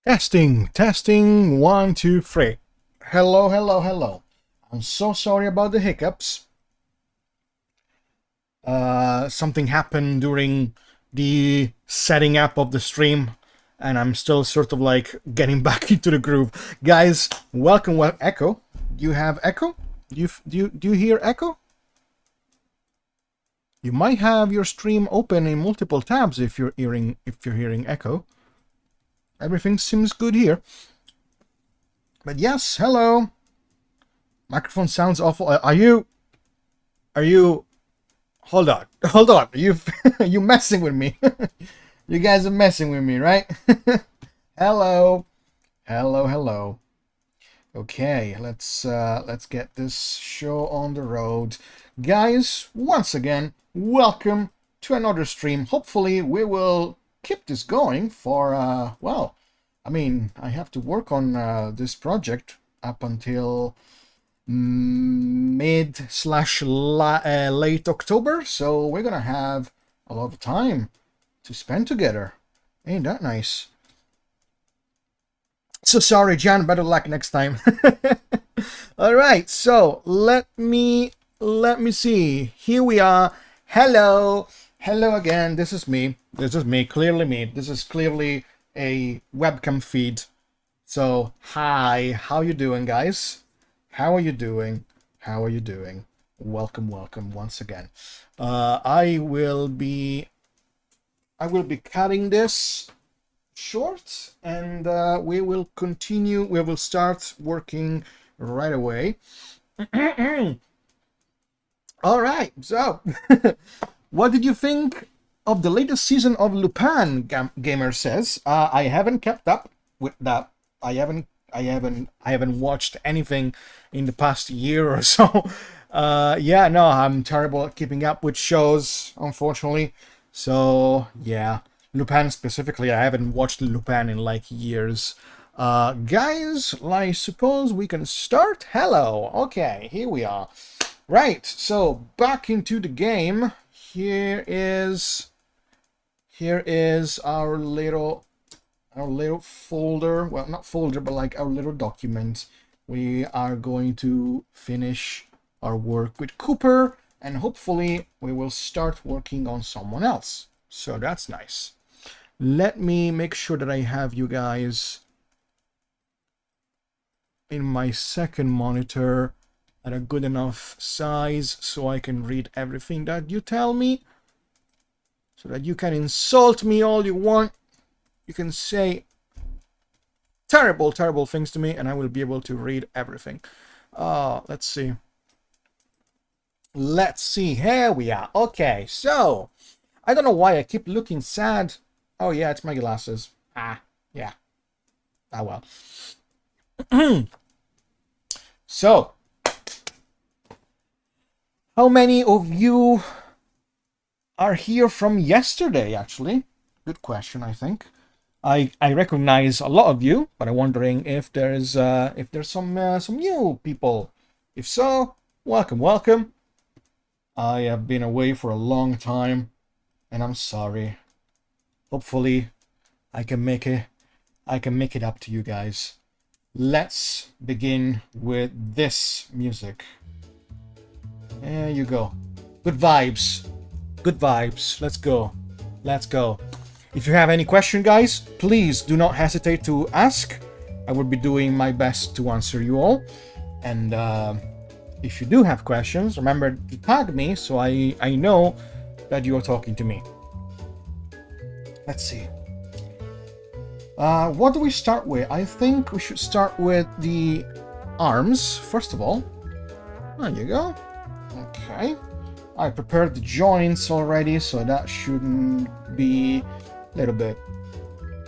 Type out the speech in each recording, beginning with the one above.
Testing, 1, 2, 3. Hello. I'm so sorry about the hiccups. Something happened during the setting up of the stream, and I'm still sort of like getting back into the groove. Guys, welcome. Well, echo. Do you have echo? Do you hear echo? You might have your stream open in multiple tabs if you're hearing echo. Everything seems good here. But yes, hello. Microphone sounds awful. Are you? Hold on. Are you messing with me? You guys are messing with me, right? Hello. Okay, let's get this show on the road. Guys, once again, welcome to another stream. Hopefully we will keep this going for well, I mean, I have to work on this project up until mid/late October, so we're gonna have a lot of time to spend together. Ain't that nice? So sorry, John, better luck next time. All right, so let me see. Here we are. Hello again. This is me. Clearly me. This is clearly a webcam feed. So hi, how you doing, guys? How are you doing? Welcome once again. I will be cutting this short, and we will continue. We will start working right away. All right, so what did you think of the latest season of Lupin? Gamer says. I haven't kept up with that. I haven't watched anything in the past year or so. Yeah, no, I'm terrible at keeping up with shows, unfortunately. So yeah, Lupin specifically, I haven't watched Lupin in like years. Guys, I suppose we can start. Hello. Okay, here we are. Right, so back into the game. Here is our little folder. Well, not folder, but like our little document. We are going to finish our work with Cooper, and hopefully we will start working on someone else. So that's nice. Let me make sure that I have you guys in my second monitor at a good enough size so I can read everything that you tell me, so that you can insult me all you want. You can say terrible things to me, and I will be able to read everything. Let's see. Here we are. Okay, so I don't know why I keep looking sad. Oh yeah, it's my glasses. Yeah. Well. So, how many of you are here from yesterday, actually? Good question, I think. I recognize a lot of you, but I'm wondering if there's some new people. If so, welcome. I have been away for a long time, and I'm sorry. Hopefully, I can make it up to you guys. Let's begin with this music. There you go. Good vibes. Let's go. If you have any question, guys, please do not hesitate to ask. I will be doing my best to answer you all. And if you do have questions, remember to tag me so I know that you are talking to me. Let's see. What do we start with? I think we should start with the arms, first of all. There you go. Okay. I prepared the joints already, so that shouldn't be a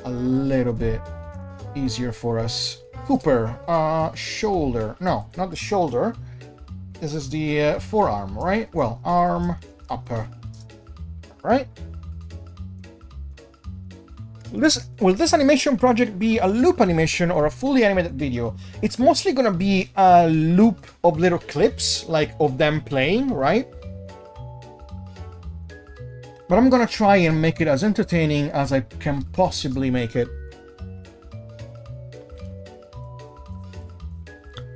little bit easier for us. Cooper, shoulder. No, not the shoulder. This is the forearm, right? Well, arm, upper. Right? Will this animation project be a loop animation or a fully animated video? It's mostly gonna be a loop of little clips, like of them playing, right? But I'm gonna try and make it as entertaining as I can possibly make it.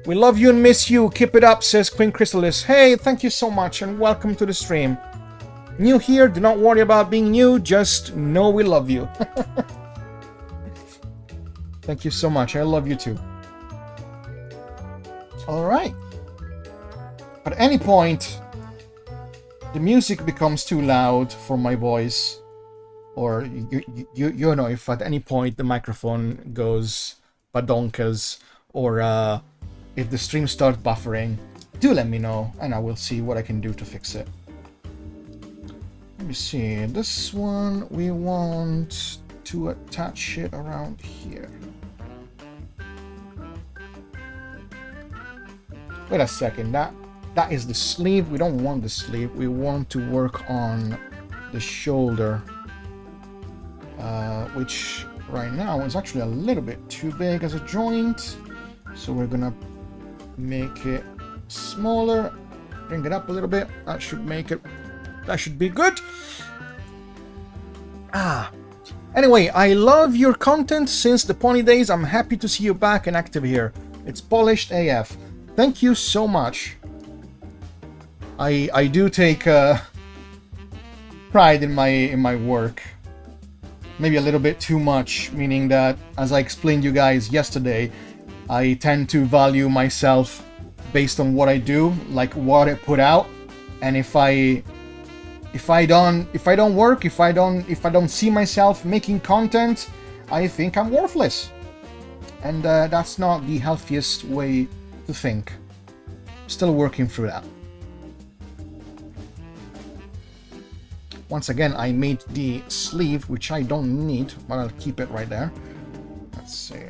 We love you and miss you. Keep it up, says Queen Chrysalis. Hey, thank you so much and welcome to the stream. New here, do not worry about being new, just know we love you. Thank you so much, I love you too. Alright. At any point, the music becomes too loud for my voice, or you know, if at any point the microphone goes badonkas, or if the stream starts buffering, do let me know, and I will see what I can do to fix it. Let me see, this one we want to attach it around here. Wait a second, that is the sleeve. We don't want the sleeve, we want to work on the shoulder, which right now is actually a little bit too big as a joint, so we're gonna make it smaller, bring it up a little bit. That should make it, that should be good. Anyway, I love your content since the pony days. I'm happy to see you back and active here. It's polished AF. Thank you so much. I do take pride in my work. Maybe a little bit too much, meaning that, as I explained you guys yesterday, I tend to value myself based on what I do, like what I put out, and if I don't work, if I don't see myself making content, I think I'm worthless, and that's not the healthiest way to think. Still working through that. Once again, I made the sleeve, which I don't need, but I'll keep it right there. Let's see.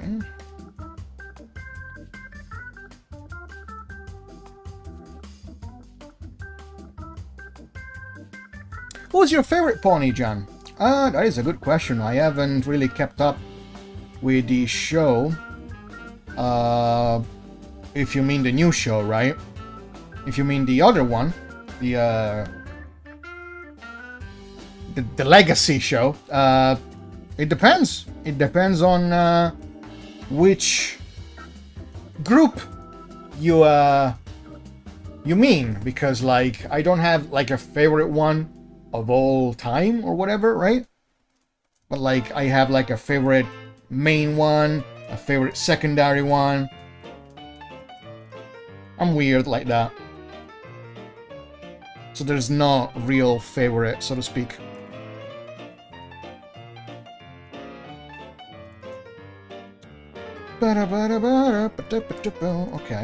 Who's your favorite pony, John? That is a good question. I haven't really kept up with the show. If you mean the new show, right? If you mean the other one, the Legacy show, it depends. It depends on which group you mean, because like I don't have like a favorite one of all time or whatever, right? But like I have like a favorite main one, a favorite secondary one. I'm weird like that. So there's no real favorite, so to speak. Okay,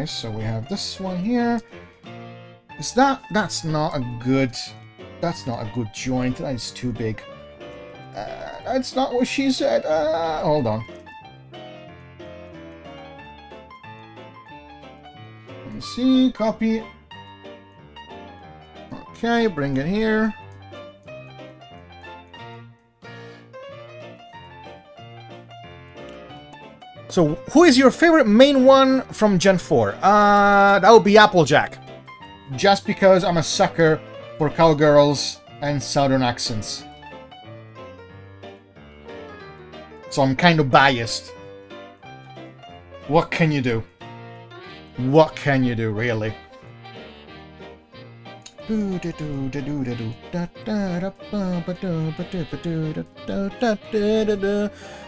so we have this one here. Is that's not a good joint. That is too big. That's not what she said. Hold on. Let me see, copy. Okay, bring it here. So, who is your favorite main one from Gen 4? That would be Applejack. Just because I'm a sucker for cowgirls and southern accents. So I'm kind of biased. What can you do? What can you do, really?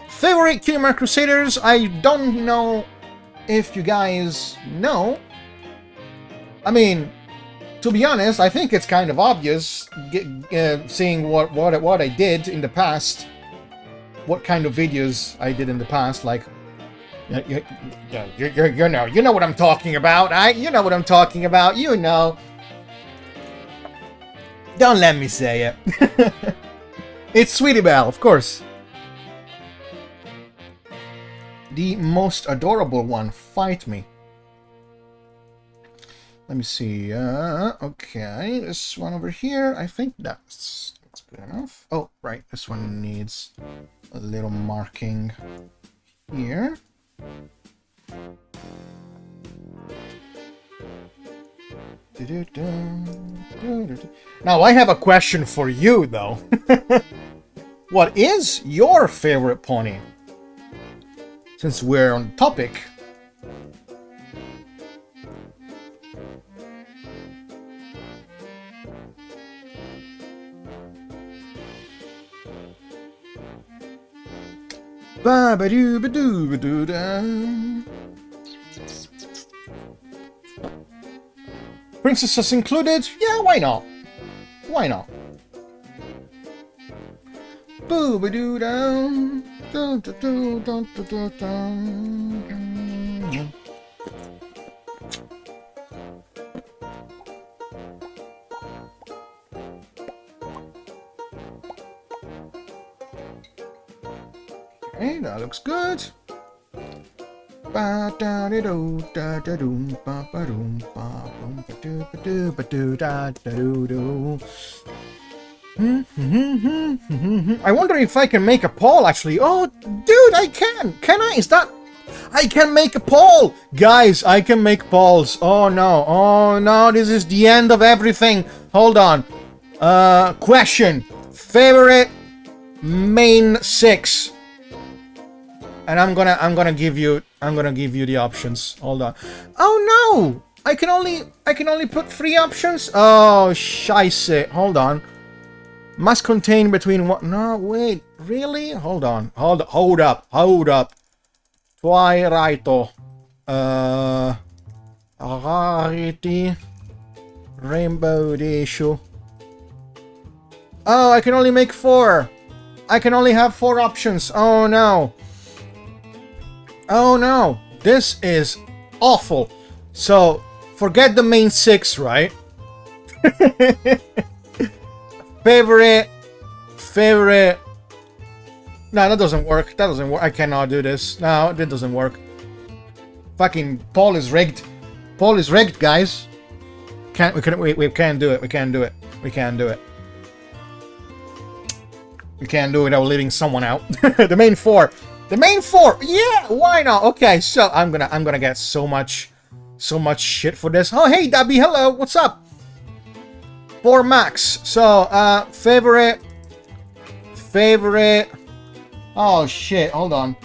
Favorite Cutie Crusaders? I don't know if you guys know. I mean, to be honest, I think it's kind of obvious, seeing what I did in the past, what kind of videos I did in the past. Like, you know what I'm talking about. You know what I'm talking about. You know. Don't let me say it. It's Sweetie Belle, of course. The most adorable one, fight me. Let me see. Okay, this one over here. I think that's good enough. Oh, right. This one needs a little marking here. Now I have a question for you, though. What is your favorite pony? Since we're on topic. Ba ba doo ba doo ba doo da. Princesses included? Yeah, why not? Why not? Boo ba doo da. Dun, dun, dun, dun, dun, dun. Okay, that looks good. Ba da da do da da doom ba ba doom ba boom ba do ba do ba do da da do do. I wonder if I can make a poll actually. Oh, dude, I can. Can I? Is that? I can make a poll, guys. I can make polls. Oh no! Oh no! This is the end of everything. Hold on. Question: favorite main 6. And I'm gonna give you the options. Hold on. Oh no! I can only put 3 options. Oh scheisse. Hold on. Must contain between what? No, wait. Really? Hold on. Hold up. Twilighto. Rarity. Rainbow Issue. Oh, I can only make 4. I can only have 4 options. Oh no. Oh no, this is awful. So, forget the main 6, right? Favorite. No, that doesn't work. I cannot do this. No, that doesn't work. Fucking poll is rigged. Poll is rigged, guys. We can't do it. We can't do it without leaving someone out. The main 4. The main 4, yeah, why not? Okay, so I'm gonna get so much shit for this. Oh, hey, Dabby, hello, what's up? 4 max. So, favorite. Oh shit, hold on.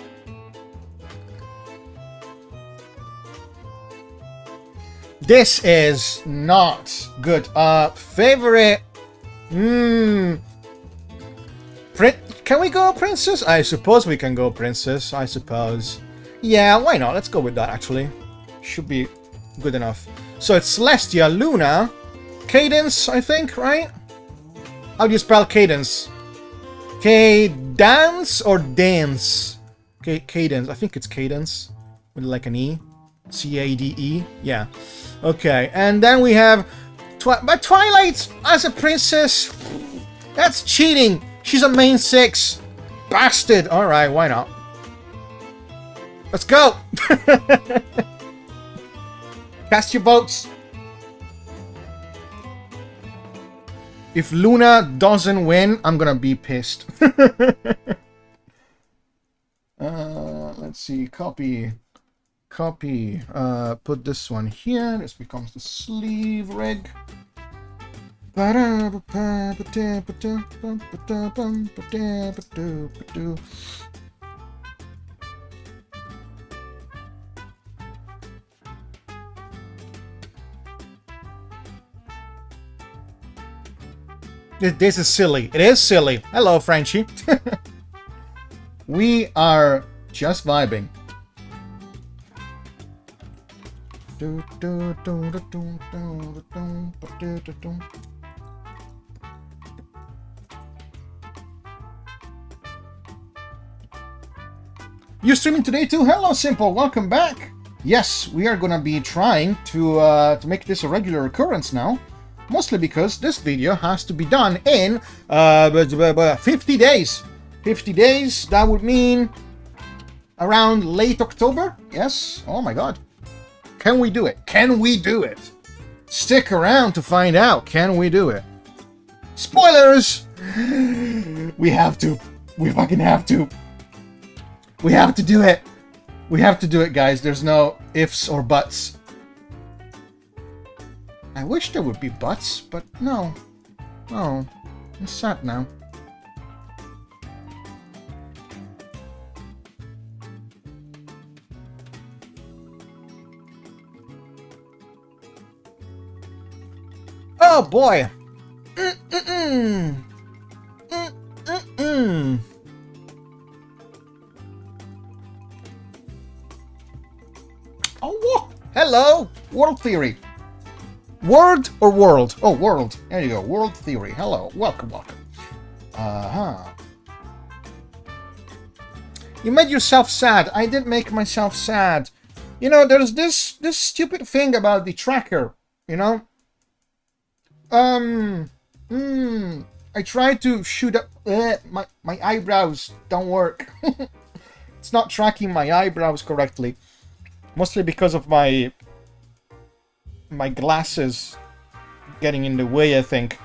This is not good. Favorite. Can we go princess? I suppose we can go princess, I suppose. Yeah, why not? Let's go with that, actually. Should be good enough. So it's Celestia, Luna, Cadence, I think, right? How do you spell Cadence? Cadence or dance? Cadence. I think it's Cadence. With like an E. C-A-D-E. Yeah. Okay, and then we have... But Twilight as a princess... That's cheating! She's a main 6. Bastard! Alright, why not? Let's go! Cast your votes. If Luna doesn't win, I'm gonna be pissed. Let's see. Copy. Put this one here. This becomes the sleeve rig. This is silly. It is silly. Hello, Frenchie. We are just vibing. You streaming today too? Hello, Simple. Welcome back. Yes, we are gonna be trying to make this a regular occurrence now. Mostly because this video has to be done in 50 days. 50 days, that would mean around late October? Yes? Oh my god. Can we do it? Can we do it? Stick around to find out. Can we do it? Spoilers! We have to. We fucking have to. We have to do it. We have to do it, guys. There's no ifs or buts. I wish there would be buts, but no. Oh, it's sad now. Oh boy! Hello, World Theory. Word or world? Oh, world. There you go. World Theory. Hello. Welcome, welcome. You made yourself sad. I didn't make myself sad. You know, there's this stupid thing about the tracker, you know? I tried to shoot up... my eyebrows don't work. It's not tracking my eyebrows correctly. Mostly because of my glasses getting in the way, I think.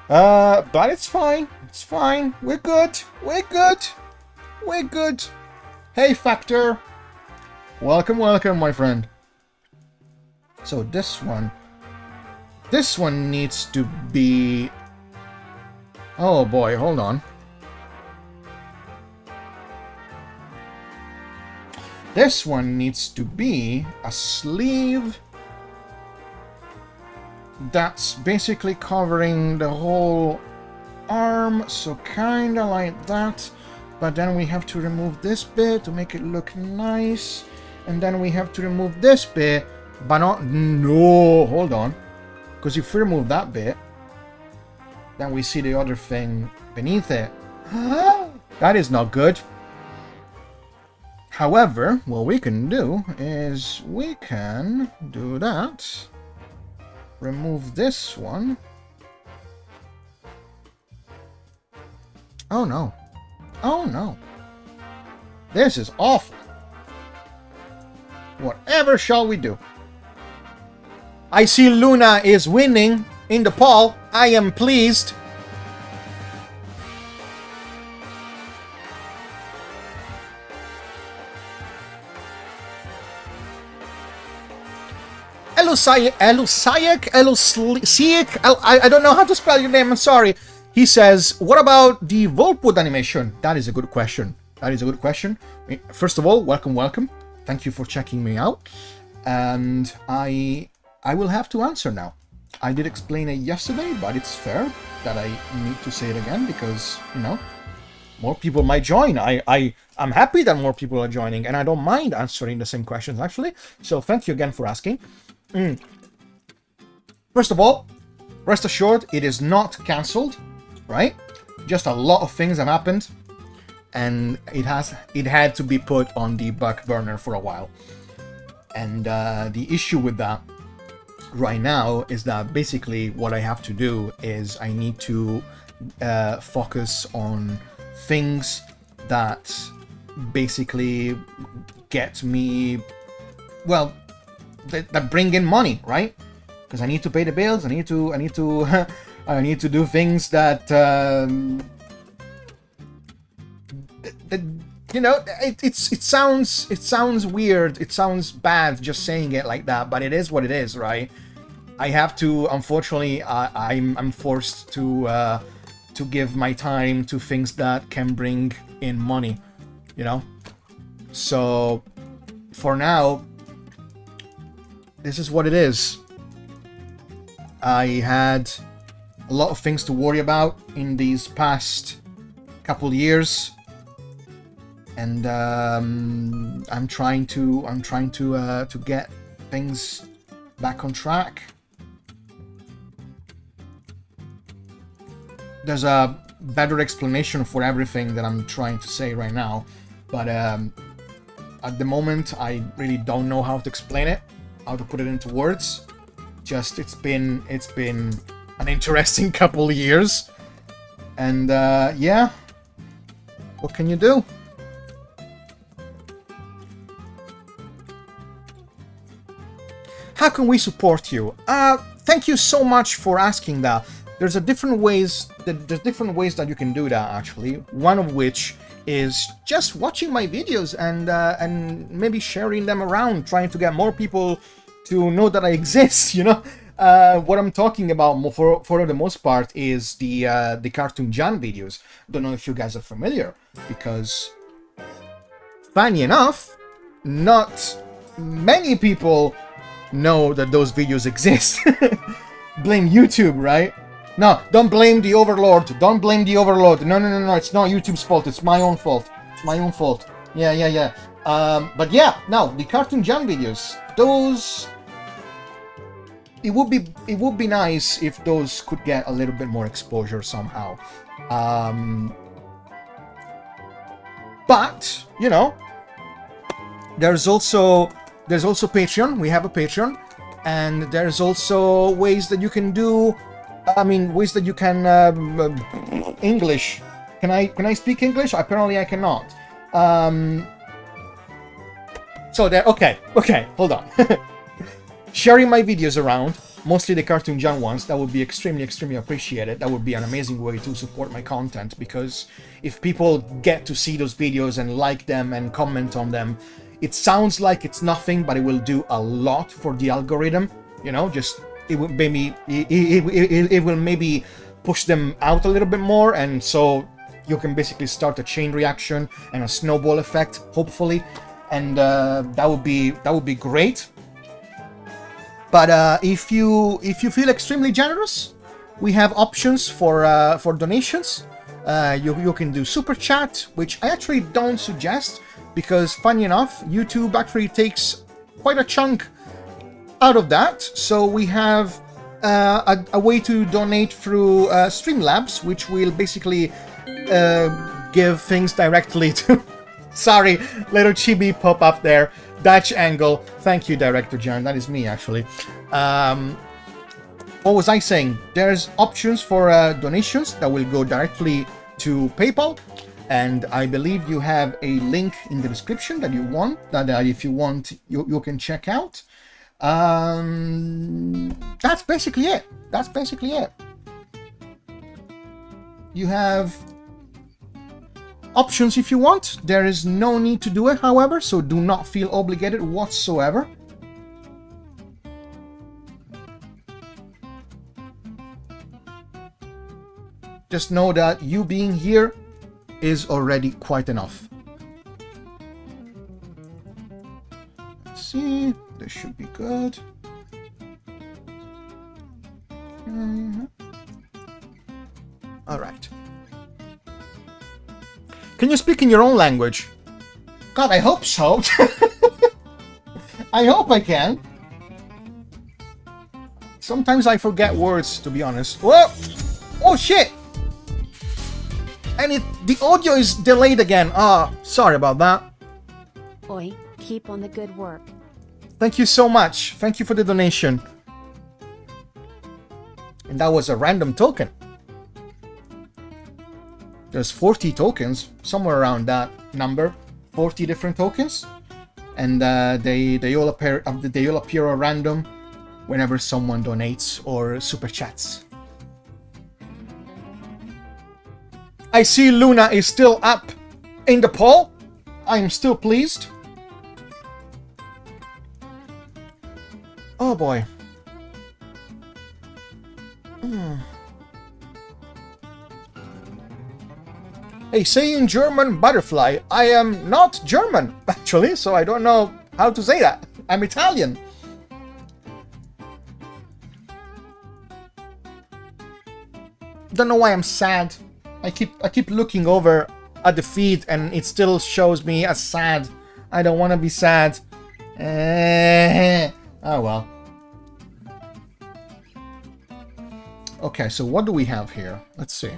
But it's fine. It's fine. We're good. We're good. We're good. Hey, Factor. Welcome, welcome, my friend. So this one needs to be... Oh boy, hold on. This one needs to be a sleeve that's basically covering the whole arm, so kinda like that. But then we have to remove this bit to make it look nice. And then we have to remove this bit, but not... No, hold on. Because if we remove that bit, then we see the other thing beneath it. That is not good. However, what we can do is we can do that. Remove this one. Oh no. Oh no. This is awful. Whatever shall we do? I see Luna is winning in the poll. I am pleased. I don't know how to spell your name, I'm sorry. He says, what about the Volpwood animation? That is a good question. That is a good question. First of all, welcome, welcome. Thank you for checking me out. And I will have to answer now. I did explain it yesterday, but it's fair that I need to say it again because, you know, more people might join. I'm happy that more people are joining, and I don't mind answering the same questions, actually. So thank you again for asking. First of all, rest assured, it is not cancelled, right? Just a lot of things have happened, and it had to be put on the back burner for a while. And the issue with that right now is that basically what I have to do is I need to focus on things that basically get me, well, that bring in money, right? Because I need to pay the bills. I need to I need to do things that you know, it sounds weird. It sounds bad just saying it like that, but it is what it is, right? I have to, unfortunately, I'm forced to give my time to things that can bring in money, you know? So, for now, this is what it is. I had a lot of things to worry about in these past couple years, and I'm trying to get things back on track. There's a better explanation for everything that I'm trying to say right now, but at the moment I really don't know how to explain it, how to put it into words. Just it's been an interesting couple of years, and yeah, what can you do? How can we support you? Thank you so much for asking that. There's different ways that you can do that, actually. One of which is just watching my videos and maybe sharing them around, trying to get more people to know that I exist, you know? What I'm talking about for the most part is the Cartoon Jan videos. Don't know if you guys are familiar, because funny enough, not many people know that those videos exist. Blame YouTube, right? No, don't blame the overlord. Don't blame the overlord. No, it's not YouTube's fault. It's my own fault. It's my own fault. Yeah. But yeah, no, the Cartoon Jan videos, those it would be nice if those could get a little bit more exposure somehow. But you know, there's also Patreon. We have a Patreon, and there's also ways that you can do. I mean, ways that you can English. Can I speak English? Apparently, I cannot. So there. Okay. Hold on. Sharing my videos around, mostly the Cartoon John ones, that would be extremely appreciated. That would be an amazing way to support my content, because if people get to see those videos and like them and comment on them, it sounds like it's nothing, but it will do a lot for the algorithm. You know, just it will maybe push them out a little bit more, and so you can basically start a chain reaction and a snowball effect, hopefully, and that would be great. But if you feel extremely generous, we have options for donations. You can do super chat, which I actually don't suggest, because funny enough, YouTube actually takes quite a chunk out of that. So we have a way to donate through Streamlabs, which will basically give things directly to. Sorry, little chibi pop up there. Dutch angle. Thank you, Director John. That is me, actually. What was I saying? There's options for donations that will go directly to PayPal, and I believe you have a link in the description that you want. That if you want, you can check out. That's basically it. You have options if you want. There is no need to do it, however, so do not feel obligated whatsoever. Just know that you being here is already quite enough. Let's see, this should be good. All right. Can you speak in your own language? God, I hope so. I hope I can. Sometimes I forget words, to be honest. Whoa! Oh shit! And the audio is delayed again. Sorry about that. Oi, keep on the good work. Thank you so much. Thank you for the donation. And that was a random token. There's 40 tokens, somewhere around that number, 40 different tokens, and they all appear at random whenever someone donates or super chats. I see Luna is still up in the poll. I'm still pleased. Oh boy. Hey, say in German butterfly. I am not German, actually, so I don't know how to say that. I'm Italian. Don't know why I'm sad. I keep looking over at the feed and it still shows me as sad. I don't want to be sad. Oh well. Okay, so what do we have here? Let's see.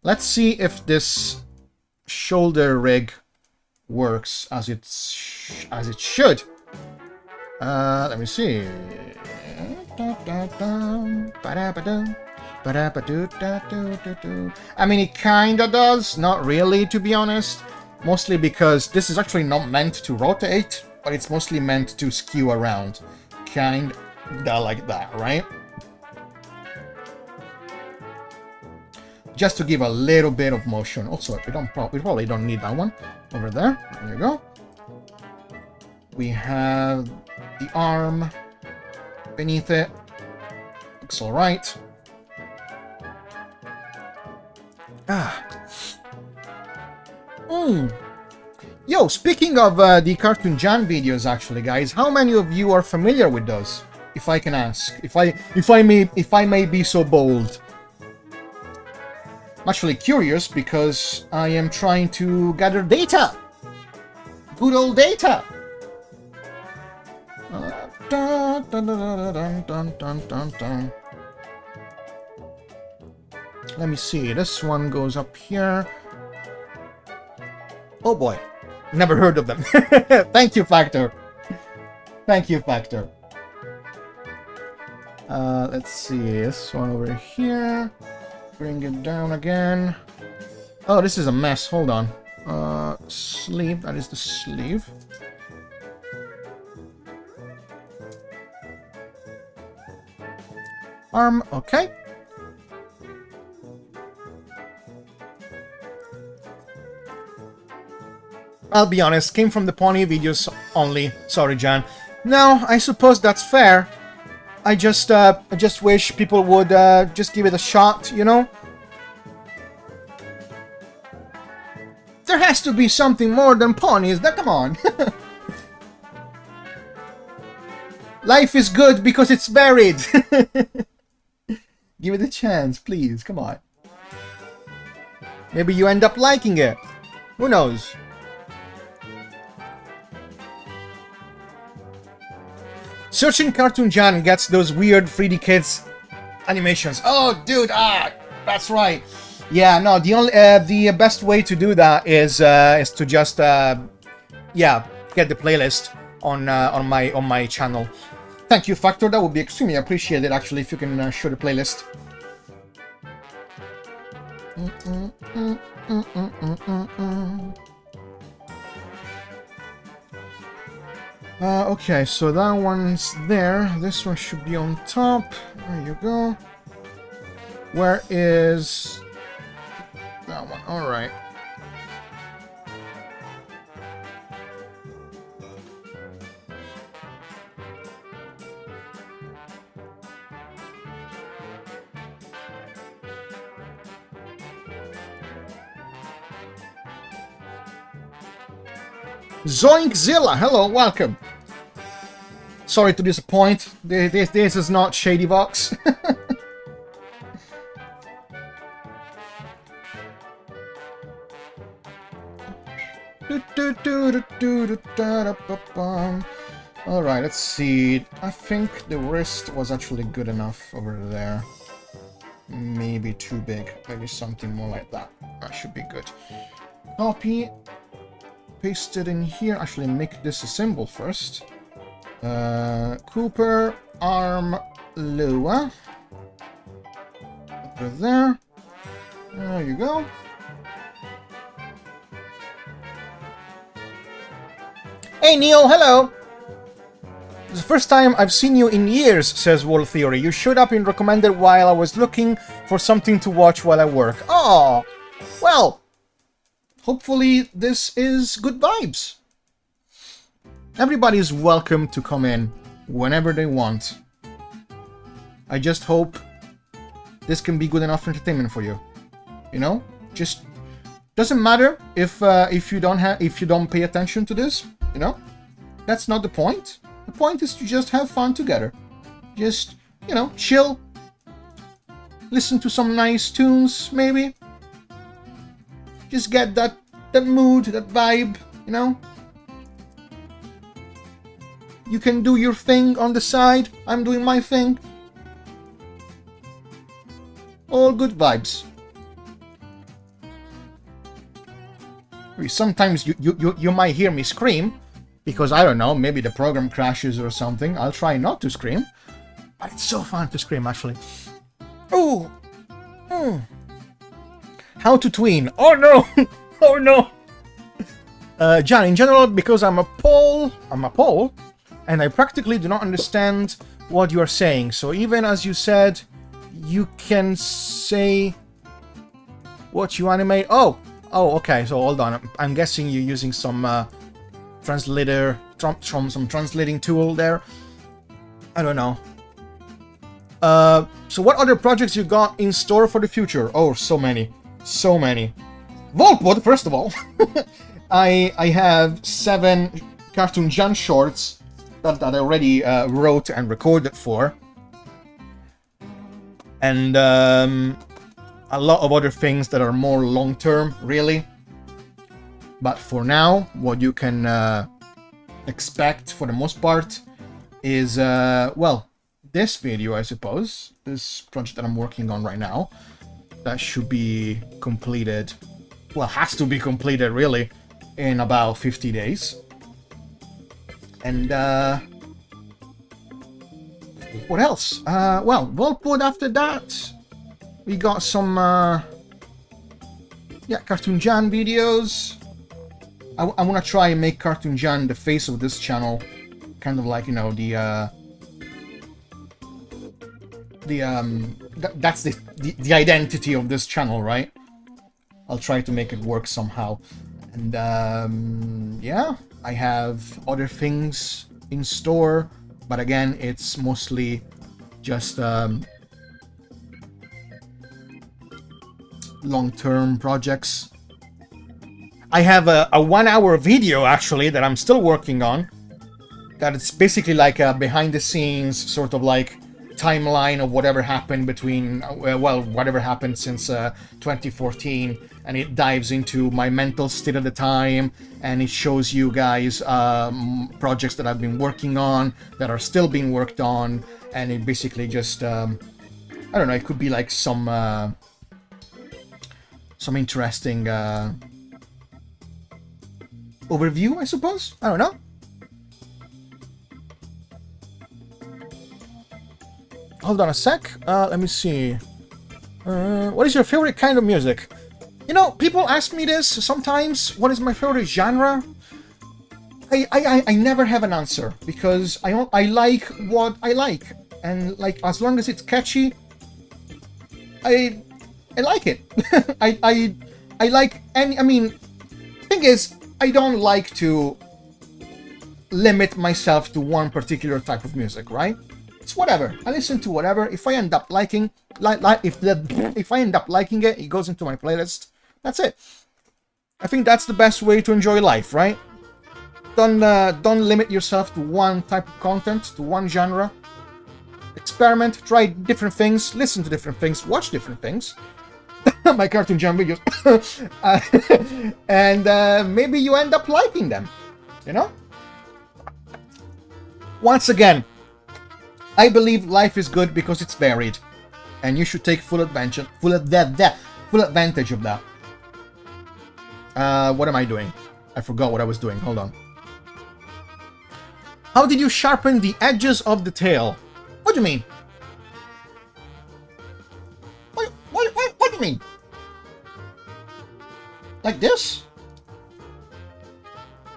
Let's see if this shoulder rig works as it should. Let me see. I mean, it kinda does, not really, to be honest. Mostly because this is actually not meant to rotate, but it's mostly meant to skew around. Kinda like that, right? Just to give a little bit of motion. Also, we probably don't need that one. Over there. There you go. We have the arm beneath it. Looks alright. Yo, speaking of the Cartoon Jan videos, actually, guys, how many of you are familiar with those? If I can ask, if I may be so bold. I'm actually curious because I am trying to gather data. Good old data. dun, dun, dun, dun, dun, dun, dun, dun. Let me see. This one goes up here. Oh boy. Never heard of them. Thank you, Factor. Thank you, Factor. Let's see. This one over here. Bring it down again. Oh, this is a mess. Hold on. Sleeve. That is the sleeve. Arm. Okay. I'll be honest, came from the pony videos only. Sorry, Jan. No, I suppose that's fair. I just wish people would just give it a shot, you know? There has to be something more than ponies. Come on. Life is good because it's varied. Give it a chance, please. Come on. Maybe you end up liking it. Who knows? Searching Cartoon Jan gets those weird 3D Kids animations. Oh, dude, that's right. Yeah, no, the best way to do that is to just yeah, get the playlist on my channel. Thank you, Factor. That would be extremely appreciated, actually, if you can show the playlist. Okay, so that one's there. This one should be on top. There you go. Where is that one? All right. Zoinkzilla, hello, welcome. Sorry to disappoint. This is not Shady Vox. Alright, let's see. I think the wrist was actually good enough over there. Maybe too big. Maybe something more like that. That should be good. Copy. Paste it in here. Actually, make this a symbol first. Cooper arm Lua. Over there. There you go. Hey Neil, hello! It's the first time I've seen you in years, says World Theory. You showed up in recommended while I was looking for something to watch while I work. Oh, well, hopefully this is good vibes. Everybody is welcome to come in whenever they want. I just hope this can be good enough entertainment for you. You know, just doesn't matter if you don't pay attention to this. You know, that's not the point. The point is to just have fun together. Just, you know, chill. Listen to some nice tunes, maybe. Just get that mood, that vibe, you know. You can do your thing on the side. I'm doing my thing. All good vibes. Sometimes you might hear me scream, because I don't know, maybe the program crashes or something. I'll try not to scream, but it's so fun to scream actually. Oh, how to tween? Oh no, oh no. John, in general, because I'm a Pole, and I practically do not understand what you are saying. So even as you said, you can say what you animate. Oh, okay. So hold on. I'm guessing you're using some translator, some translating tool there. I don't know. So what other projects you got in store for the future? Oh, so many. Voltwood, first of all. I have 7 Cartoon Jan shorts that I already wrote and recorded for. And a lot of other things that are more long-term, really. But for now, what you can expect, for the most part, is, well, this video, I suppose. This project that I'm working on right now. That should be completed, well, has to be completed, really, in about 50 days. And, what else? Well, Voltwood after that. We got some, yeah, Cartoon Jan videos. I want to try and make Cartoon Jan the face of this channel. Kind of like, you know, that's the identity of this channel, right? I'll try to make it work somehow. And, yeah, I have other things in store. But again, it's mostly just long-term projects. I have a 1-hour video, actually, that I'm still working on. That it's basically like a behind-the-scenes sort of like timeline of whatever happened between, well, whatever happened since 2014. And it dives into my mental state at the time. And it shows you guys projects that I've been working on, that are still being worked on. And it basically just, I don't know, it could be like some interesting overview, I suppose? I don't know. Hold on a sec. Let me see. What is your favorite kind of music? You know, people ask me this sometimes. What is my favorite genre? I never have an answer because I like what I like, and like as long as it's catchy, I like it. I like any. I mean, thing is, I don't like to limit myself to one particular type of music, right? It's whatever. I listen to whatever. If I end up liking, if I end up liking it, it goes into my playlist. That's it. I think that's the best way to enjoy life, right? Don't limit yourself to one type of content, to one genre. Experiment, try different things, listen to different things, watch different things. My Cartoon Jam videos. And maybe you end up liking them, you know? Once again, I believe life is good because it's varied. And you should take full advantage of that. What am I doing? I forgot what I was doing. Hold on. How did you sharpen the edges of the tail? What do you mean? What do you mean? Like this?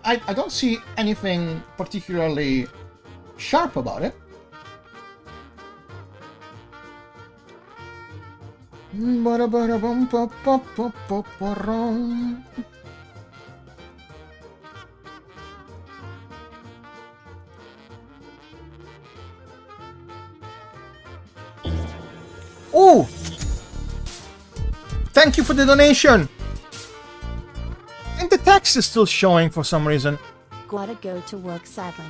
I don't see anything particularly sharp about it. Oh! Thank you for the donation! And the text is still showing for some reason. Gotta go to work sadly.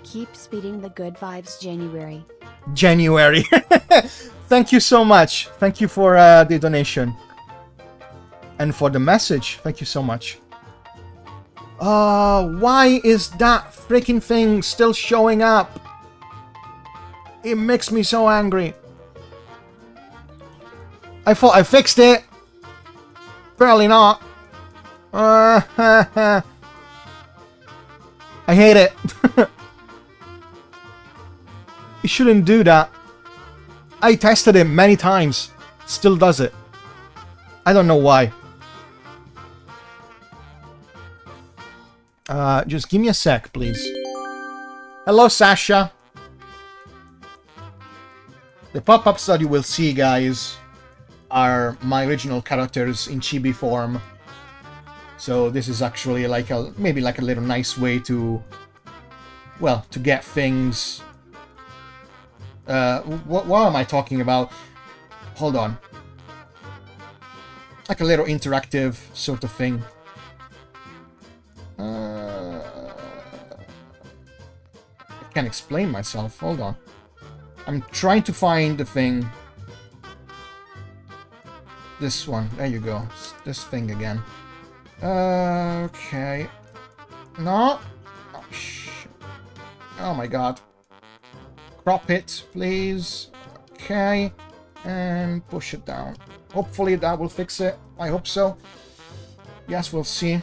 Keep speeding the good vibes, January. January. Thank you so much. Thank you for the donation. And for the message. Thank you so much. Why is that freaking thing still showing up? It makes me so angry. I thought I fixed it. Apparently not. I hate it. It shouldn't do that. I tested it many times. Still does it. I don't know why. Just give me a sec, please. Hello, Sasha. The pop-ups that you will see, guys, are my original characters in chibi form. So this is actually like maybe like a little nice way to, well, to get things. What am I talking about? Hold on. Like a little interactive sort of thing. I can't explain myself. Hold on. I'm trying to find the thing. This one. There you go. This thing again. Okay. No. Oh, shit. Oh my god. crop it, please. Okay. And push it down. Hopefully that will fix it. I hope so. Yes, we'll see.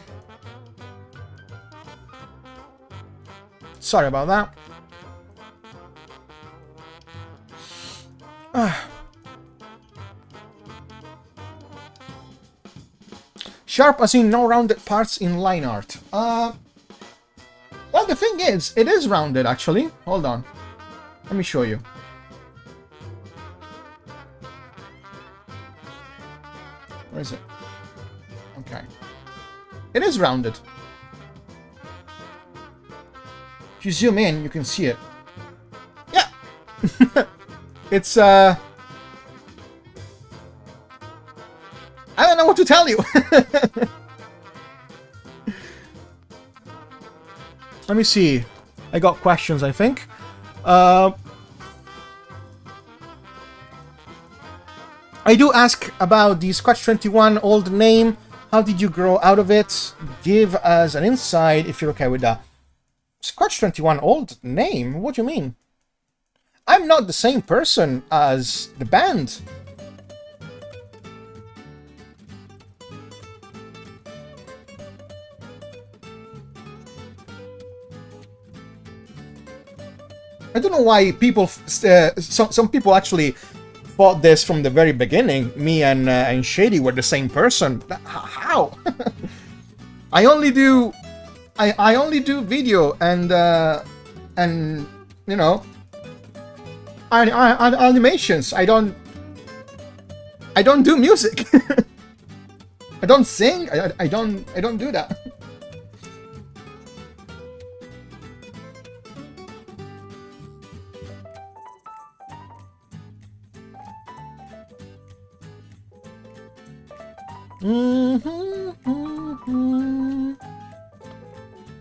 Sorry about that. Sharp as in no rounded parts in line art. Well, the thing is, it is rounded actually. Hold on. Let me show you. Where is it? Okay. It is rounded. If you zoom in, you can see it. Yeah! It's, I don't know what to tell you. Let me see. I got questions, I think. I do ask about the Scratch21 old name. How did you grow out of it? Give us an insight if you're okay with that. Scratch21 old name? What do you mean? I'm not the same person as the band. I don't know why people, some people actually thought this from the very beginning. Me and Shady were the same person. How? I only do video and you know, animations. I don't do music. I don't sing. I don't do that.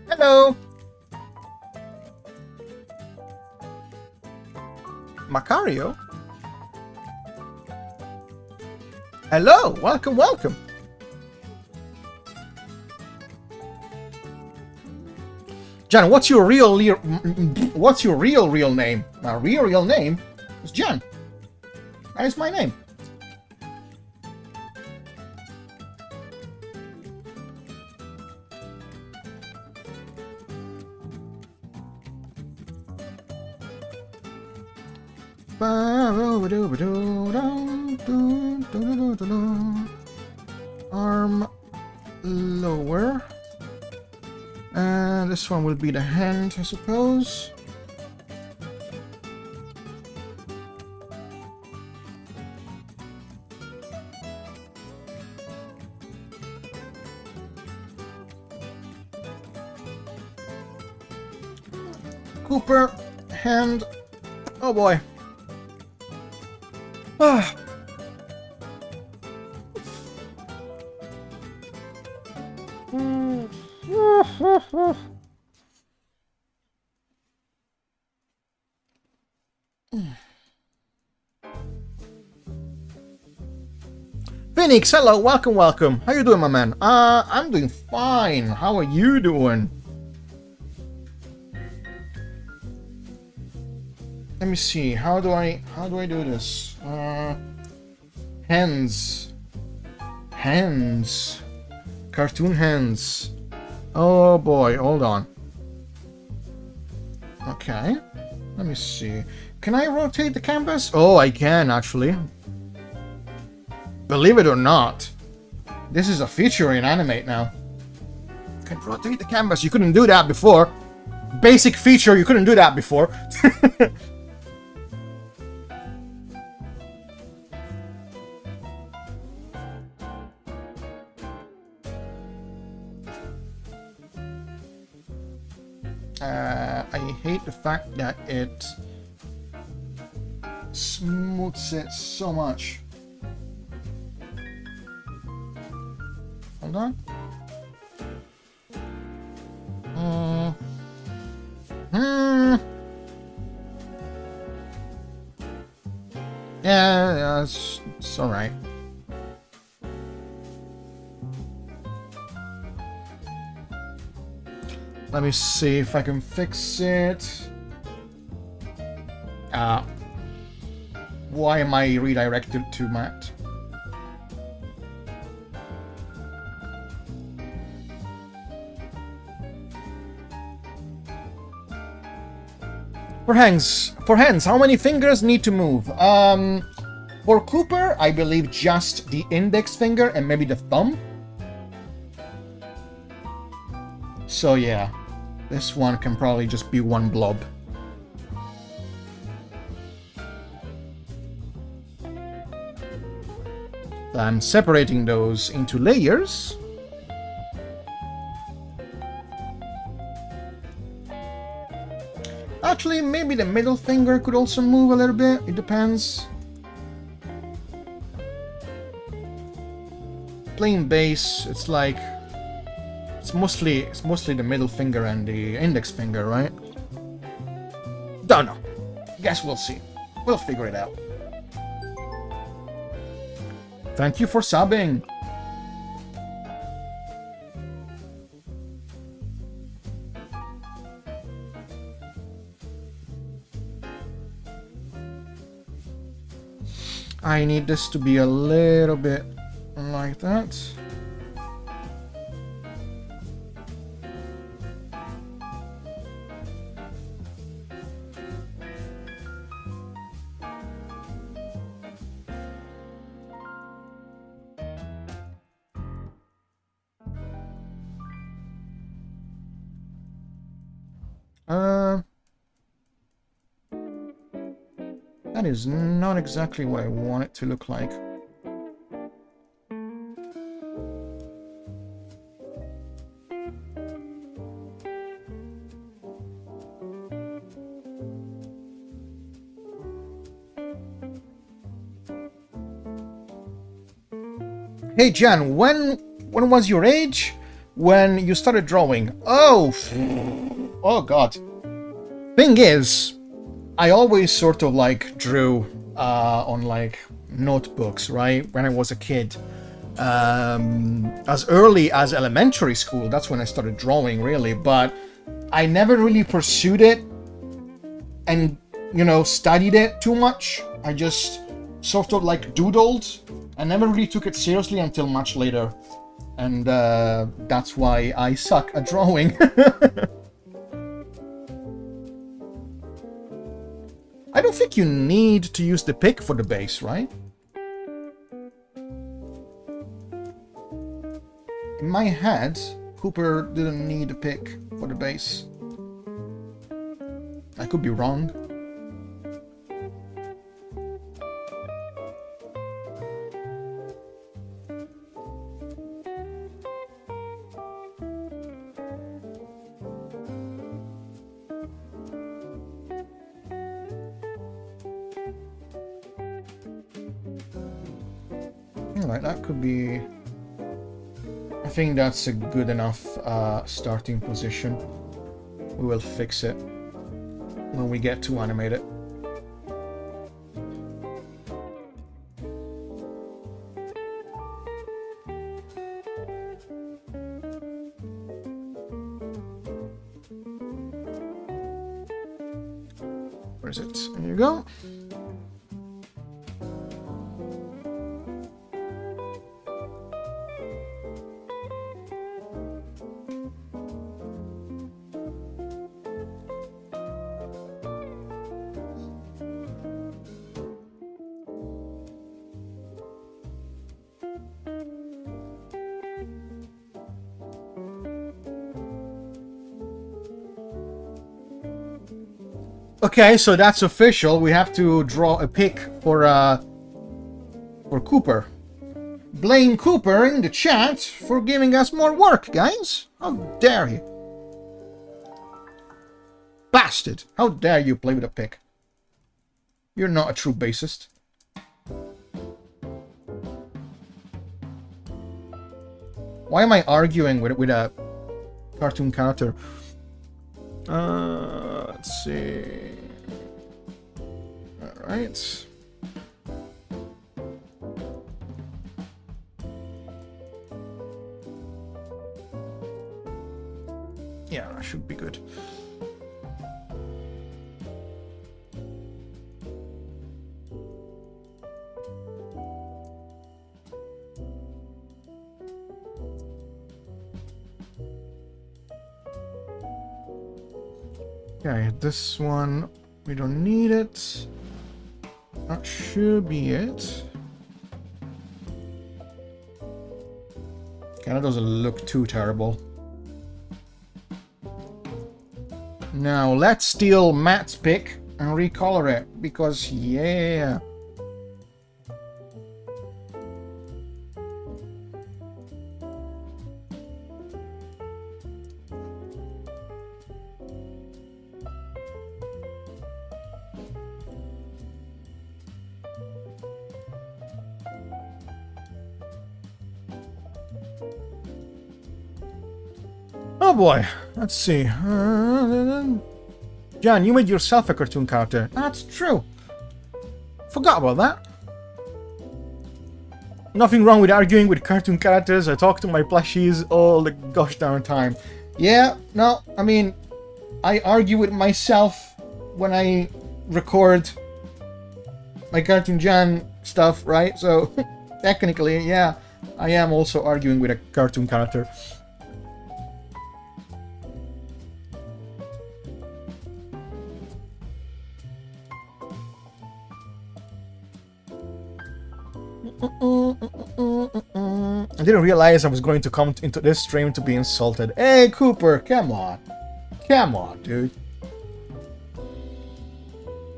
Hello, Macario. Hello, welcome, welcome. Jan, what's your real name? My real name is Jan. That is my name. Arm lower. And this one will be the hand, I suppose. Cooper, hand. Oh boy. Ah. Phoenix, hello, welcome, welcome. How you doing, my man? I'm doing fine. How are you doing? Let me see. How do I do this? Hands. Hands. Cartoon hands. Oh boy, hold on. Okay. Let me see. Can I rotate the canvas? Oh, I can actually. Believe it or not, this is a feature in Animate now. You can rotate the canvas. You couldn't do that before. Basic feature, you couldn't do that before. I hate the fact that it smooths it so much. Hold on. Yeah, it's alright. Let me see if I can fix it. Why am I redirected to Matt? For hands, how many fingers need to move? For Cooper, I believe just the index finger and maybe the thumb. So yeah, this one can probably just be one blob. I'm separating those into layers. Actually, maybe the middle finger could also move a little bit. It depends. Playing bass, it's like it's mostly the middle finger and the index finger, right? Don't know. Guess we'll see. We'll figure it out. Thank you for subbing. I need this to be a little bit like that. That is not exactly what I want it to look like. Hey Jan, when was your age when you started drawing? Oh god. Thing is, I always sort of like drew on like notebooks, right? When I was a kid. As early as elementary school, that's when I started drawing really, but I never really pursued it and, you know, studied it too much. I just sort of like doodled. I never really took it seriously until much later. And that's why I suck at drawing. I don't think you need to use the pick for the base, right? In my head, Cooper didn't need a pick for the base. I could be wrong. Alright, that could be... I think that's a good enough starting position. We will fix it when we get to animate it. Where is it? There you go. Okay, so that's official. We have to draw a pic for Cooper. Blame Cooper in the chat for giving us more work, guys. How dare you? Bastard! How dare you play with a pic? You're not a true bassist. Why am I arguing with a cartoon character? Let's see. All right. Yeah, that should be good. Okay, this one, we don't need it. That should be it. Okay, that doesn't look too terrible. Now, let's steal Matt's pick and recolor it, because, yeah. Oh boy, let's see. Jan, you made yourself a cartoon character. That's true. Forgot about that. Nothing wrong with arguing with cartoon characters. I talk to my plushies all the gosh darn time. Yeah, no, I mean, I argue with myself when I record my Cartoon Jan stuff, right? So, technically, yeah, I am also arguing with a cartoon character. I didn't realize I was going to come into this stream to be insulted. Hey, Cooper, come on. Come on, dude.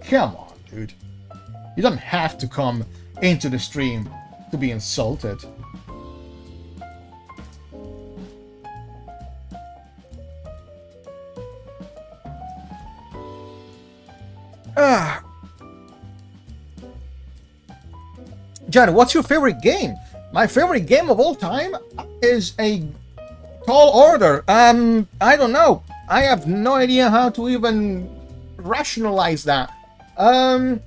Come on, dude. You don't have to come into the stream to be insulted. John, what's your favorite game? My favorite game of all time is a Tall Order. I don't know. I have no idea how to even rationalize that. Oh,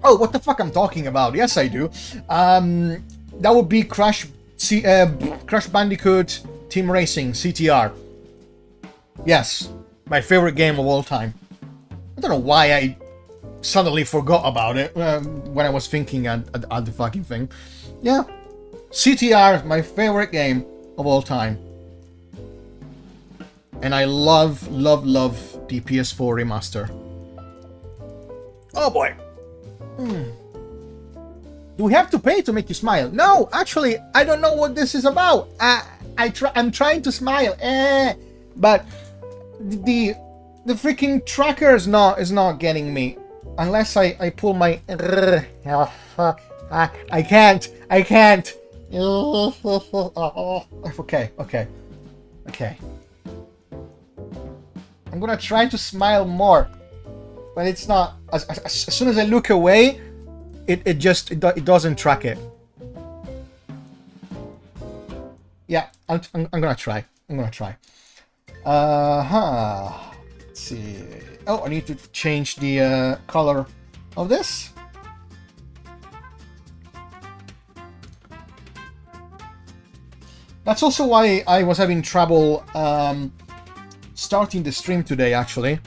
what the fuck I'm talking about? Yes, I do. That would be Crash Bandicoot Team Racing, CTR. Yes, my favorite game of all time. I don't know why I suddenly forgot about it when I was thinking at the fucking thing. Yeah, CTR is my favorite game of all time. And I love the PS4 remaster. Oh boy. Do we have to pay to make you smile? No, actually, I don't know what this is about. I'm trying to smile, but the freaking tracker is not getting me. Unless I pull my... I can't. Okay. I'm gonna try to smile more. But it's not... As soon as I look away, it doesn't track it. Yeah, I'm gonna try. Let's see. Oh, I need to change the color of this. That's also why I was having trouble starting the stream today, actually.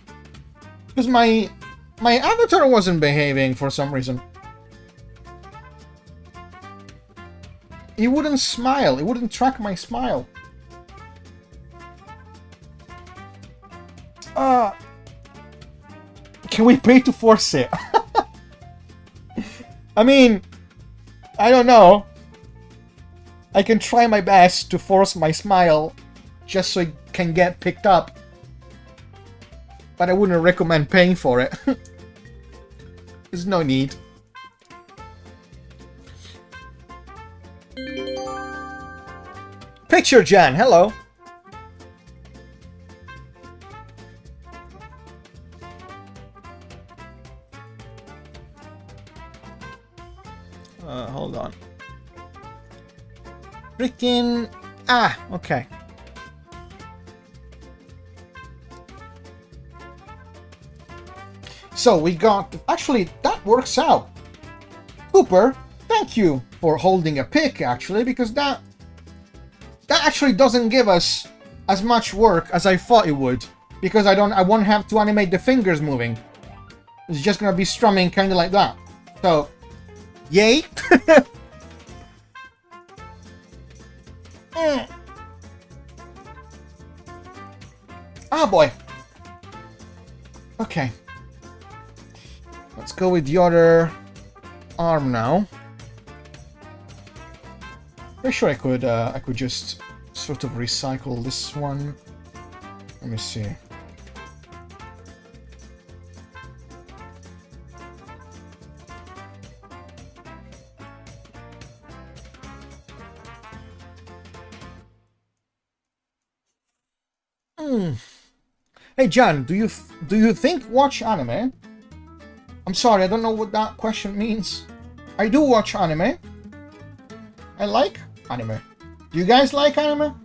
Because my avatar wasn't behaving for some reason. It wouldn't smile. It wouldn't track my smile. Can we pay to force it? I mean, I don't know. I can try my best to force my smile just so it can get picked up. But I wouldn't recommend paying for it. There's no need. Picture Jan, hello. Hold on. Freaking... okay. So we got... Actually, that works out. Cooper, thank you for holding a pick, actually, because that actually doesn't give us as much work as I thought it would. Because I won't have to animate the fingers moving. It's just gonna be strumming kind of like that. So, yay! Ah, boy. Okay. Let's go with the other arm now. Pretty sure I could just sort of recycle this one. Let me see. Hey John, do you think watch anime? I'm sorry, I don't know what that question means. I do watch anime. I like anime. Do you guys like anime?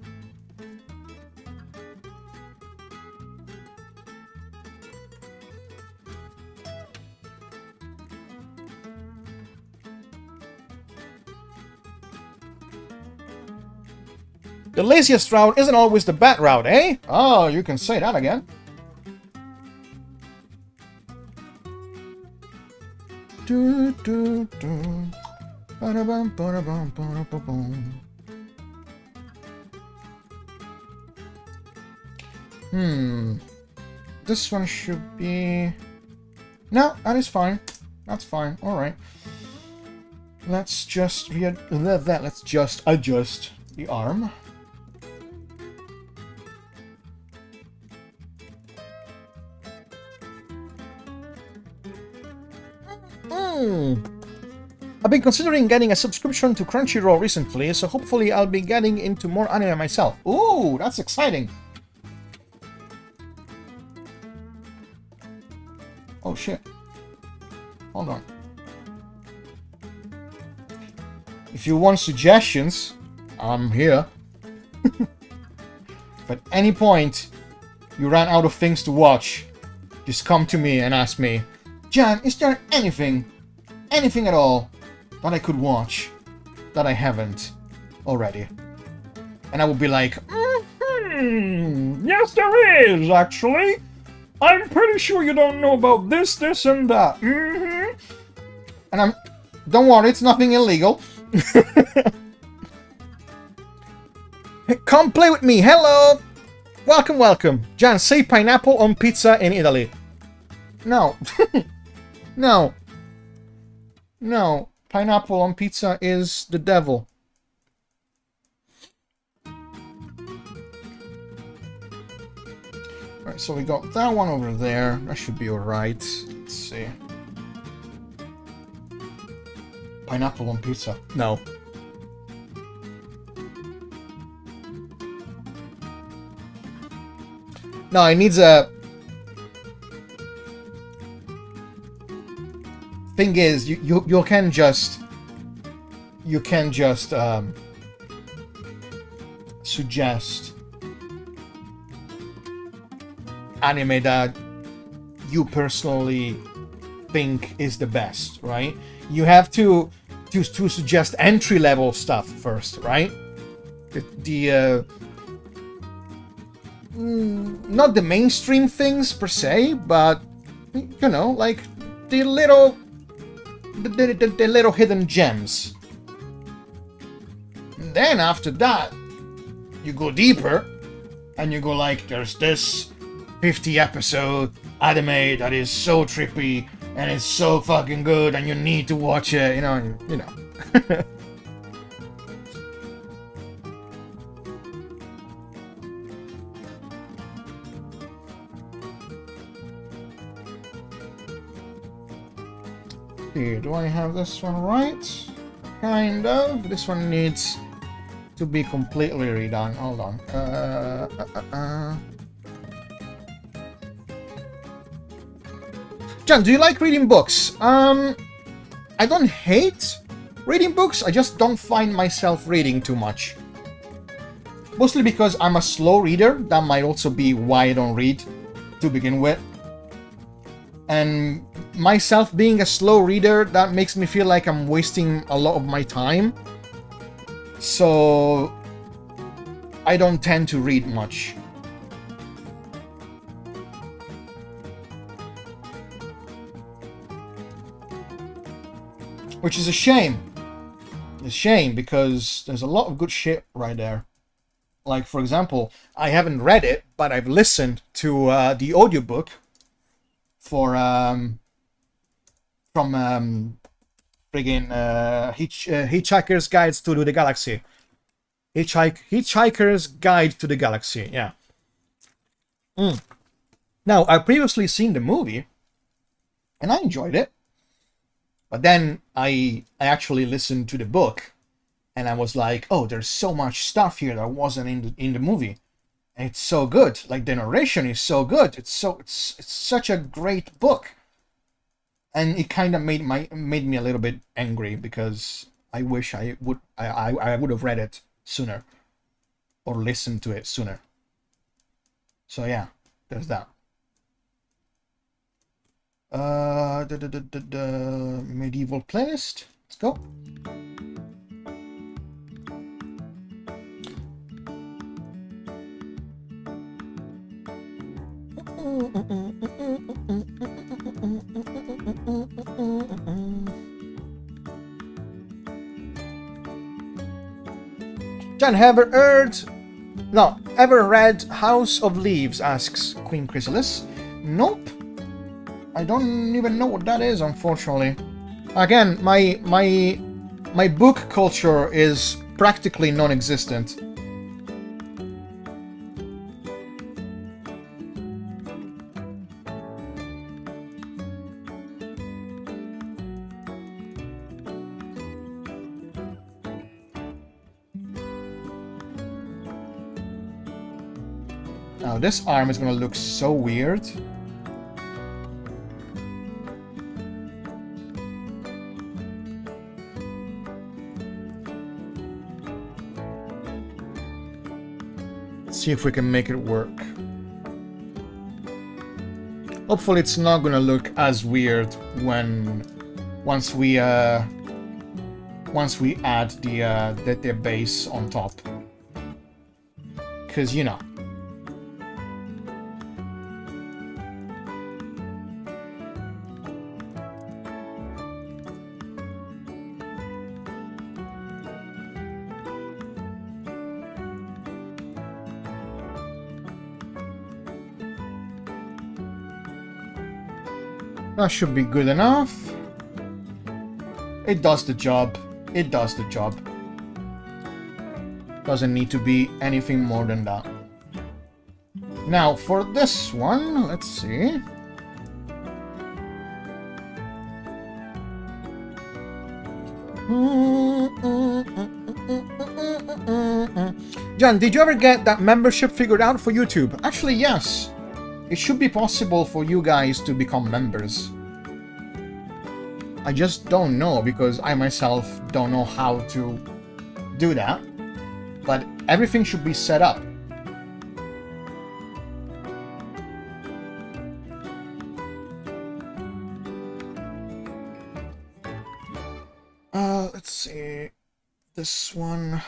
The laziest route isn't always the bad route, eh? Oh, you can say that again. Do, do, do. Ba-da-bum, ba-da-bum, ba-da-ba-bum. This one should be... No, that is fine. That's fine. Alright. Let's just let's just adjust the arm. I've been considering getting a subscription to Crunchyroll recently, so hopefully I'll be getting into more anime myself. Ooh, that's exciting. Oh shit. Hold on. If you want suggestions, I'm here. If at any point you ran out of things to watch, just come to me and ask me, Jan, is there anything at all that I could watch that I haven't already? And I would be like, yes there is, actually. I'm pretty sure you don't know about this, this, and that. And don't worry, it's nothing illegal. Come play with me, hello! Welcome, welcome. Jan, say pineapple on pizza in Italy. No. No. No. Pineapple on pizza is the devil. Right, so we got that one over there. That should be alright. Let's see. Pineapple on pizza. No. No, it needs a... Thing is, you can just suggest anime that you personally think is the best, right? You have to suggest entry level stuff first, right? Not the mainstream things per se, but you know, like the little hidden gems. And then after that, you go deeper, and you go like, there's this 50 episode anime that is so trippy and it's so fucking good, and you need to watch it. You know. Do I have this one right? Kind of. This one needs to be completely redone. Hold on. John, do you like reading books? I don't hate reading books. I just don't find myself reading too much. Mostly because I'm a slow reader. That might also be why I don't read to begin with. And myself being a slow reader, that makes me feel like I'm wasting a lot of my time. So I don't tend to read much. which is a shame. It's a shame because there's a lot of good shit right there. Like, for example, I haven't read it, but I've listened to the audiobook for from friggin' Hitchhiker's Guides to the Galaxy. Hitchhiker's Guide to the Galaxy, yeah. Now, I've previously seen the movie, and I enjoyed it. But then I actually listened to the book, and I was like, oh, there's so much stuff here that wasn't in the movie. And it's so good. Like, the narration is so good. It's such a great book. And it kind of made me a little bit angry because I wish I would have read it sooner or listened to it sooner. So yeah, there's that. The medieval playlist. Let's go. John, ever read House of Leaves? Asks Queen Chrysalis. Nope. I don't even know what that is, unfortunately. Again, my book culture is practically non-existent. Now this arm is gonna look so weird. See if we can make it work. Hopefully it's not gonna look as weird once we add the base on top, because you know. That should be good enough. It does the job. It does the job. Doesn't need to be anything more than that. Now, for this one, let's see. John, did you ever get that membership figured out for YouTube? Actually, yes. It should be possible for you guys to become members. I just don't know because I myself don't know how to do that. But everything should be set up. Let's see. This one.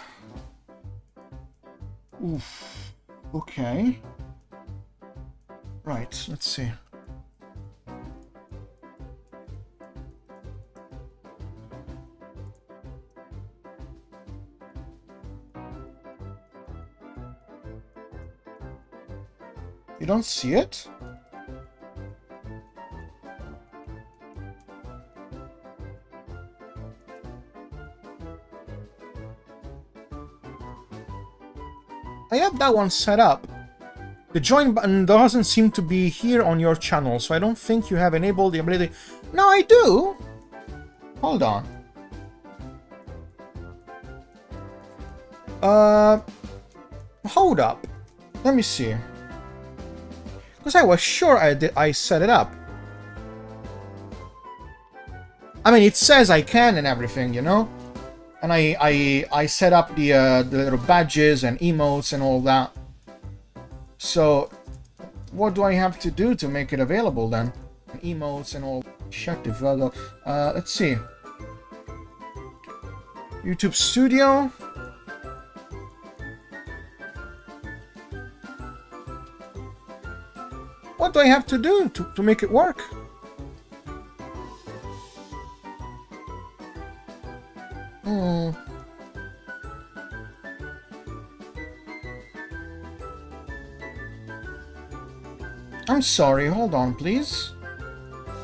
Oof. Okay. Right, let's see. You don't see it? I have that one set up. The join button doesn't seem to be here on your channel, so I don't think you have enabled the ability. No, I do. Hold on. Hold up. Let me see. Because I was sure I set it up. I mean, it says I can and everything, you know? And I set up the little badges and emotes and all that. So, what do I have to do to make it available then? Emotes and all. Shut the fuck up. Let's see. YouTube Studio. What do I have to do to make it work? Hmm. I'm sorry, hold on, please.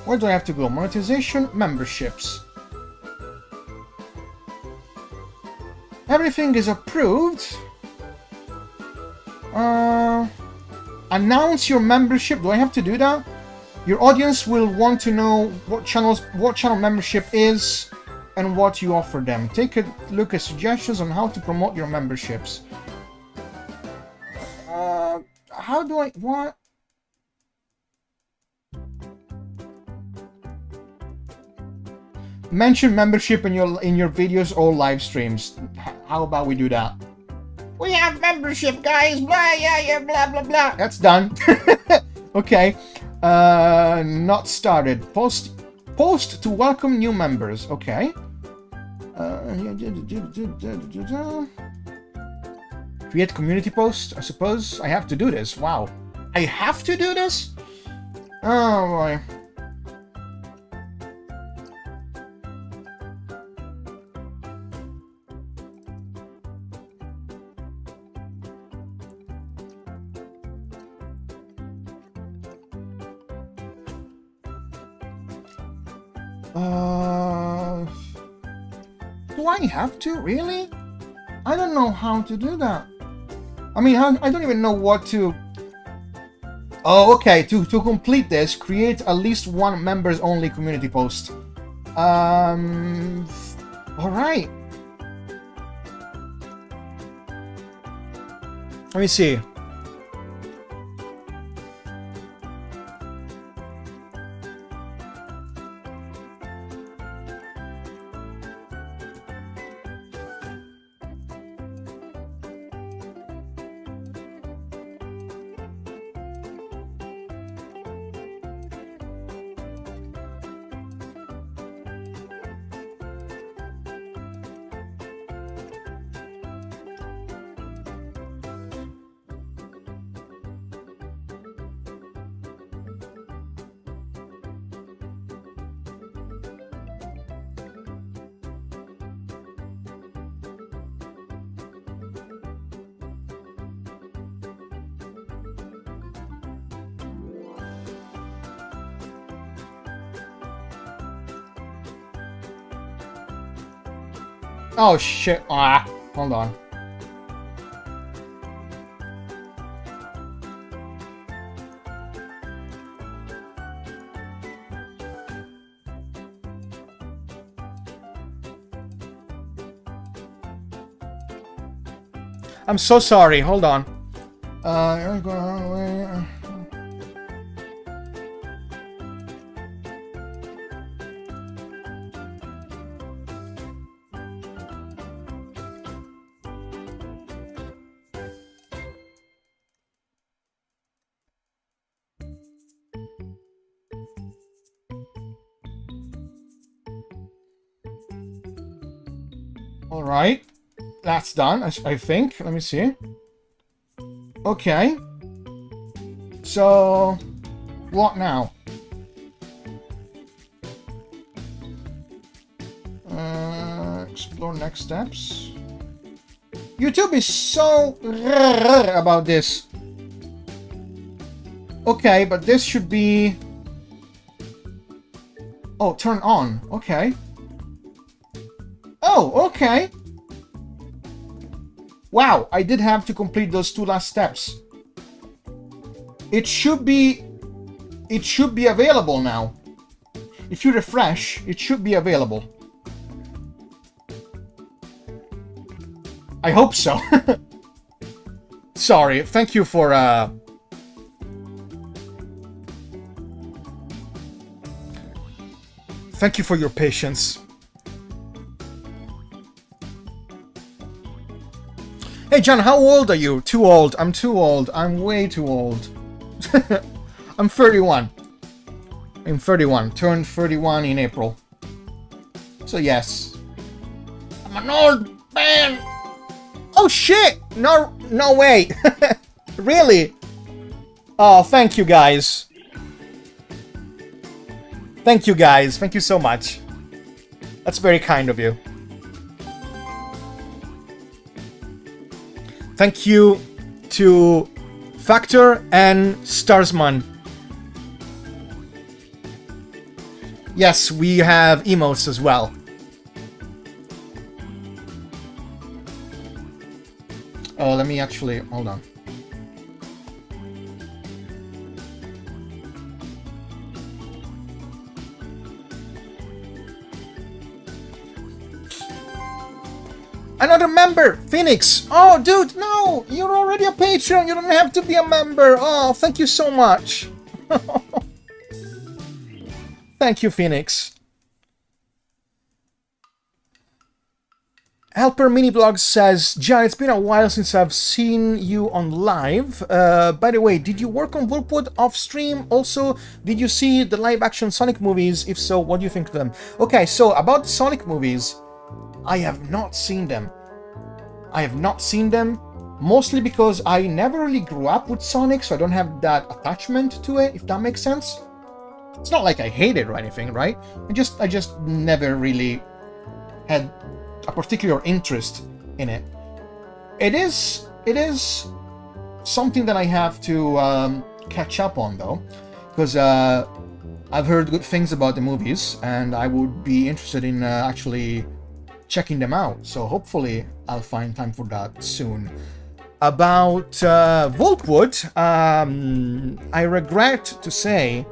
Where do I have to go? Monetization, memberships. Everything is approved. Announce your membership. Do I have to do that? Your audience will want to know what channel membership is and what you offer them. Take a look at suggestions on how to promote your memberships. How do I... what? Mention membership in your videos or live streams. How about we do that? We have membership, guys. Blah, yeah, blah, blah, blah. That's done. Okay. Not started. Post to welcome new members. Okay. Create community post. I suppose I have to do this. Wow. I have to do this? Oh boy. Do I have to? Really? I don't know how to do that. I mean, I don't even know what to... Oh, okay. To complete this, create at least one members-only community post. Alright. Let me see. Oh shit. Ah, hold on. I'm so sorry. Hold on. You're going the wrong way. All right. That's done, I think. Let me see. Okay. So, what now? Explore next steps. YouTube is so about this. Okay, but this should be... Oh, turn on. Okay. Oh, okay. Wow, I did have to complete those two last steps. It should be available now. If you refresh, it should be available. I hope so. Sorry, thank you for thank you for your patience. Hey John, how old are you? Too old. I'm too old. I'm way too old. I'm 31. I'm 31. Turned 31 in April. So yes. I'm an old man. Oh shit! No way. Really? Oh, thank you guys. Thank you guys. Thank you so much. That's very kind of you. Thank you to Factor and Starsman. Yes, we have emotes as well. Oh, let me actually... hold on. Another member! Phoenix! Oh, dude, no! You're already a patron! You don't have to be a member! Oh, thank you so much! Thank you, Phoenix. Helper Minivlog says, John, it's been a while since I've seen you on live. By the way, did you work on Volpwood off stream? Also, did you see the live-action Sonic movies? If so, what do you think of them? Okay, so about the Sonic movies, I have not seen them. I have not seen them, mostly because I never really grew up with Sonic, so I don't have that attachment to it, if that makes sense. It's not like I hate it or anything, right? I just never really had a particular interest in it. It is something that I have to catch up on, though, because I've heard good things about the movies, and I would be interested in actually checking them out. So hopefully I'll find time for that soon. About Voltwood, I regret to say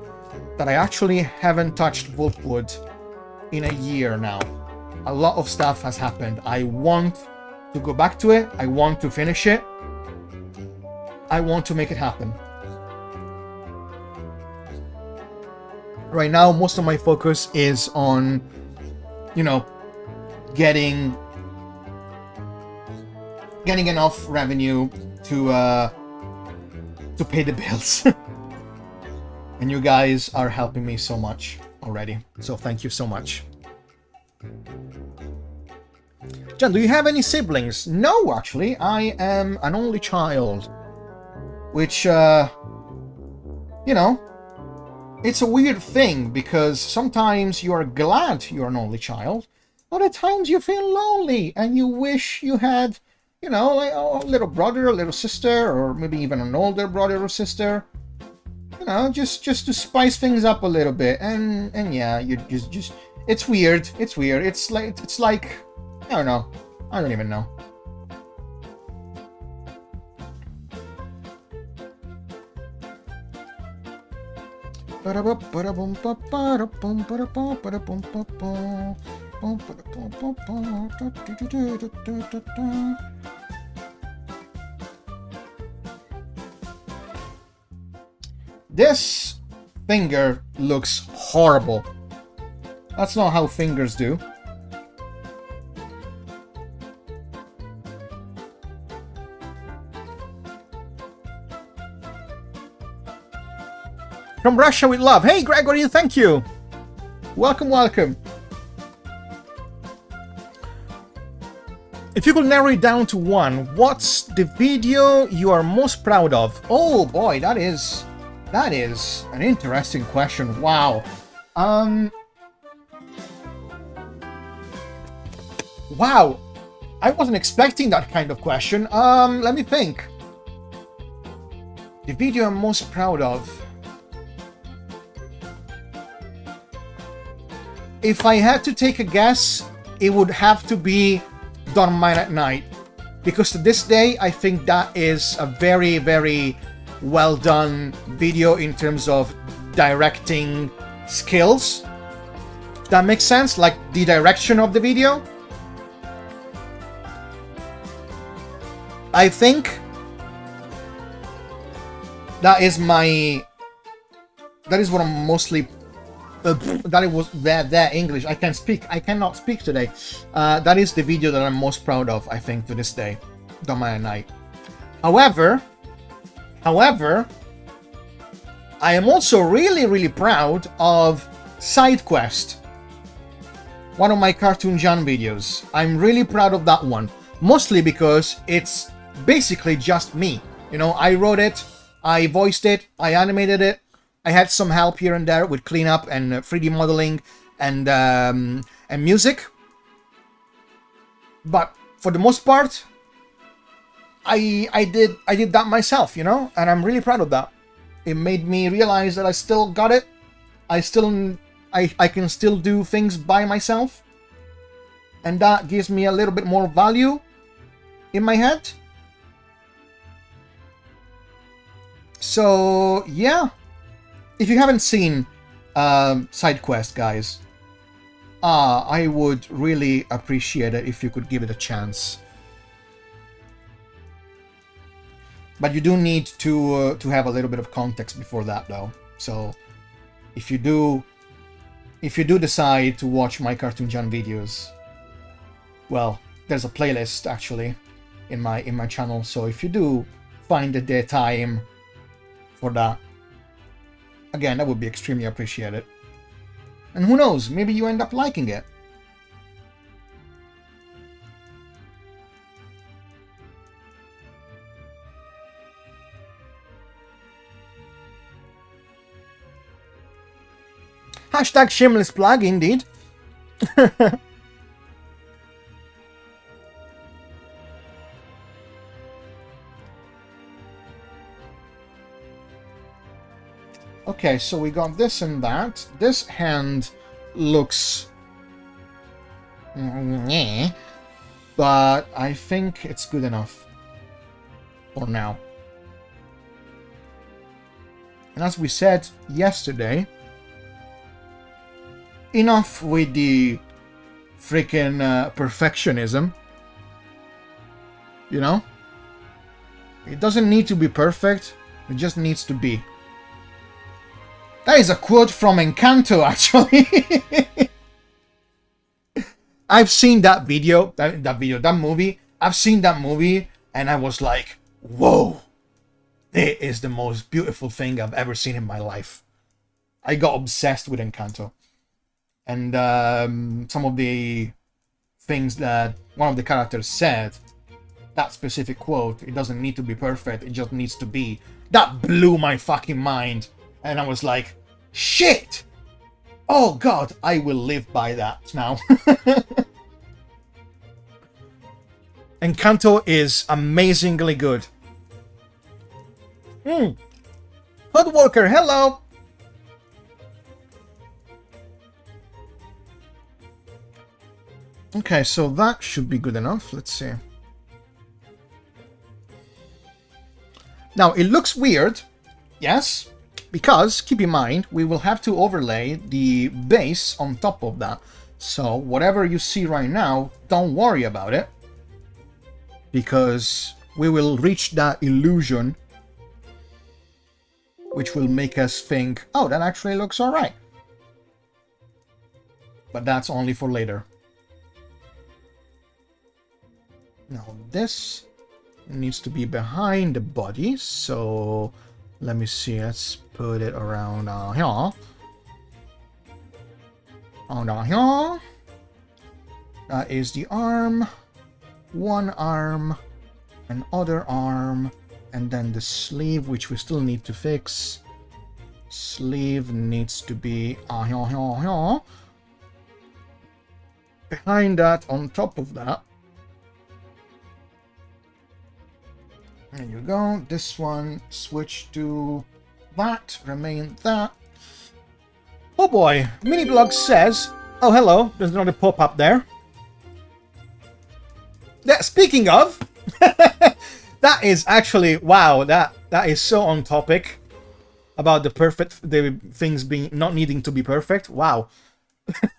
that I actually haven't touched Voltwood in a year now. A lot of stuff has happened. I want to go back to it. I want to finish it. I want to make it happen. Right now, most of my focus is on, you know, getting enough revenue to pay the bills. And you guys are helping me so much already. So thank you so much. John, do you have any siblings? No, actually. I am an only child. Which, you know, it's a weird thing, because sometimes you are glad you're an only child, but at times you feel lonely and you wish you had, you know, like a little brother, a little sister, or maybe even an older brother or sister. You know, just to spice things up a little bit. And yeah, you just it's weird. It's weird. It's like I don't know. I don't even know. This finger looks horrible. That's not how fingers do. From Russia with love. Hey, Gregory, thank you. Welcome, welcome. If you could narrow it down to one, what's the video you are most proud of? Oh boy, that is an interesting question. Wow. Wow. I wasn't expecting that kind of question. Let me think. The video I'm most proud of. If I had to take a guess, it would have to be Don't Mind at Night. Because to this day, I think that is a very, very well done video in terms of directing skills. If that makes sense? Like the direction of the video. I think that is what I'm mostly that English. I cannot speak today. That is the video that I'm most proud of, I think, to this day. Don't Mind at Night. However, I am also really, really proud of Side Quest, one of my Cartoon John videos. I'm really proud of that one, mostly because it's basically just me. You know, I wrote it, I voiced it, I animated it. I had some help here and there with cleanup and 3D modeling and music. But for the most part, I did that myself, you know, and I'm really proud of that. It made me realize that I still got it. I can still do things by myself, and that gives me a little bit more value in my head. So yeah, if you haven't seen Side Quest, guys, I would really appreciate it if you could give it a chance. But you do need to have a little bit of context before that, though. So if you do decide to watch my Cartoon John videos, well, there's a playlist actually in my channel. So if you do find the time for that, again, that would be extremely appreciated. And who knows, maybe you end up liking it. Hashtag shameless plug, indeed. Okay, so we got this and that. This hand looks... but I think it's good enough for now. And as we said yesterday, enough with the freaking perfectionism. You know? It doesn't need to be perfect, it just needs to be. That is a quote from Encanto, actually. I've seen that video, that movie. I've seen that movie, and I was like, whoa, it is the most beautiful thing I've ever seen in my life. I got obsessed with Encanto. And some of the things that one of the characters said, that specific quote, it doesn't need to be perfect, it just needs to be. That blew my fucking mind. And I was like, shit! Oh god, I will live by that now. Encanto is amazingly good. Hoodworker, hello! Okay, so that should be good enough. Let's see. Now, it looks weird, yes, because, keep in mind, we will have to overlay the base on top of that. So, whatever you see right now, don't worry about it, because we will reach that illusion, which will make us think, oh, that actually looks alright. But that's only for later. Now this needs to be behind the body, so let me see, let's put it around here. Around here. That is the arm, one arm, another arm, and then the sleeve, which we still need to fix. Sleeve needs to be here. Behind that, on top of that, there you go. This one, switch to that, remain that. Oh boy, Miniblog says, oh hello, there's another pop-up there. Yeah, speaking of, that is actually, wow, that is so on topic about the things being not needing to be perfect. Wow.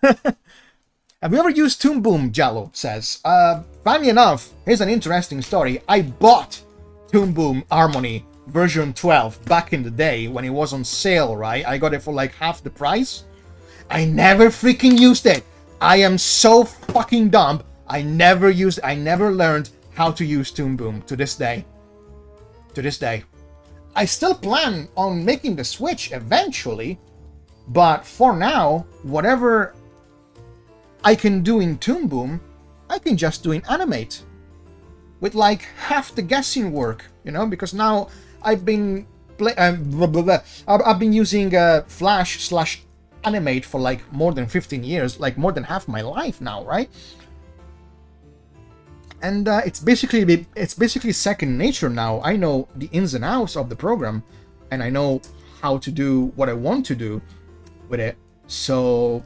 Have you ever used Toon Boom? Jallo says. Funny enough, here's an interesting story. I bought Toon Boom Harmony version 12 back in the day when it was on sale, right? I got it for like half the price. I never freaking used it. I am so fucking dumb. I never learned how to use Toon Boom to this day. To this day. I still plan on making the switch eventually, but for now, whatever I can do in Toon Boom, I can just do in Animate. With like half the guessing work, you know, because now I've been I've been using Flash/Animate for like more than 15 years, like more than half my life now, right? and it's basically second nature now. I know the ins and outs of the program, and I know how to do what I want to do with it. So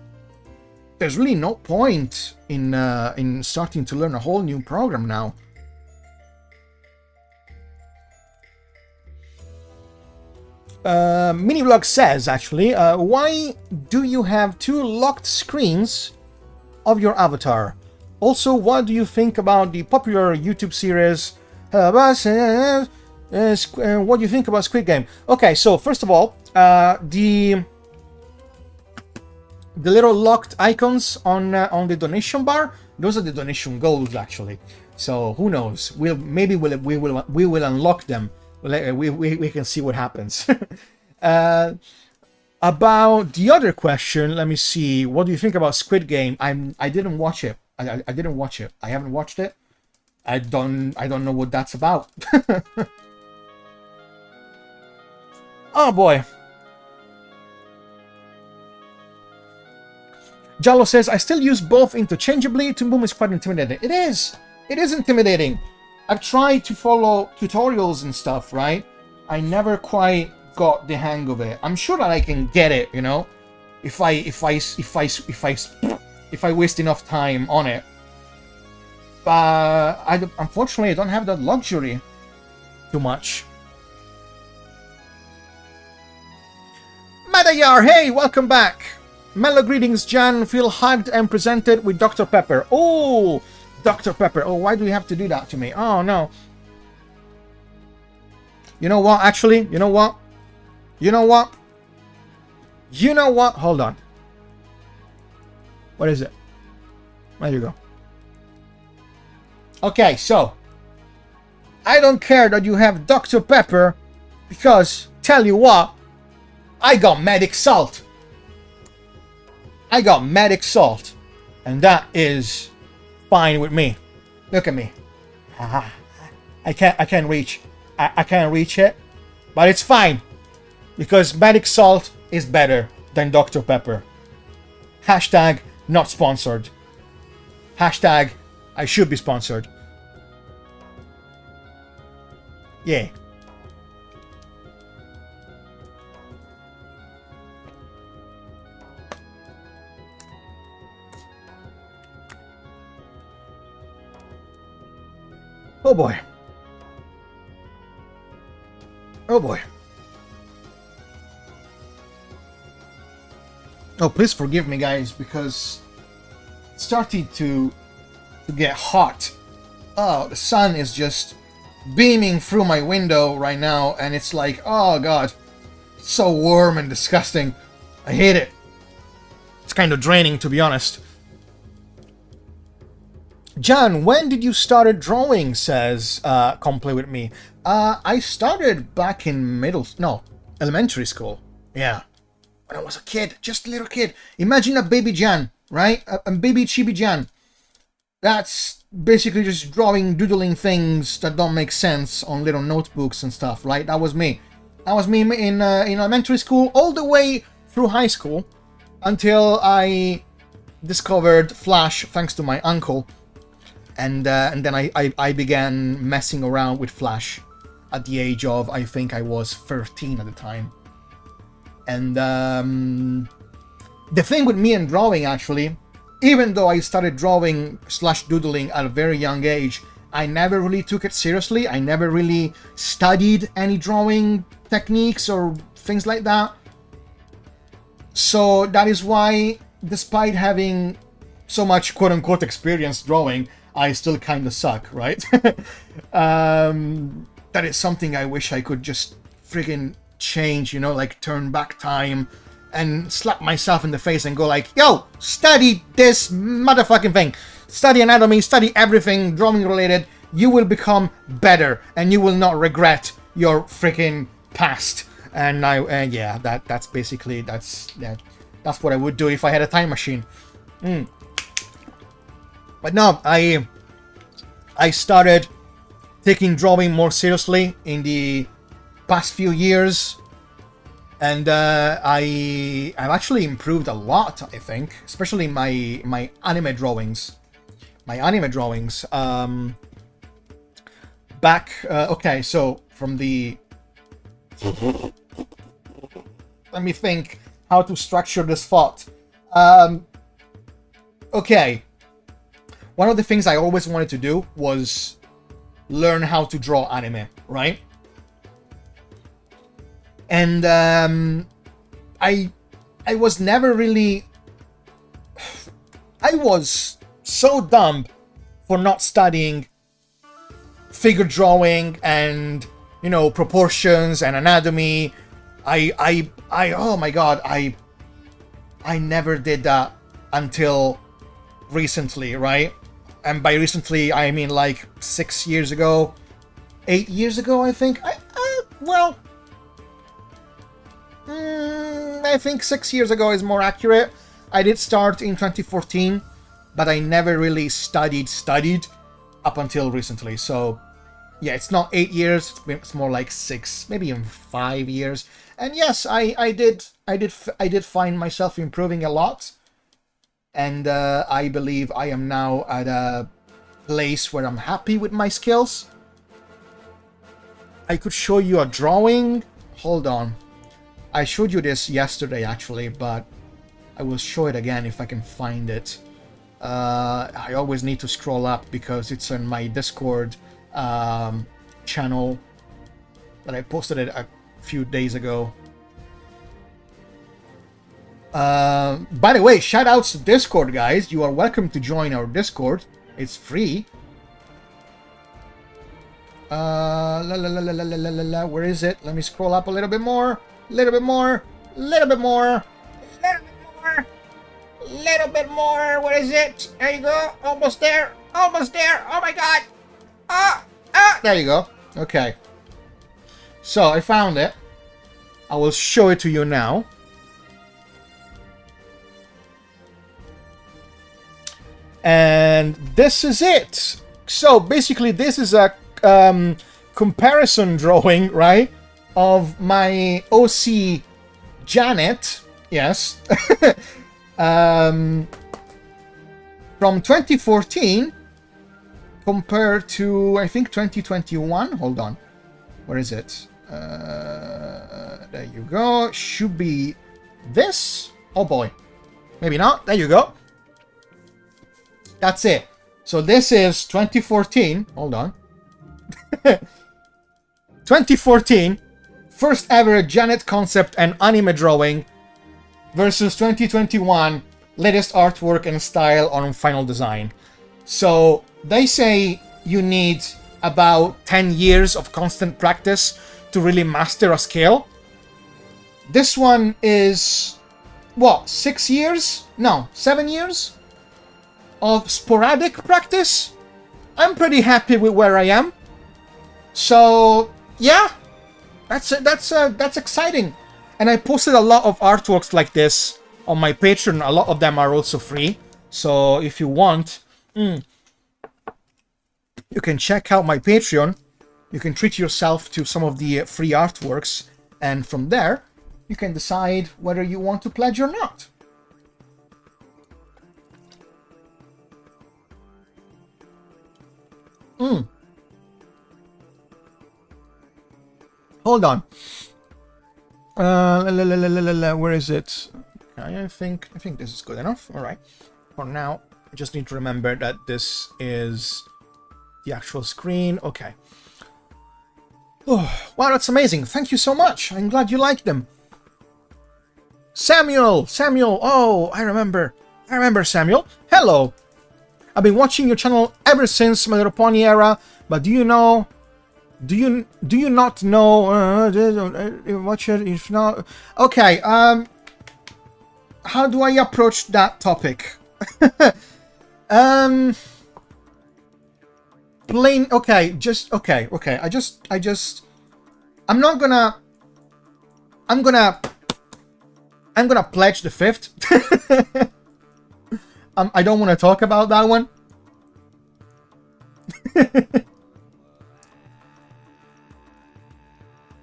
there's really no point in starting to learn a whole new program now. Minivlog says, actually, why do you have two locked screens of your avatar? Also, what do you think about the popular YouTube series? What do you think about Squid Game? Okay, so first of all, the little locked icons on the donation bar, those are the donation goals, actually. So who knows? We will unlock them. We can see what happens. About the other question, let me see. What do you think about Squid Game? I didn't watch it. I didn't watch it. I haven't watched it. I don't know what that's about. Oh boy. Jallo says, I still use both interchangeably. Toon Boom is quite intimidating. It is. It is intimidating. I've tried to follow tutorials and stuff, right? I never quite got the hang of it. I'm sure that I can get it, you know, if I waste enough time on it. But unfortunately, I don't have that luxury too much. Madayar, hey, welcome back. Mellow greetings, Jan. Feel hugged and presented with Dr. Pepper. Oh, Dr. Pepper. Oh, why do you have to do that to me? Oh, no. You know what, actually? You know what? You know what? You know what? Hold on. What is it? There you go. Okay, so. I don't care that you have Dr. Pepper, because, tell you what, I got Medic Salt. I got Medic Salt. And that is fine with me. Look at me. I can't reach. I can't reach it. But it's fine. Because Medic Salt is better than Dr. Pepper. Hashtag not sponsored. Hashtag I should be sponsored. Yeah. Oh boy. Oh boy. Oh, please forgive me, guys, because it's starting to get hot. Oh, the sun is just beaming through my window right now, and it's like, oh god, it's so warm and disgusting. I hate it. It's kind of draining, to be honest. Jan, when did you start drawing? Says, come play with me. I started back in elementary school. Yeah. When I was a kid, just a little kid. Imagine a baby Jan, right? A baby chibi Jan. That's basically just doodling things that don't make sense on little notebooks and stuff, right? That was me. That was me in elementary school, all the way through high school, until I discovered Flash, thanks to my uncle. And then I began messing around with Flash at the age of, I think I was 13 at the time. And the thing with me and drawing, actually, even though I started drawing / doodling at a very young age, I never really took it seriously. I never really studied any drawing techniques or things like that. So that is why, despite having so much quote-unquote experience drawing, I still kind of suck, right? That is something I wish I could just friggin' change, you know, like turn back time and slap myself in the face and go like, yo, study this motherfucking thing. Study anatomy, study everything drawing related. You will become better and you will not regret your freaking past. And yeah, that's basically, that's what I would do if I had a time machine. But no, I started taking drawing more seriously in the past few years, and I've actually improved a lot, I think, especially my anime drawings. back. Okay, so from the... Let me think how to structure this thought. Okay. One of the things I always wanted to do was learn how to draw anime, right? And I was never really... I was so dumb for not studying figure drawing and, you know, proportions and anatomy. Oh my god, I never did that until recently, right? And by recently, I mean like 6 years ago, 8 years ago, I think. I think 6 years ago is more accurate. I did start in 2014, but I never really studied up until recently. So yeah, it's not 8 years, it's more like 6, maybe even 5 years. And yes, I did find myself improving a lot. And I believe I am now at a place where I'm happy with my skills. I could show you a drawing. Hold on. I showed you this yesterday, actually, but I will show it again if I can find it. I always need to scroll up because it's on my Discord channel that I posted it a few days ago. By the way, shout outs to Discord, guys. You are welcome to join our Discord. It's free. Where is it? Let me scroll up a little bit more. Little bit more. Little bit more. Little bit more. Little bit more. Where is it? There you go. Almost there. Almost there. Oh my god. There you go. Okay. So I found it. I will show it to you now. And this is it. So basically this is a comparison drawing, right, of my OC Janet, yes, from 2014 compared to, I think, 2021. Hold on. Where is it? There you go. Should be this. Oh boy. Maybe not. There you go. That's it. So this is 2014. Hold on. 2014. First ever Janet concept and anime drawing versus 2021 latest artwork and style on final design. So they say you need about 10 years of constant practice to really master a skill. This one is, what, 6 years? No, 7 years of sporadic practice. I'm pretty happy with where I am. So yeah, that's exciting. And I posted a lot of artworks like this on my Patreon. A lot of them are also free. So if you want, you can check out my Patreon. You can treat yourself to some of the free artworks, and from there you can decide whether you want to pledge or not. Hold on. Where is it? Okay, I think this is good enough. All right. For now, I just need to remember that this is the actual screen. Okay. Oh, wow, that's amazing. Thank you so much. I'm glad you liked them. Samuel. Oh, I remember Samuel. Hello. I've been watching your channel ever since My Little Pony era, but do you not know watch it if not? Okay, how do I approach that topic? Plain, okay, just okay. I'm gonna pledge the fifth. I don't want to talk about that one.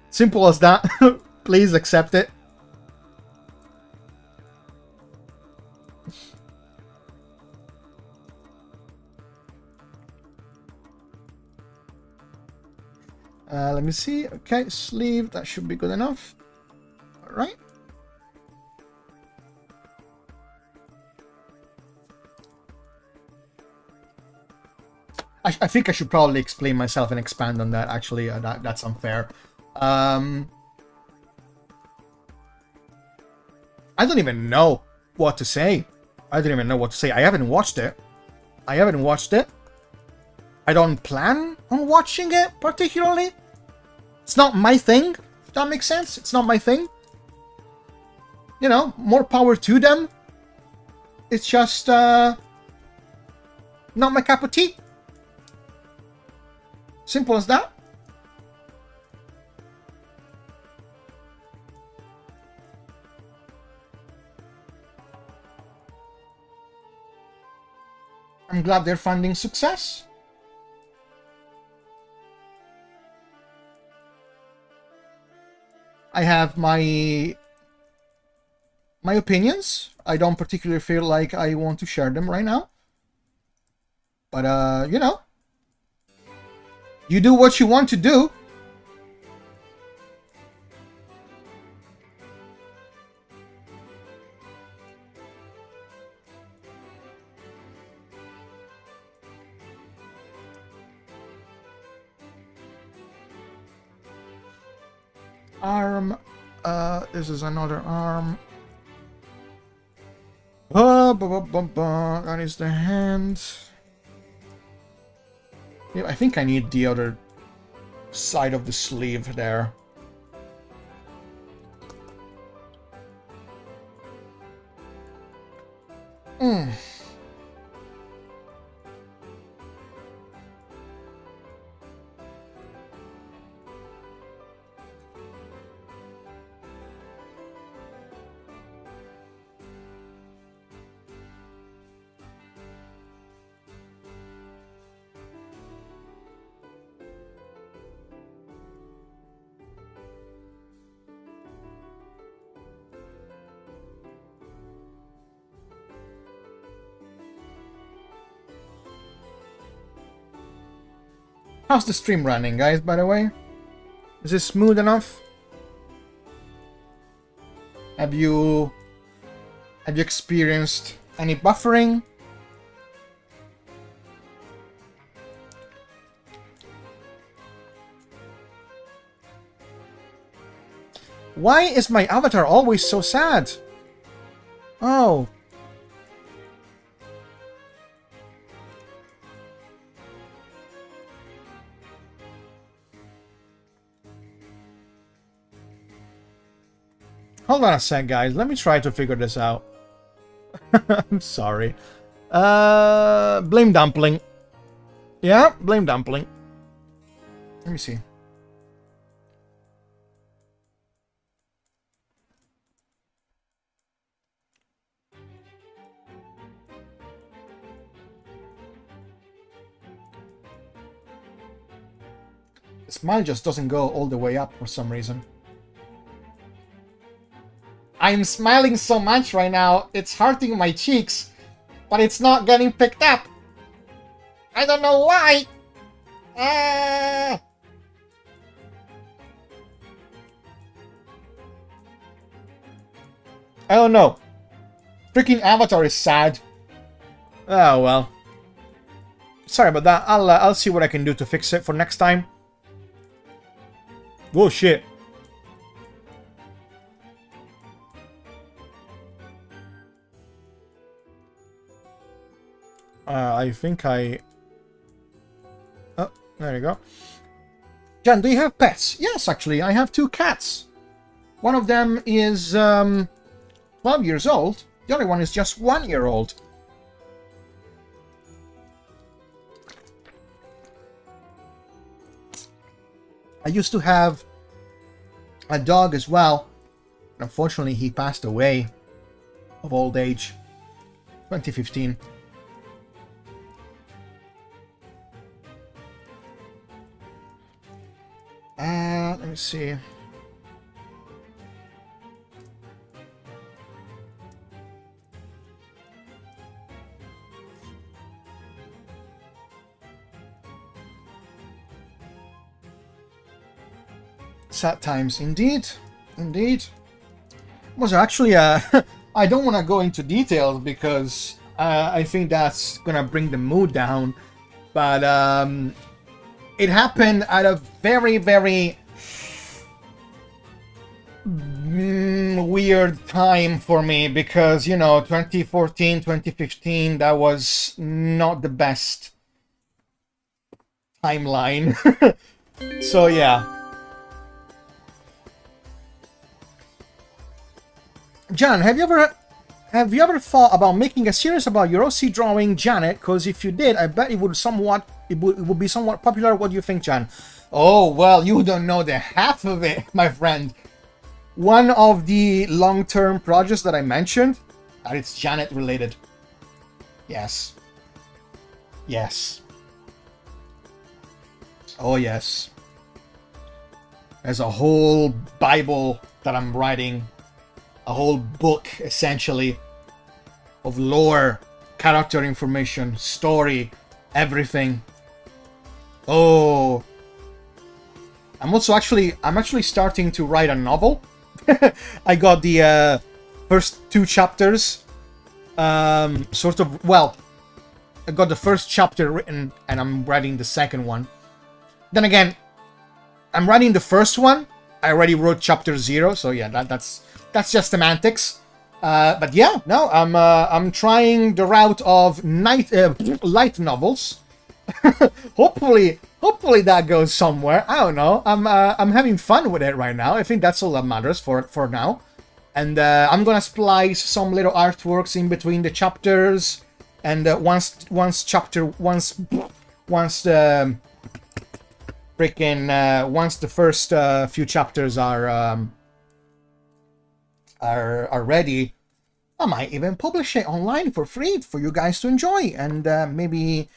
Simple as that. Please accept it. Let me see. Okay, sleeve. That should be good enough. All right. I think I should probably explain myself and expand on that. Actually, that's unfair. I don't even know what to say. I don't even know what to say. I haven't watched it. I don't plan on watching it particularly. It's not my thing. If that makes sense. It's not my thing. You know, more power to them. It's just not my cup of tea. Simple as that. I'm glad they're finding success. I have my opinions. I don't particularly feel like I want to share them right now. But, you know, you do what you want to do. Arm. This is another arm. That is the hand. Yeah, I think I need the other side of the sleeve there. How's the stream running, guys, by the way? Is it smooth enough? Have you experienced any buffering? Why is my avatar always so sad? Oh. Hold on a sec, guys. Let me try to figure this out. I'm sorry. Blame Dumpling. Yeah, blame Dumpling. Let me see. The smile just doesn't go all the way up for some reason. I'm smiling so much right now, it's hurting my cheeks, but it's not getting picked up. I don't know why. I don't know. Freaking Avatar is sad. Oh well. Sorry about that. I'll see what I can do to fix it for next time. Whoa, shit. I think I... Oh, there you go. Jen, do you have pets? Yes, actually, I have 2 cats. One of them is 12 years old. The other one is just 1 year old. I used to have a dog as well. Unfortunately, he passed away of old age. 2015. Let me see. Sad times, indeed. Indeed. Was actually, I don't want to go into details because I think that's gonna bring the mood down. But it happened at a very, very weird time for me because, you know, 2014, 2015, that was not the best timeline. So yeah. John, have you ever thought about making a series about your OC drawing Janet? Because if you did, I bet it would be somewhat popular. What do you think, John? Oh well, you don't know the half of it, my friend. One of the long-term projects that I mentioned, that it's Janet related. Yes. Yes. Oh yes. There's a whole Bible that I'm writing. A whole book, essentially, of lore, character information, story, everything. Oh, I'm actually starting to write a novel. I got the first 2 chapters, sort of. Well, I got the first chapter written, and I'm writing the second one. Then again, I'm writing the first one. I already wrote chapter 0, so yeah, that's just semantics. But yeah, no, I'm trying the route of light novels. hopefully that goes somewhere. I don't know. I'm having fun with it right now. I think that's all that matters for now. And I'm gonna splice some little artworks in between the chapters. And once the first few chapters are ready, I might even publish it online for free for you guys to enjoy. And maybe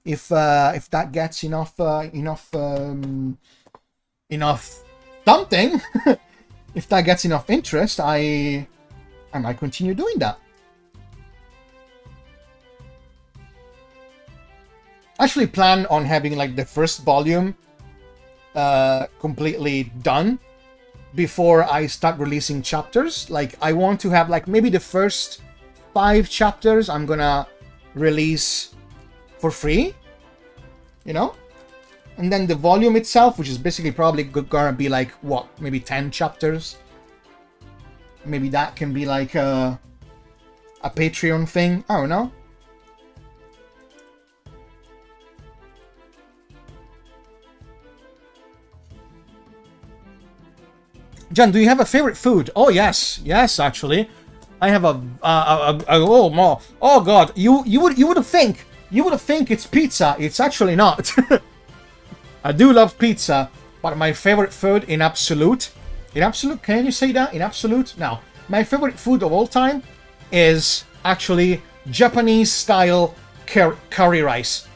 if that gets enough something, if that gets enough interest, I might continue doing that. I actually plan on having like the first volume completely done before I start releasing chapters. Like, I want to have like maybe the first 5 chapters I'm gonna release for free, you know, and then the volume itself, which is basically probably gonna be like what, maybe 10 chapters. Maybe that can be like a Patreon thing. I don't know. John, do you have a favorite food? Oh yes, actually, I have oh god, you would think it's pizza. It's actually not. I do love pizza, but my favorite food in absolute, can you say that? In absolute? No, my favorite food of all time is actually Japanese style curry rice.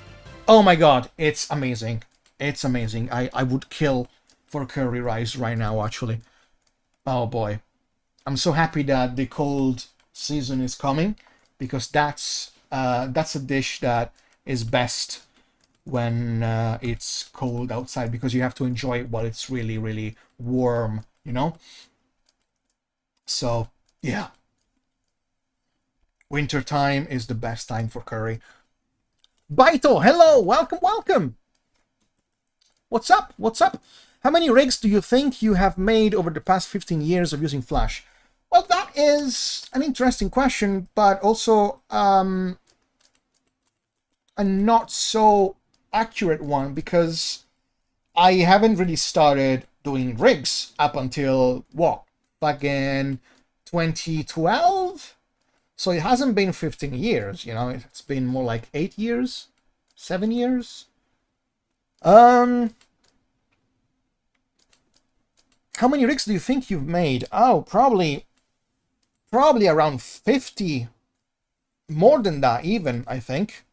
Oh my god, it's amazing. It's amazing. I would kill for curry rice right now, actually. Oh boy, I'm so happy that the cold season is coming, because that's a dish that is best when it's cold outside, because you have to enjoy it while it's really, really warm, you know? So, yeah. Winter time is the best time for curry. Baito, hello, welcome. What's up? How many rigs do you think you have made over the past 15 years of using Flash? Well, that is an interesting question, but also a not so accurate one, because I haven't really started doing rigs up until, what, back in 2012? So it hasn't been 15 years, you know, it's been more like 8 years, 7 years. How many rigs do you think you've made? Oh, probably around 50. More than that, even, I think.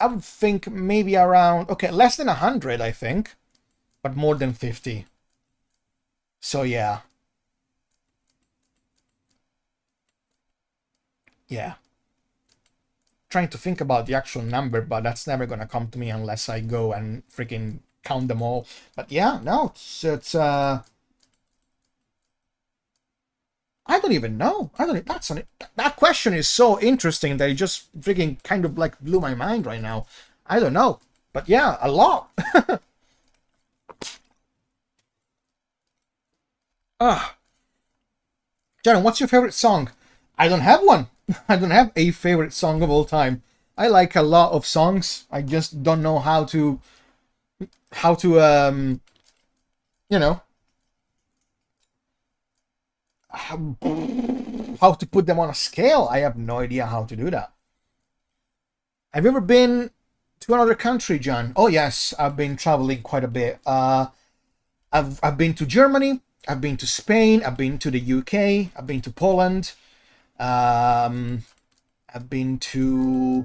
I would think maybe around, okay, less than 100, I think, but more than 50. So, yeah. Yeah. Trying to think about the actual number, but that's never gonna come to me unless I go and freaking count them all. But yeah, no, it's I don't even know. That question is so interesting that it just freaking kind of like blew my mind right now. I don't know. But yeah, a lot. Ah, Jaron, what's your favorite song? I don't have one. I don't have a favorite song of all time. I like a lot of songs. I just don't know how to you know, how to put them on a scale. I have no idea how to do that. Have you ever been to another country, John? Oh yes, I've been traveling quite a bit. I've been to Germany, I've been to Spain, I've been to the UK, I've been to Poland, I've been to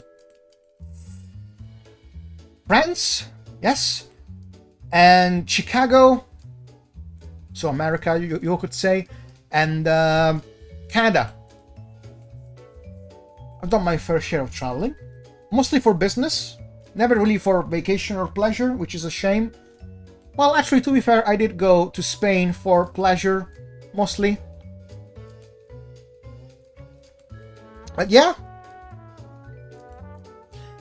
France, yes, and Chicago, so America, you could say, and Canada. I've done my fair share of traveling, mostly for business, never really for vacation or pleasure, which is a shame. Well, actually, to be fair, I did go to Spain for pleasure, mostly. But yeah.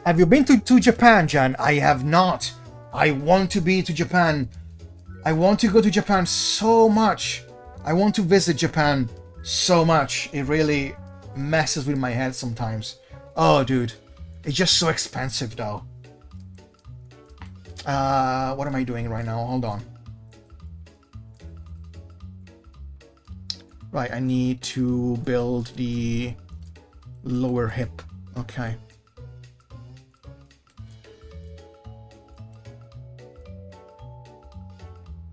Have you been to Japan, Jan? I have not. I want to be to Japan. I want to go to Japan so much. I want to visit Japan so much. It really messes with my head sometimes. Oh, dude. It's just so expensive, though. What am I doing right now? Hold on. Right, I need to build the lower hip. Okay.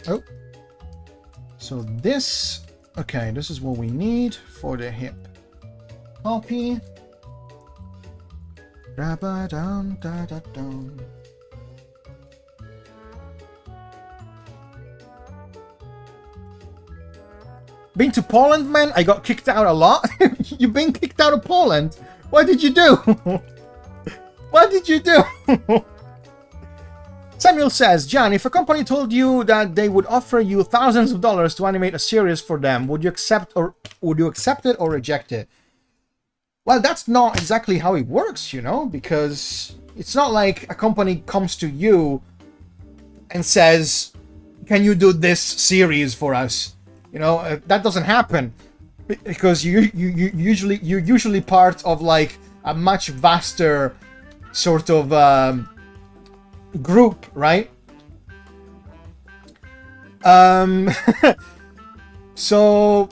Oh. So this... Okay, this is what we need for the hip. Copy. Da-ba-dum-da-da-dum. Been to Poland, man? I got kicked out a lot. You've been kicked out of Poland? What did you do? What did you do? Samuel says, John, if a company told you that they would offer you thousands of dollars to animate a series for them, would you accept it or reject it? Well, that's not exactly how it works, you know, because it's not like a company comes to you and says, can you do this series for us? You know, that doesn't happen because you're usually part of like a much vaster sort of group, right? So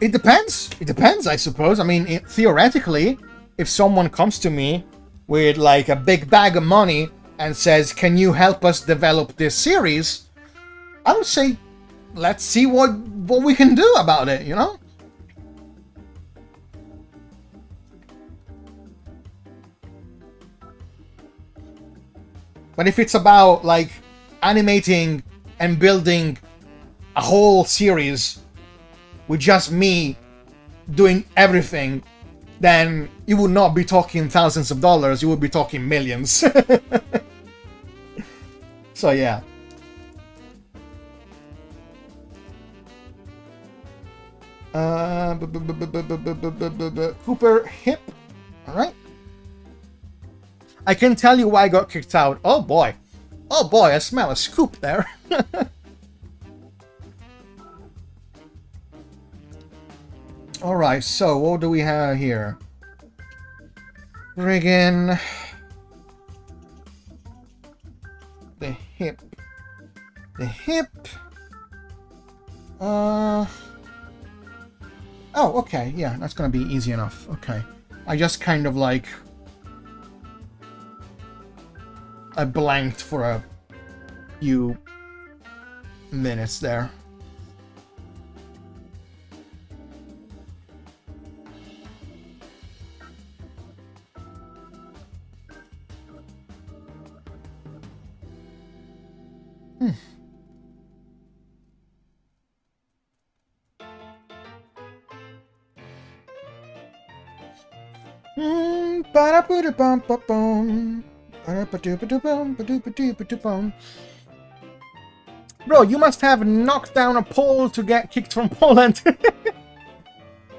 it depends. It depends, I suppose. I mean, theoretically, if someone comes to me with like a big bag of money and says, "Can you help us develop this series?" I would say, let's see what we can do about it, you know? But if it's about like animating and building a whole series with just me doing everything, then you would not be talking thousands of dollars, you would be talking millions. So yeah. Cooper hip. Alright. I can tell you why I got kicked out. Oh boy. Oh boy, I smell a scoop there. Alright, so what do we have here? Friggin' the hip. The hip. Oh, okay, yeah, that's gonna be easy enough. Okay. I just kind of like... I blanked for a few minutes there. Ba-da-boo-da-bum-ba-bum. Bro, you must have knocked down a pole to get kicked from Poland.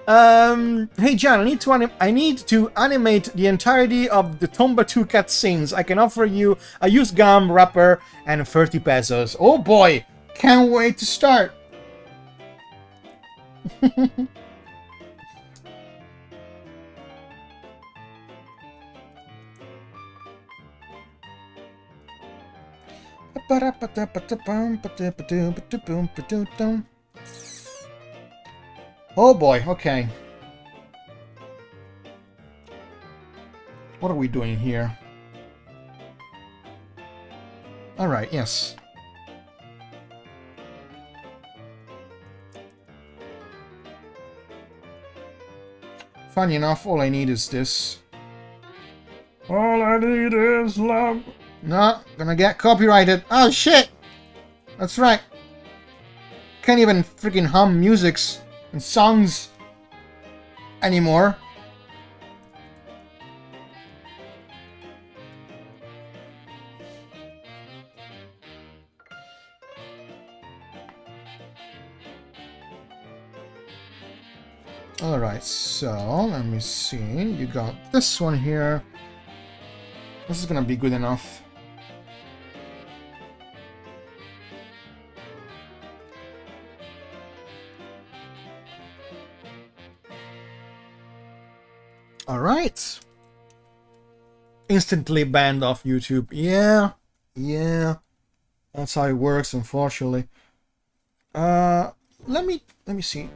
Hey John, I need to animate the entirety of the Tomba 2 cutscenes. I can offer you a used gum wrapper and 30 pesos. Oh boy, can't wait to start. Oh boy, okay. What are we doing here? Alright, yes. Funny enough, all I need is this. All I need is love. No, gonna get copyrighted. Oh shit! That's right. Can't even freaking hum musics and songs anymore. Alright, so let me see. You got this one here. This is gonna be good enough. Alright. Instantly banned off YouTube. Yeah. That's how it works, unfortunately. Let me see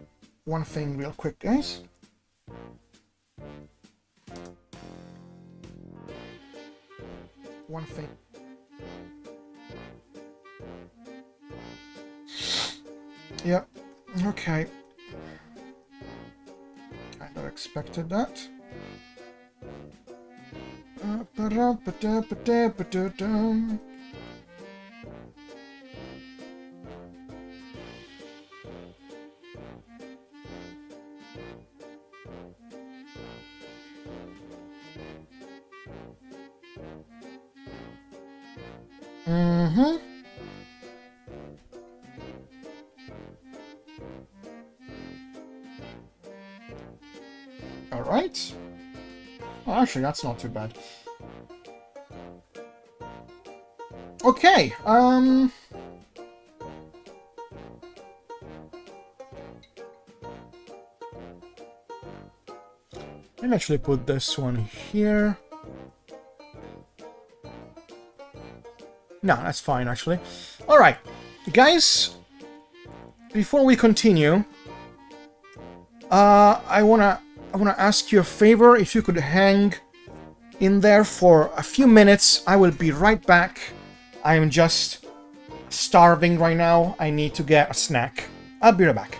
one thing real quick, guys. One thing. Yeah, okay. Kind of expected that. Alright. Well, actually, that's not too bad. Okay, let me actually put this one here. No, that's fine, actually. Alright, guys, before we continue, I wanna ask you a favor. If you could hang in there for a few minutes, I will be right back. I am just starving right now. I need to get a snack. I'll be right back.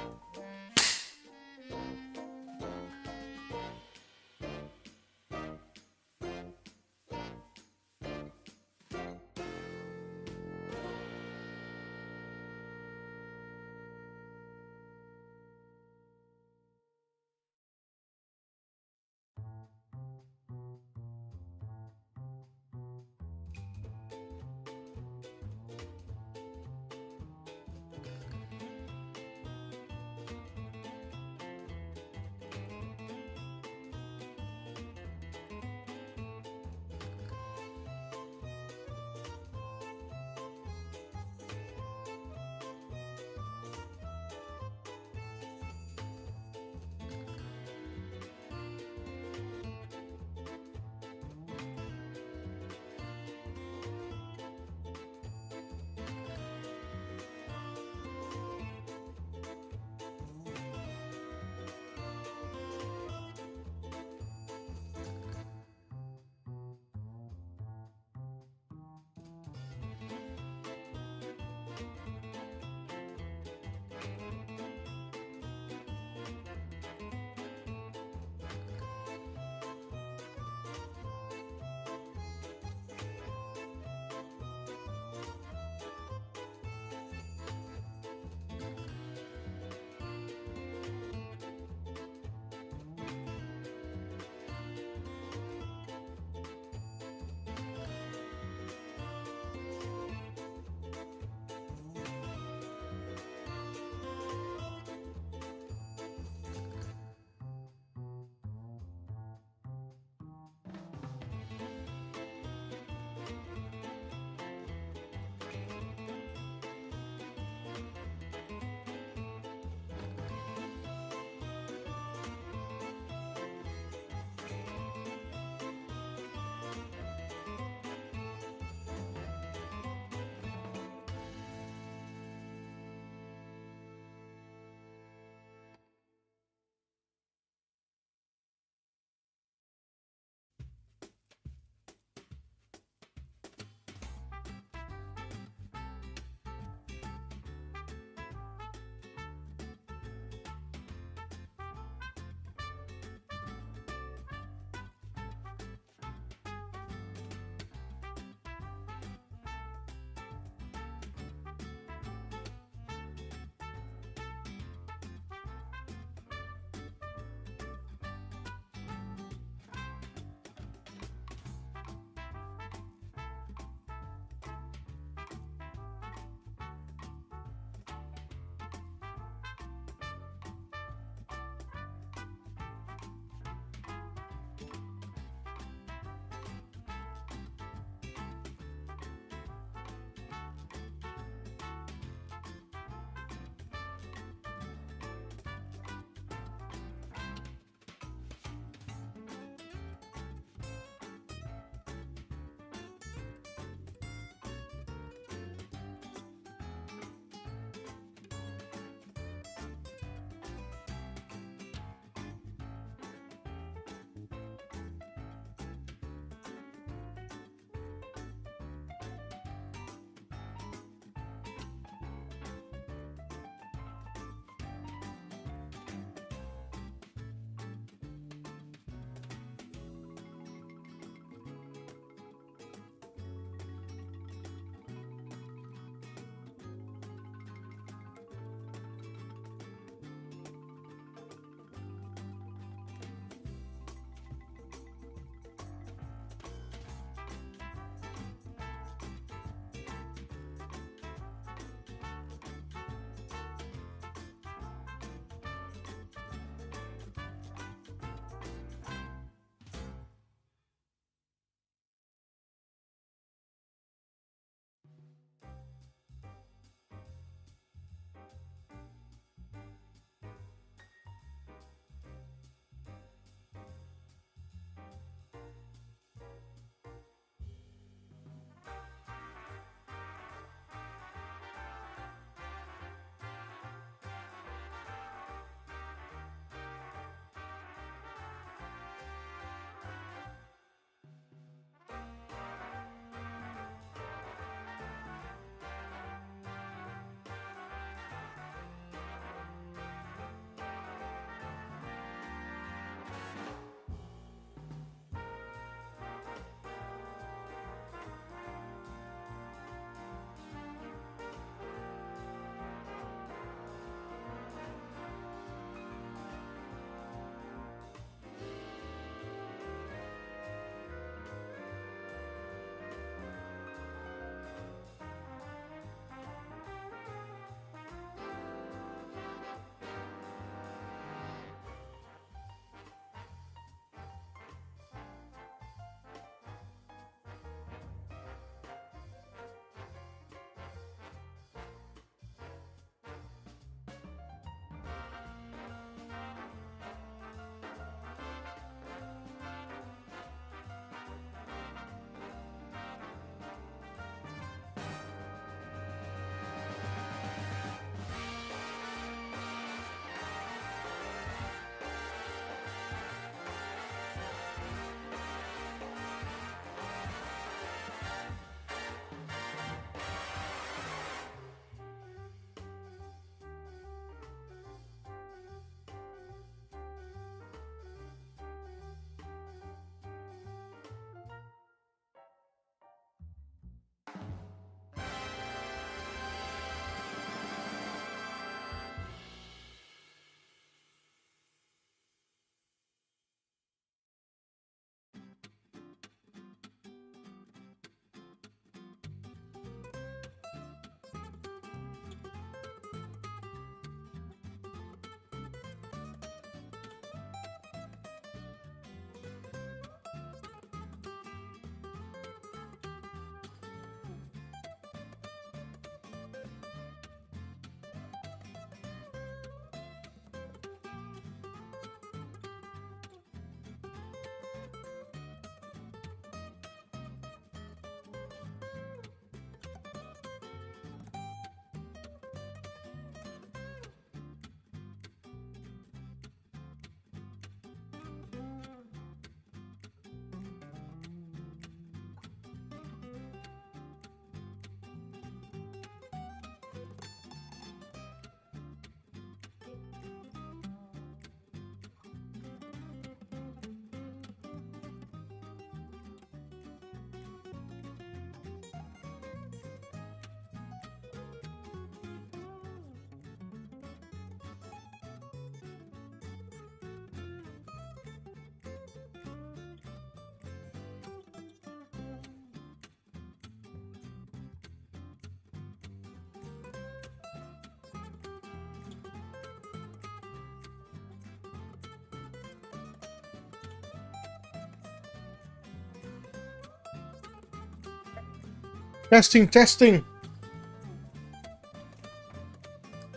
Testing, testing.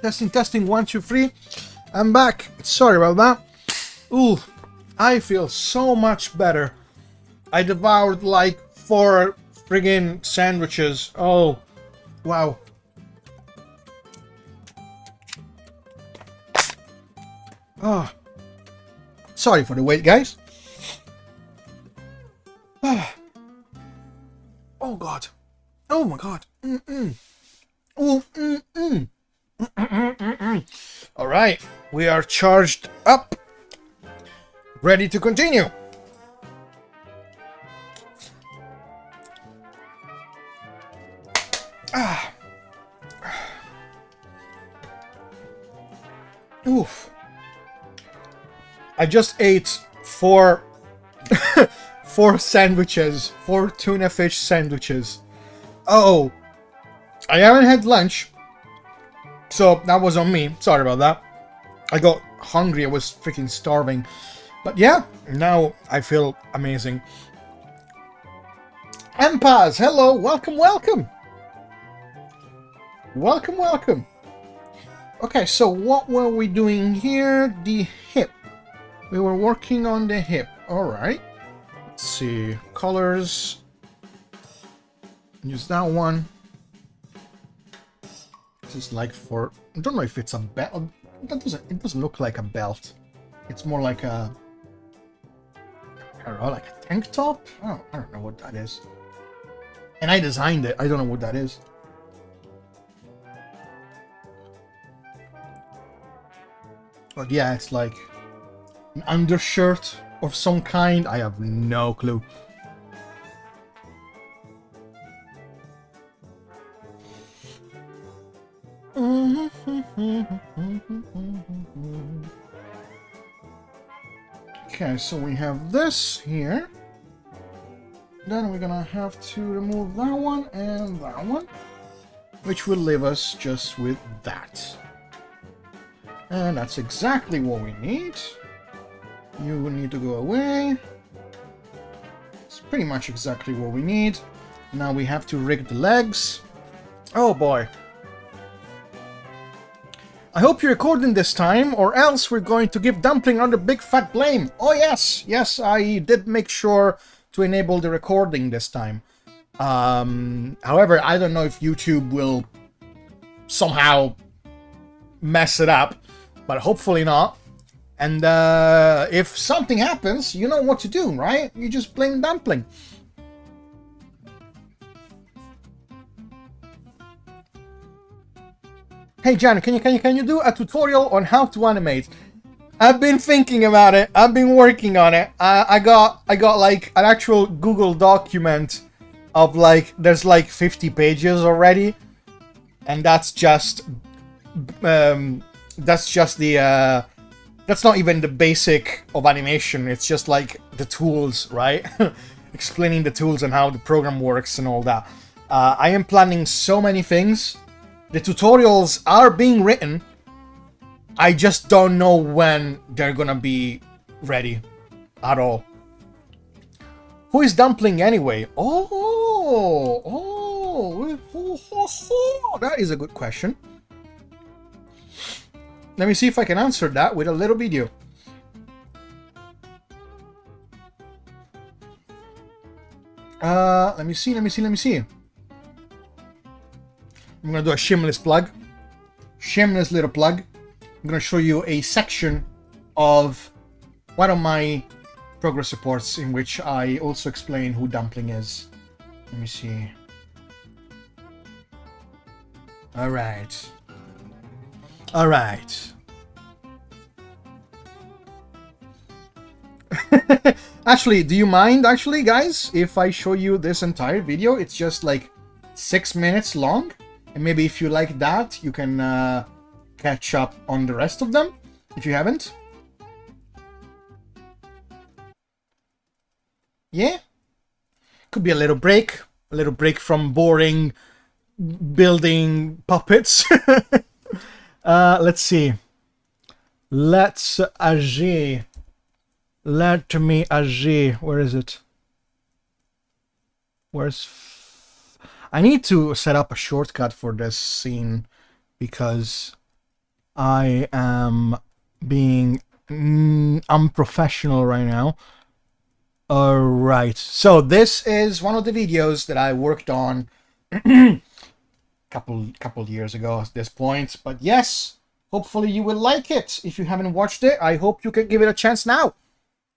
Testing, testing, 1, 2, 3. I'm back. Sorry about that. Ooh, I feel so much better. I devoured like 4 friggin' sandwiches. Oh, wow. Oh, sorry for the wait, guys. Oh God. Oh my God. Ooh, All right, we are charged up, ready to continue. Oof. I just ate 4 sandwiches, 4 tuna fish sandwiches. Oh, I haven't had lunch, so that was on me. Sorry about that. I got hungry. I was freaking starving. But yeah, now I feel amazing. Ampaz, hello, welcome, welcome. Welcome, welcome. Okay, so what were we doing here? The hip. We were working on the hip. Alright. Let's see. Colors. Use that one. This is like for... I don't know if it's a belt. It doesn't look like a belt. It's more like a... I don't know, like a tank top? I don't know what that is. And I designed it. I don't know what that is. But yeah, it's like an undershirt of some kind. I have no clue. Okay, so we have this here. Then we're gonna have to remove that one and that one, which will leave us just with that. And that's exactly what we need. You need to go away. It's pretty much exactly what we need. Now we have to rig the legs. Oh boy. I hope you're recording this time, or else we're going to give Dumpling another big fat blame. Oh yes, yes, I did make sure to enable the recording this time. However, I don't know if YouTube will somehow mess it up, but hopefully not. And if something happens, you know what to do, right? You just blame Dumpling. Hey Jan, can you do a tutorial on how to animate? I've been thinking about it. I've been working on it. I got like an actual Google document of like there's like 50 pages already, and that's just the that's not even the basic of animation. It's just like the tools, right? Explaining the tools and how the program works and all that. I am planning so many things. The tutorials are being written. I just don't know when they're gonna be ready at all. Who is Dumpling anyway? That is a good question. Let me see if I can answer that with a little video. Let me see. I'm gonna do a shameless plug. Shameless little plug. I'm gonna show you a section of one of my progress reports in which I also explain who Dumpling is. Let me see. Alright. Alright. Actually, do you mind, actually, guys, if I show you this entire video? It's just like 6 minutes long. And maybe if you like that, you can catch up on the rest of them, if you haven't. Yeah? Could be a little break from boring building puppets. Let's see. Let's agir. Let me agir. Where is it? Where's... I need to set up a shortcut for this scene because I am being unprofessional right now. Alright, so this is one of the videos that I worked on couple years ago at this point, but yes, hopefully you will like it. If you haven't watched it, I hope you can give it a chance now.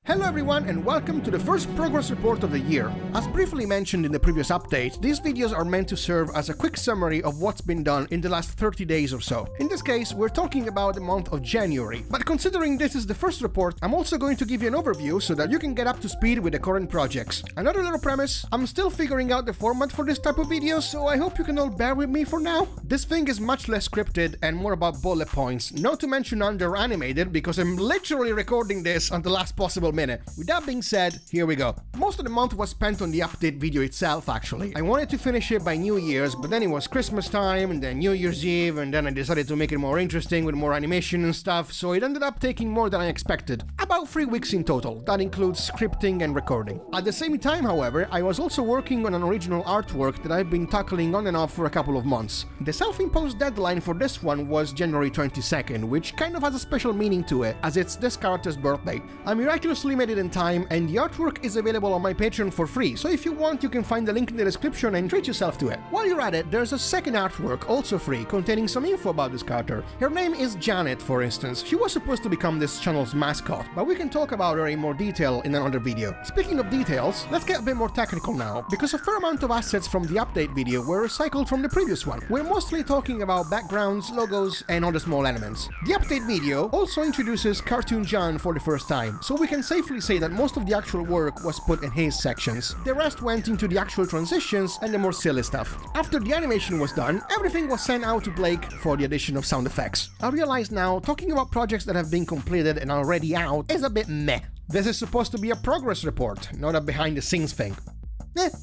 Hello everyone and welcome to the first progress report of the year. As briefly mentioned in the previous update, these videos are meant to serve as a quick summary of what's been done in the last 30 days or so. In this case, we're talking about the month of January, but considering this is the first report, I'm also going to give you an overview so that you can get up to speed with the current projects. Another little premise, I'm still figuring out the format for this type of video, so I hope you can all bear with me for now. This thing is much less scripted and more about bullet points, not to mention under animated because I'm literally recording this on the last possible minute. With that being said, here we go. Most of the month was spent on the update video itself actually. I wanted to finish it by New Year's, but then it was Christmas time and then New Year's Eve, and then I decided to make it more interesting with more animation and stuff, so it ended up taking more than I expected. About 3 weeks in total. That includes scripting and recording. At the same time, however, I was also working on an original artwork that I've been tackling on and off for a couple of months. The self-imposed deadline for this one was January 22nd, which kind of has a special meaning to it, as it's this character's birthday. I miraculously made it in time, and the artwork is available on my Patreon for free, so if you want you can find the link in the description and treat yourself to it. While you're at it, there's a second artwork, also free, containing some info about this character. Her name is Janet, for instance. She was supposed to become this channel's mascot, but we can talk about her in more detail in another video. Speaking of details, let's get a bit more technical now, because a fair amount of assets from the update video were recycled from the previous one. We're mostly talking about backgrounds, logos, and other small elements. The update video also introduces Cartoon John for the first time, so we can safely say that most of the actual work was put in his sections. The rest went into the actual transitions and the more silly stuff. After the animation was done, everything was sent out to Blake for the addition of sound effects. I realize now, talking about projects that have been completed and already out is a bit meh. This is supposed to be a progress report, not a behind the scenes thing.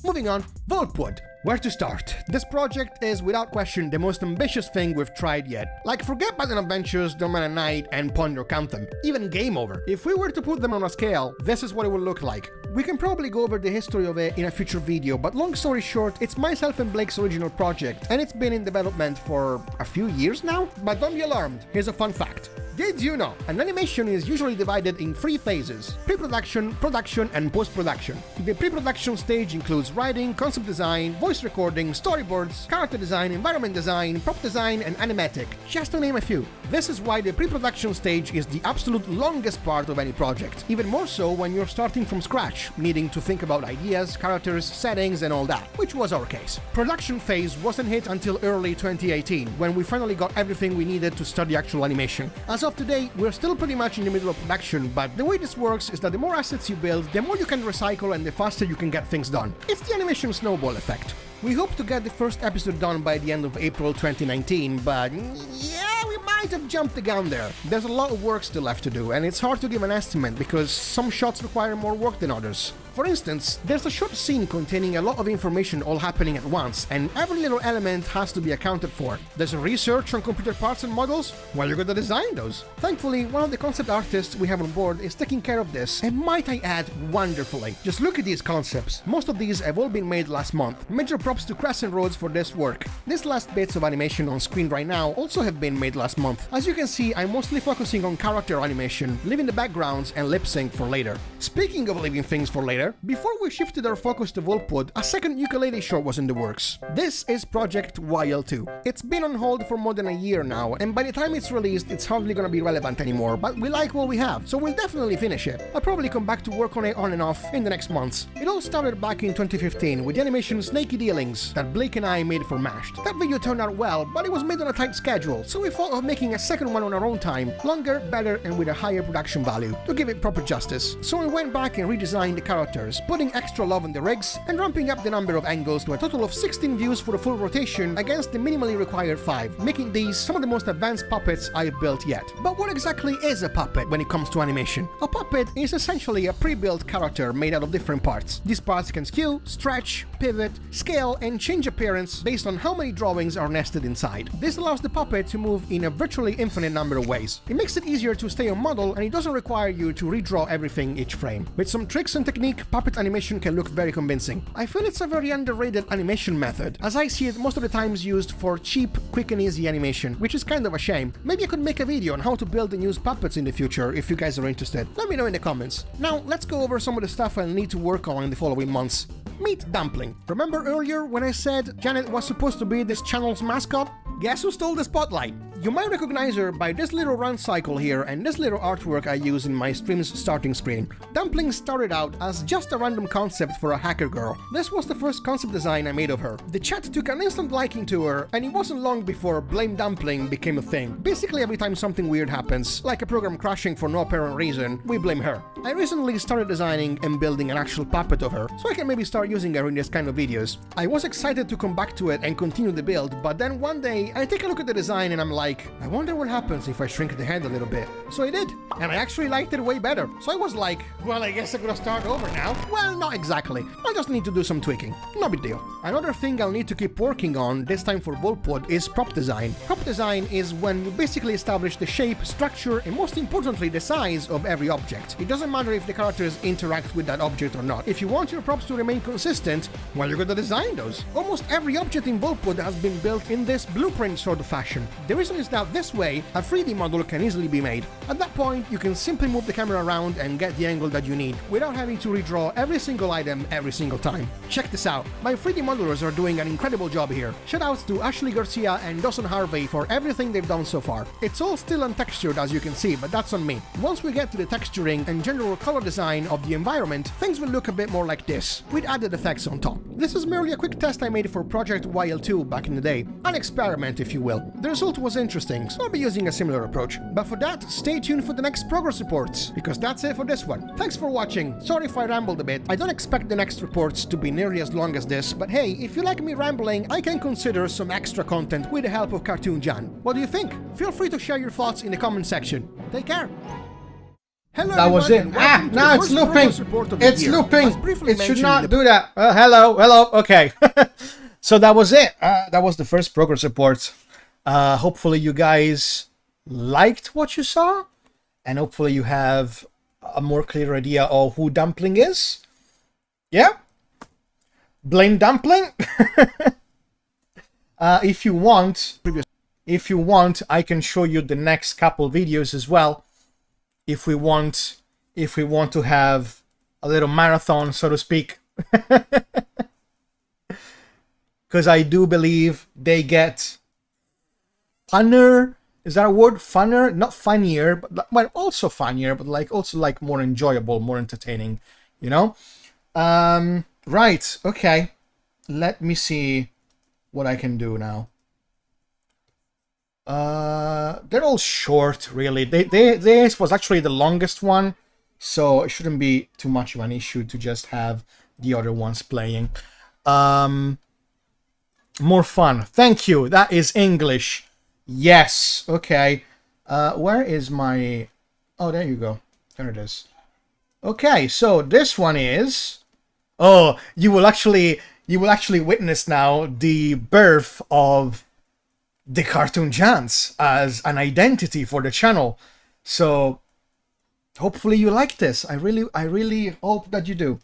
Moving on, Voltwood. Where to start? This project is without question the most ambitious thing we've tried yet. Like, forget Battle Adventures, Domain Night, and Ponder Anthem. Even Game Over. If we were to put them on a scale, this is what it would look like. We can probably go over the history of it in a future video, but long story short, it's myself and Blake's original project, and it's been in development for a few years now? But don't be alarmed, here's a fun fact. Did you know an animation is usually divided in 3 phases: pre-production, production, and post-production? The pre-production stage includes writing, concept design, voice recording, storyboards, character design, environment design, prop design, and animatic, just to name a few. This is why the pre-production stage is the absolute longest part of any project, even more so when you're starting from scratch, needing to think about ideas, characters, settings, and all that, which was our case. Production phase wasn't hit until early 2018, when we finally got everything we needed to start the actual animation. As of today, we're still pretty much in the middle of production, but the way this works is that the more assets you build, the more you can recycle and the faster you can get things done. It's the animation snowball effect. We hope to get the first episode done by the end of April 2019, but yeah, we might have jumped the gun there. There's a lot of work still left to do, and it's hard to give an estimate because some shots require more work than others. For instance, there's a short scene containing a lot of information all happening at once, and every little element has to be accounted for. There's a research on computer parts and models. Well, you're gonna design those. Thankfully, one of the concept artists we have on board is taking care of this, and might I add, wonderfully. Just look at these concepts. Most of these have all been made last month. Major props to Crescent Roads for this work. These last bits of animation on screen right now also have been made last month. As you can see, I'm mostly focusing on character animation, leaving the backgrounds and lip sync for later. Speaking of leaving things for later, before we shifted our focus to Voltwood, a second ukulele short was in the works. This is Project YL2. It's been on hold for more than a year now, and by the time it's released, it's hardly gonna be relevant anymore, but we like what we have, so we'll definitely finish it. I'll probably come back to work on it on and off in the next months. It all started back in 2015 with the animation Snaky Dealings that Blake and I made for Mashed. That video turned out well, but it was made on a tight schedule, so we thought of making a second one on our own time, longer, better, and with a higher production value, to give it proper justice. So we went back and redesigned the characters, putting extra love on the rigs, and ramping up the number of angles to a total of 16 views for the full rotation against the minimally required 5, making these some of the most advanced puppets I've built yet. But what exactly is a puppet when it comes to animation? A puppet is essentially a pre-built character made out of different parts. These parts can skew, stretch, pivot, scale, scale and change appearance based on how many drawings are nested inside. This allows the puppet to move in a virtually infinite number of ways. It makes it easier to stay on model, and it doesn't require you to redraw everything each frame. With some tricks and technique, puppet animation can look very convincing. I feel it's a very underrated animation method, as I see it most of the times used for cheap, quick and easy animation, which is kind of a shame. Maybe I could make a video on how to build and use puppets in the future if you guys are interested. Let me know in the comments. Now, let's go over some of the stuff I'll need to work on in the following months. Meet Dumpling. Remember earlier when I said Janet was supposed to be this channel's mascot? Guess who stole the spotlight? You might recognize her by this little run cycle here and this little artwork I use in my stream's starting screen. Dumpling started out as just a random concept for a hacker girl. This was the first concept design I made of her. The chat took an instant liking to her, and it wasn't long before Blame Dumpling became a thing. Basically every time something weird happens, like a program crashing for no apparent reason, we blame her. I recently started designing and building an actual puppet of her, so I can maybe start using her in this kind of videos. I was excited to come back to it and continue the build, but then one day I take a look at the design and I'm like, I wonder what happens if I shrink the head a little bit. So I did, and I actually liked it way better. So I was like, well, I guess I'm gonna start over now. Well, not exactly. I just need to do some tweaking. No big deal. Another thing I'll need to keep working on, this time for Volpod, is prop design. Prop design is when you basically establish the shape, structure, and most importantly, the size of every object. It doesn't matter if the characters interact with that object or not. If you want your props to remain consistent, well, you're gonna design those. Almost every object in Volpod has been built in this blueprint sort of fashion. The reason is that this way, a 3D model can easily be made. At that point, you can simply move the camera around and get the angle that you need, without having to redraw every single item every single time. Check this out. My 3D modelers are doing an incredible job here. Shoutouts to Ashley Garcia and Dawson Harvey for everything they've done so far. It's all still untextured as you can see, but that's on me. Once we get to the texturing and general color design of the environment, things will look a bit more like this, with added effects on top. This is merely a quick test I made for Project YL2 back in the day. An experiment, if you will. The result was interesting, so I'll be using a similar approach. But for that, stay tuned for the next progress reports, because that's it for this one. Thanks for watching. Sorry if I rambled a bit. I don't expect the next reports to be nearly as long as this, but hey, if you like me rambling, I can consider some extra content with the help of Cartoon Jan. What do you think? Feel free to share your thoughts in the comment section. Take care. Hello, that was it. Now it's looping. It's looping. It should not do that. Hello. Okay. So that was it. That was the first progress report. Hopefully you guys liked what you saw, and hopefully you have a more clear idea of who Dumpling is. Yeah? Blame Dumpling? If you want, I can show you the next couple videos as well. If we want to have a little marathon, so to speak. Because I do believe they get funner. Is that a word? Funner? Not funnier, but well, also funnier, but also more enjoyable, more entertaining, you know? Right, okay. Let me see what I can do now. They're all short, really. This was actually the longest one, so it shouldn't be too much of an issue to just have the other ones playing. More fun. Thank you. That is English. Yes. Okay. Where is my... Oh, there you go. There it is. Okay, so this one is... Oh, you will actually witness now the birth of the Cartoon Jans as an identity for the channel. So hopefully you like this. I really hope that you do.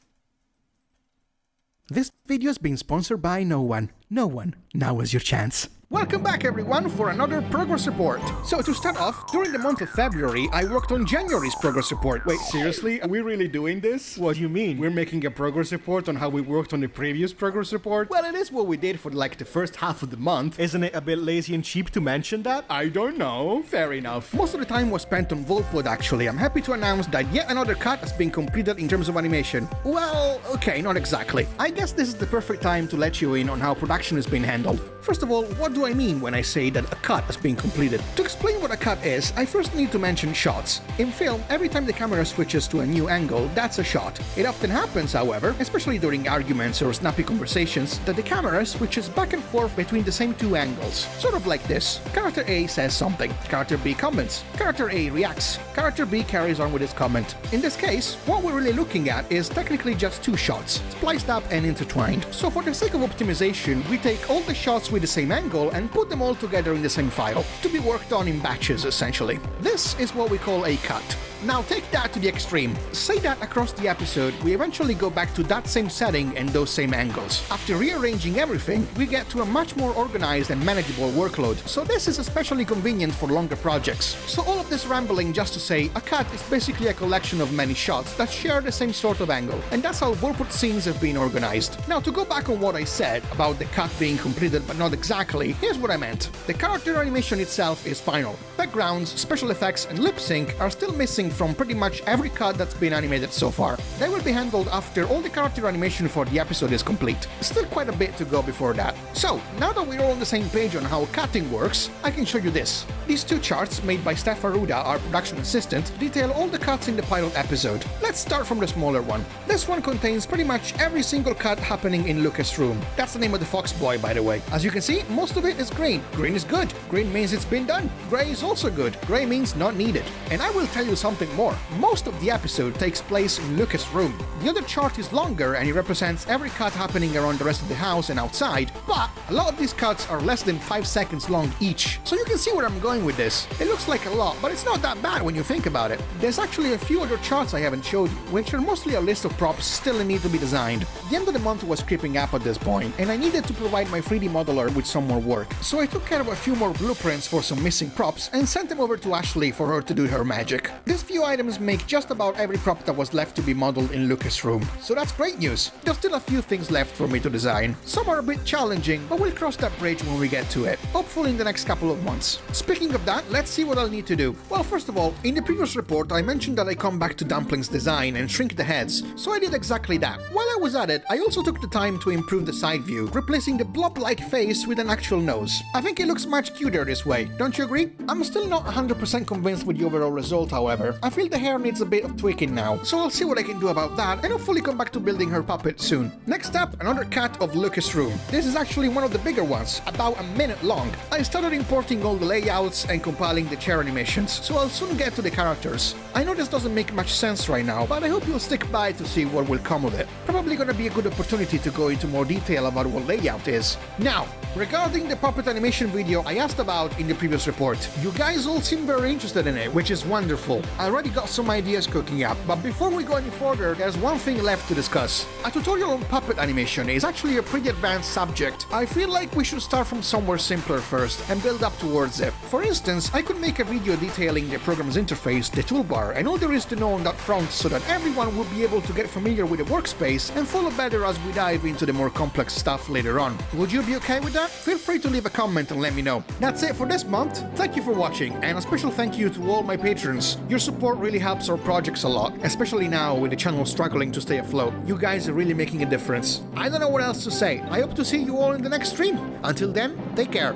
This video is being sponsored by no one. No one. Now is your chance. Welcome back everyone for another progress report. So to start off, during the month of February, I worked on January's progress report. Wait, seriously? Are we really doing this? What do you mean? We're making a progress report on how we worked on the previous progress report? Well, it is what we did for like the first half of the month. Isn't it a bit lazy and cheap to mention that? I don't know. Fair enough. Most of the time was spent on Volpod actually. I'm happy to announce that yet another cut has been completed in terms of animation. Well, okay, not exactly. I guess this is the perfect time to let you in on how production is being handled. First of all, what what do I mean when I say that a cut has been completed? To explain what a cut is, I first need to mention shots. In film, every time the camera switches to a new angle, that's a shot. It often happens, however, especially during arguments or snappy conversations, that the camera switches back and forth between the same two angles. Sort of like this. Character A says something, character B comments, character A reacts, character B carries on with his comment. In this case, what we're really looking at is technically just two shots, spliced up and intertwined. So for the sake of optimization, we take all the shots with the same angle and put them all together in the same file, to be worked on in batches essentially. This is what we call a cut. Now take that to the extreme. Say that across the episode, we eventually go back to that same setting and those same angles. After rearranging everything, we get to a much more organized and manageable workload, so this is especially convenient for longer projects. So all of this rambling just to say, a cut is basically a collection of many shots that share the same sort of angle, and that's how Vorput scenes have been organized. Now to go back on what I said about the cut being completed but not exactly, here's what I meant. The character animation itself is final. Backgrounds, special effects, and lip sync are still missing from pretty much every cut that's been animated so far. They will be handled after all the character animation for the episode is complete. Still quite a bit to go before that. So, now that we're all on the same page on how cutting works, I can show you this. These two charts, made by Steph Aruda, our production assistant, detail all the cuts in the pilot episode. Let's start from the smaller one. This one contains pretty much every single cut happening in Lucas' room. That's the name of the fox boy, by the way. As you can see, most of it is green. Green is good. Green means it's been done. Gray is also good. Gray means not needed. And I will tell you something more. Most of the episode takes place in Lucas' room. The other chart is longer and it represents every cut happening around the rest of the house and outside, but a lot of these cuts are less than 5 seconds long each. So you can see where I'm going with this. It looks like a lot, but it's not that bad when you think about it. There's actually a few other charts I haven't showed you, which are mostly a list of props still in need to be designed. The end of the month was creeping up at this point, and I needed to provide my 3D modeler with some more work. So I took care of a few more blueprints for some missing props and sent them over to Ashley for her to do her magic. These few items make just about every prop that was left to be modeled in Lucas' room. So that's great news. There's still a few things left for me to design. Some are a bit challenging, but we'll cross that bridge when we get to it, hopefully in the next couple of months. Speaking of that, let's see what I'll need to do. Well, first of all, in the previous report I mentioned that I come back to Dumpling's design and shrink the heads, so I did exactly that. While I was at it, I also took the time to improve the side view, replacing the blob-like face with an actual nose. I think it looks much cuter this way, don't you agree? I'm still not 100% convinced with the overall result, however. I feel the hair needs a bit of tweaking now, so I'll see what I can do about that and hopefully come back to building her puppet soon. Next up, another cut of Lucas' room. This is actually one of the bigger ones, about a minute long. I started importing all the layouts and compiling the chair animations, so I'll soon get to the characters. I know this doesn't make much sense right now, but I hope you'll stick by to see what will come of it. Probably gonna be a good opportunity to go into more detail about what layout is. Now, regarding the puppet animation video I asked about in the previous report, you guys all seem very interested in it, which is wonderful. I already got some ideas cooking up, but before we go any further, there's one thing left to discuss. A tutorial on puppet animation is actually a pretty advanced subject. I feel like we should start from somewhere simpler first and build up towards it. For instance, I could make a video detailing the program's interface, the toolbar, and all there is to know on that front so that everyone will be able to get familiar with the workspace and follow better as we dive into the more complex stuff later on. Would you be okay with that? Feel free to leave a comment and let me know. That's it for this month. Thank you for watching, and a special thank you to all my patrons. Your support really helps our projects a lot, especially now with the channel struggling to stay afloat. You guys are really making a difference. I don't know what else to say. I hope to see you all in the next stream. Until then, take care.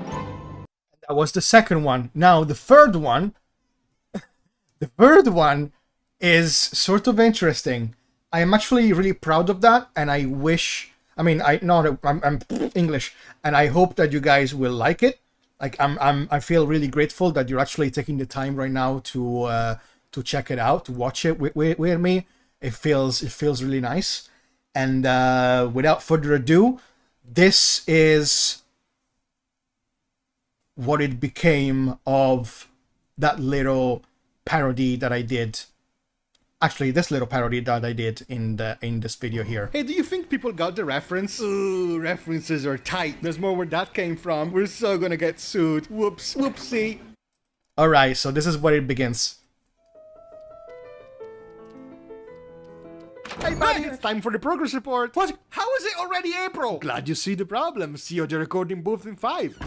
That was the second one. Now the third one. The third one is sort of interesting. I am actually really proud of that, and I wish. I mean, I'm English, and I hope that you guys will like it. Like I feel really grateful that you're actually taking the time right now to check it out, to watch it with me. It feels really nice. And without further ado, this is what it became of that little parody that I did. Actually, this little parody that I did in this video here. Hey, do you think people got the reference? Ooh, references are tight. There's more where that came from. We're so gonna get sued. Whoops, whoopsie. Alright, so this is where it begins. Hey buddy, it's time for the progress report. What? How is it already April? Glad you see the problem. See you at the recording booth in 5.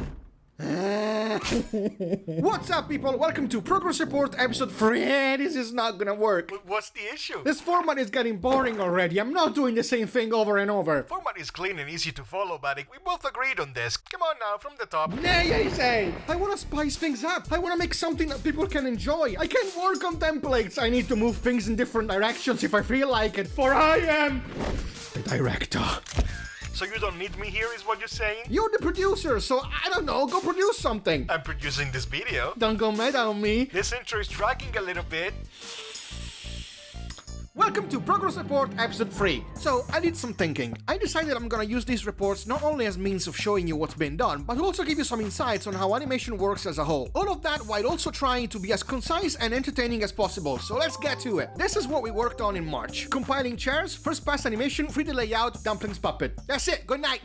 What's up, people? Welcome to Progress Report episode 3. This is not gonna work. What's the issue? This format is getting boring already. I'm not doing the same thing over and over. Format is clean and easy to follow, buddy. We both agreed on this. Come on now, from the top. Nay, I say! I wanna spice things up. I wanna make something that people can enjoy. I can't work on templates. I need to move things in different directions if I feel like it, for I am the director. So you don't need me here, is what you're saying? You're the producer, so I don't know, go produce something. I'm producing this video. Don't go mad on me. This intro is dragging a little bit. Welcome to Progress Report episode 3. So, I did some thinking. I decided I'm gonna use these reports not only as means of showing you what's been done, but to also give you some insights on how animation works as a whole. All of that while also trying to be as concise and entertaining as possible, so let's get to it. This is what we worked on in March. Compiling chairs, first pass animation, 3D layout, dumplings puppet. That's it, good night!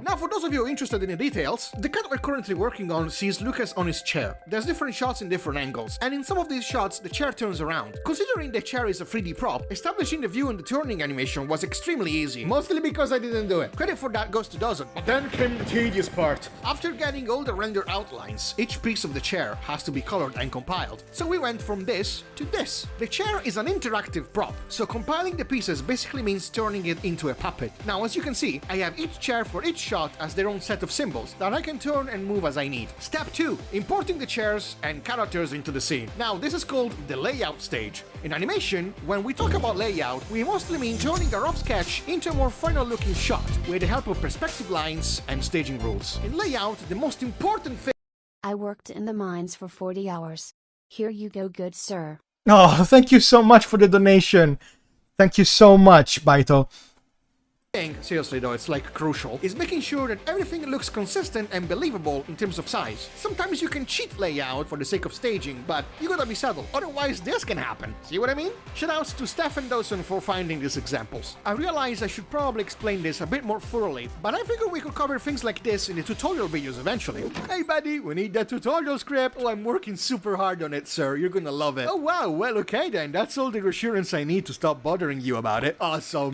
Now, for those of you interested in the details, the cut we're currently working on sees Lucas on his chair. There's different shots in different angles, and in some of these shots, the chair turns around. Considering the chair is a 3D prop, establishing the view and the turning animation was extremely easy, mostly because I didn't do it. Credit for that goes to Dozen. But then came the tedious part. After getting all the render outlines, each piece of the chair has to be colored and compiled. So we went from this to this. The chair is an interactive prop, so compiling the pieces basically means turning it into a puppet. Now, as you can see, I have each chair for each shot as their own set of symbols that I can turn and move as I need. Step 2. Importing the chairs and characters into the scene. Now, this is called the layout stage. In animation, when we talk about layout, we mostly mean turning a rough sketch into a more final looking shot with the help of perspective lines and staging rules. In layout, the most important thing I worked in the mines for 40 hours. Here you go, good sir. Oh, thank you so much for the donation. Thank you so much, Baito. seriously though, it's like crucial, is making sure that everything looks consistent and believable in terms of size. Sometimes you can cheat layout for the sake of staging, but you gotta be subtle, otherwise this can happen. See what I mean? Shoutouts to Steph and Dawson for finding these examples. I realize I should probably explain this a bit more thoroughly, but I figured we could cover things like this in the tutorial videos eventually. Hey buddy, we need that tutorial script. Oh, I'm working super hard on it, sir. You're gonna love it. Oh wow, well okay then, that's all the reassurance I need to stop bothering you about it. Awesome.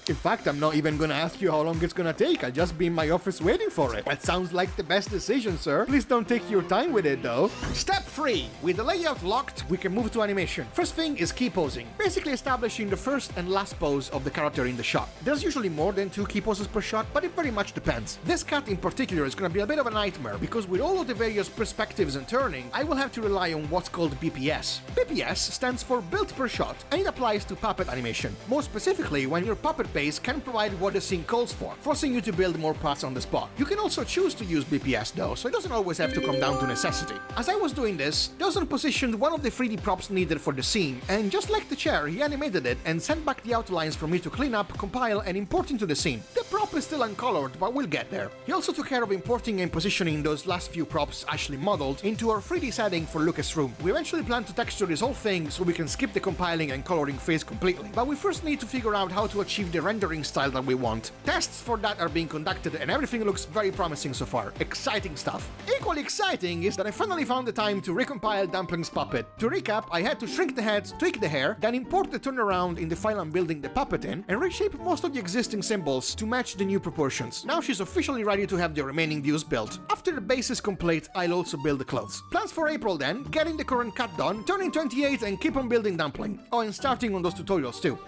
In fact, I'm not even gonna ask you how long it's gonna take. I'll just be in my office waiting for it. That sounds like the best decision, sir. Please don't take your time with it, though. Step 3. With the layout locked, we can move to animation. First thing is key posing. Basically establishing the first and last pose of the character in the shot. There's usually more than 2 key poses per shot, but it very much depends. This cut in particular is gonna be a bit of a nightmare, because with all of the various perspectives and turning, I will have to rely on what's called BPS. BPS stands for build per shot, and it applies to puppet animation. More specifically, when your puppet base can provide what the scene calls for, forcing you to build more parts on the spot. You can also choose to use BPS though, so it doesn't always have to come down to necessity. As I was doing this, Dawson positioned one of the 3D props needed for the scene, and just like the chair, he animated it and sent back the outlines for me to clean up, compile, and import into the scene. The prop is still uncolored, but we'll get there. He also took care of importing and positioning those last few props Ashley modeled into our 3D setting for Lucas' room. We eventually plan to texture this whole thing so we can skip the compiling and coloring phase completely, but we first need to figure out how to achieve the rendering style that we want. Tests for that are being conducted and everything looks very promising so far. Exciting stuff. Equally exciting is that I finally found the time to recompile Dumpling's puppet. To recap, I had to shrink the head, tweak the hair, then import the turnaround in the file I'm building the puppet in, and reshape most of the existing symbols to match the new proportions. Now she's officially ready to have the remaining views built. After the base is complete, I'll also build the clothes. Plans for April then, getting the current cut done, turning 28 and keep on building Dumpling. Oh, and starting on those tutorials too.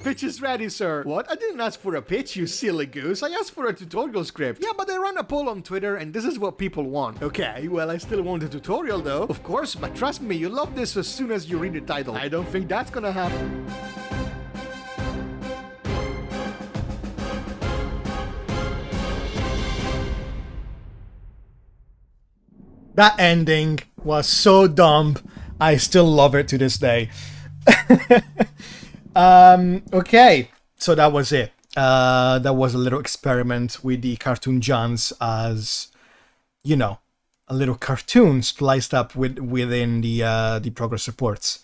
Pitch is ready, sir. What? I didn't ask for a pitch, you silly goose. I asked for a tutorial script. Yeah, but I ran a poll on Twitter and this is what people want. Okay, well, I still want a tutorial though. Of course, but trust me, you'll love this as soon as you read the title. I don't think that's gonna happen. That ending was so dumb. I still love it to this day. Okay, so that was it. That was a little experiment with the cartoon Johns as, you know, a little cartoon spliced up within the progress reports.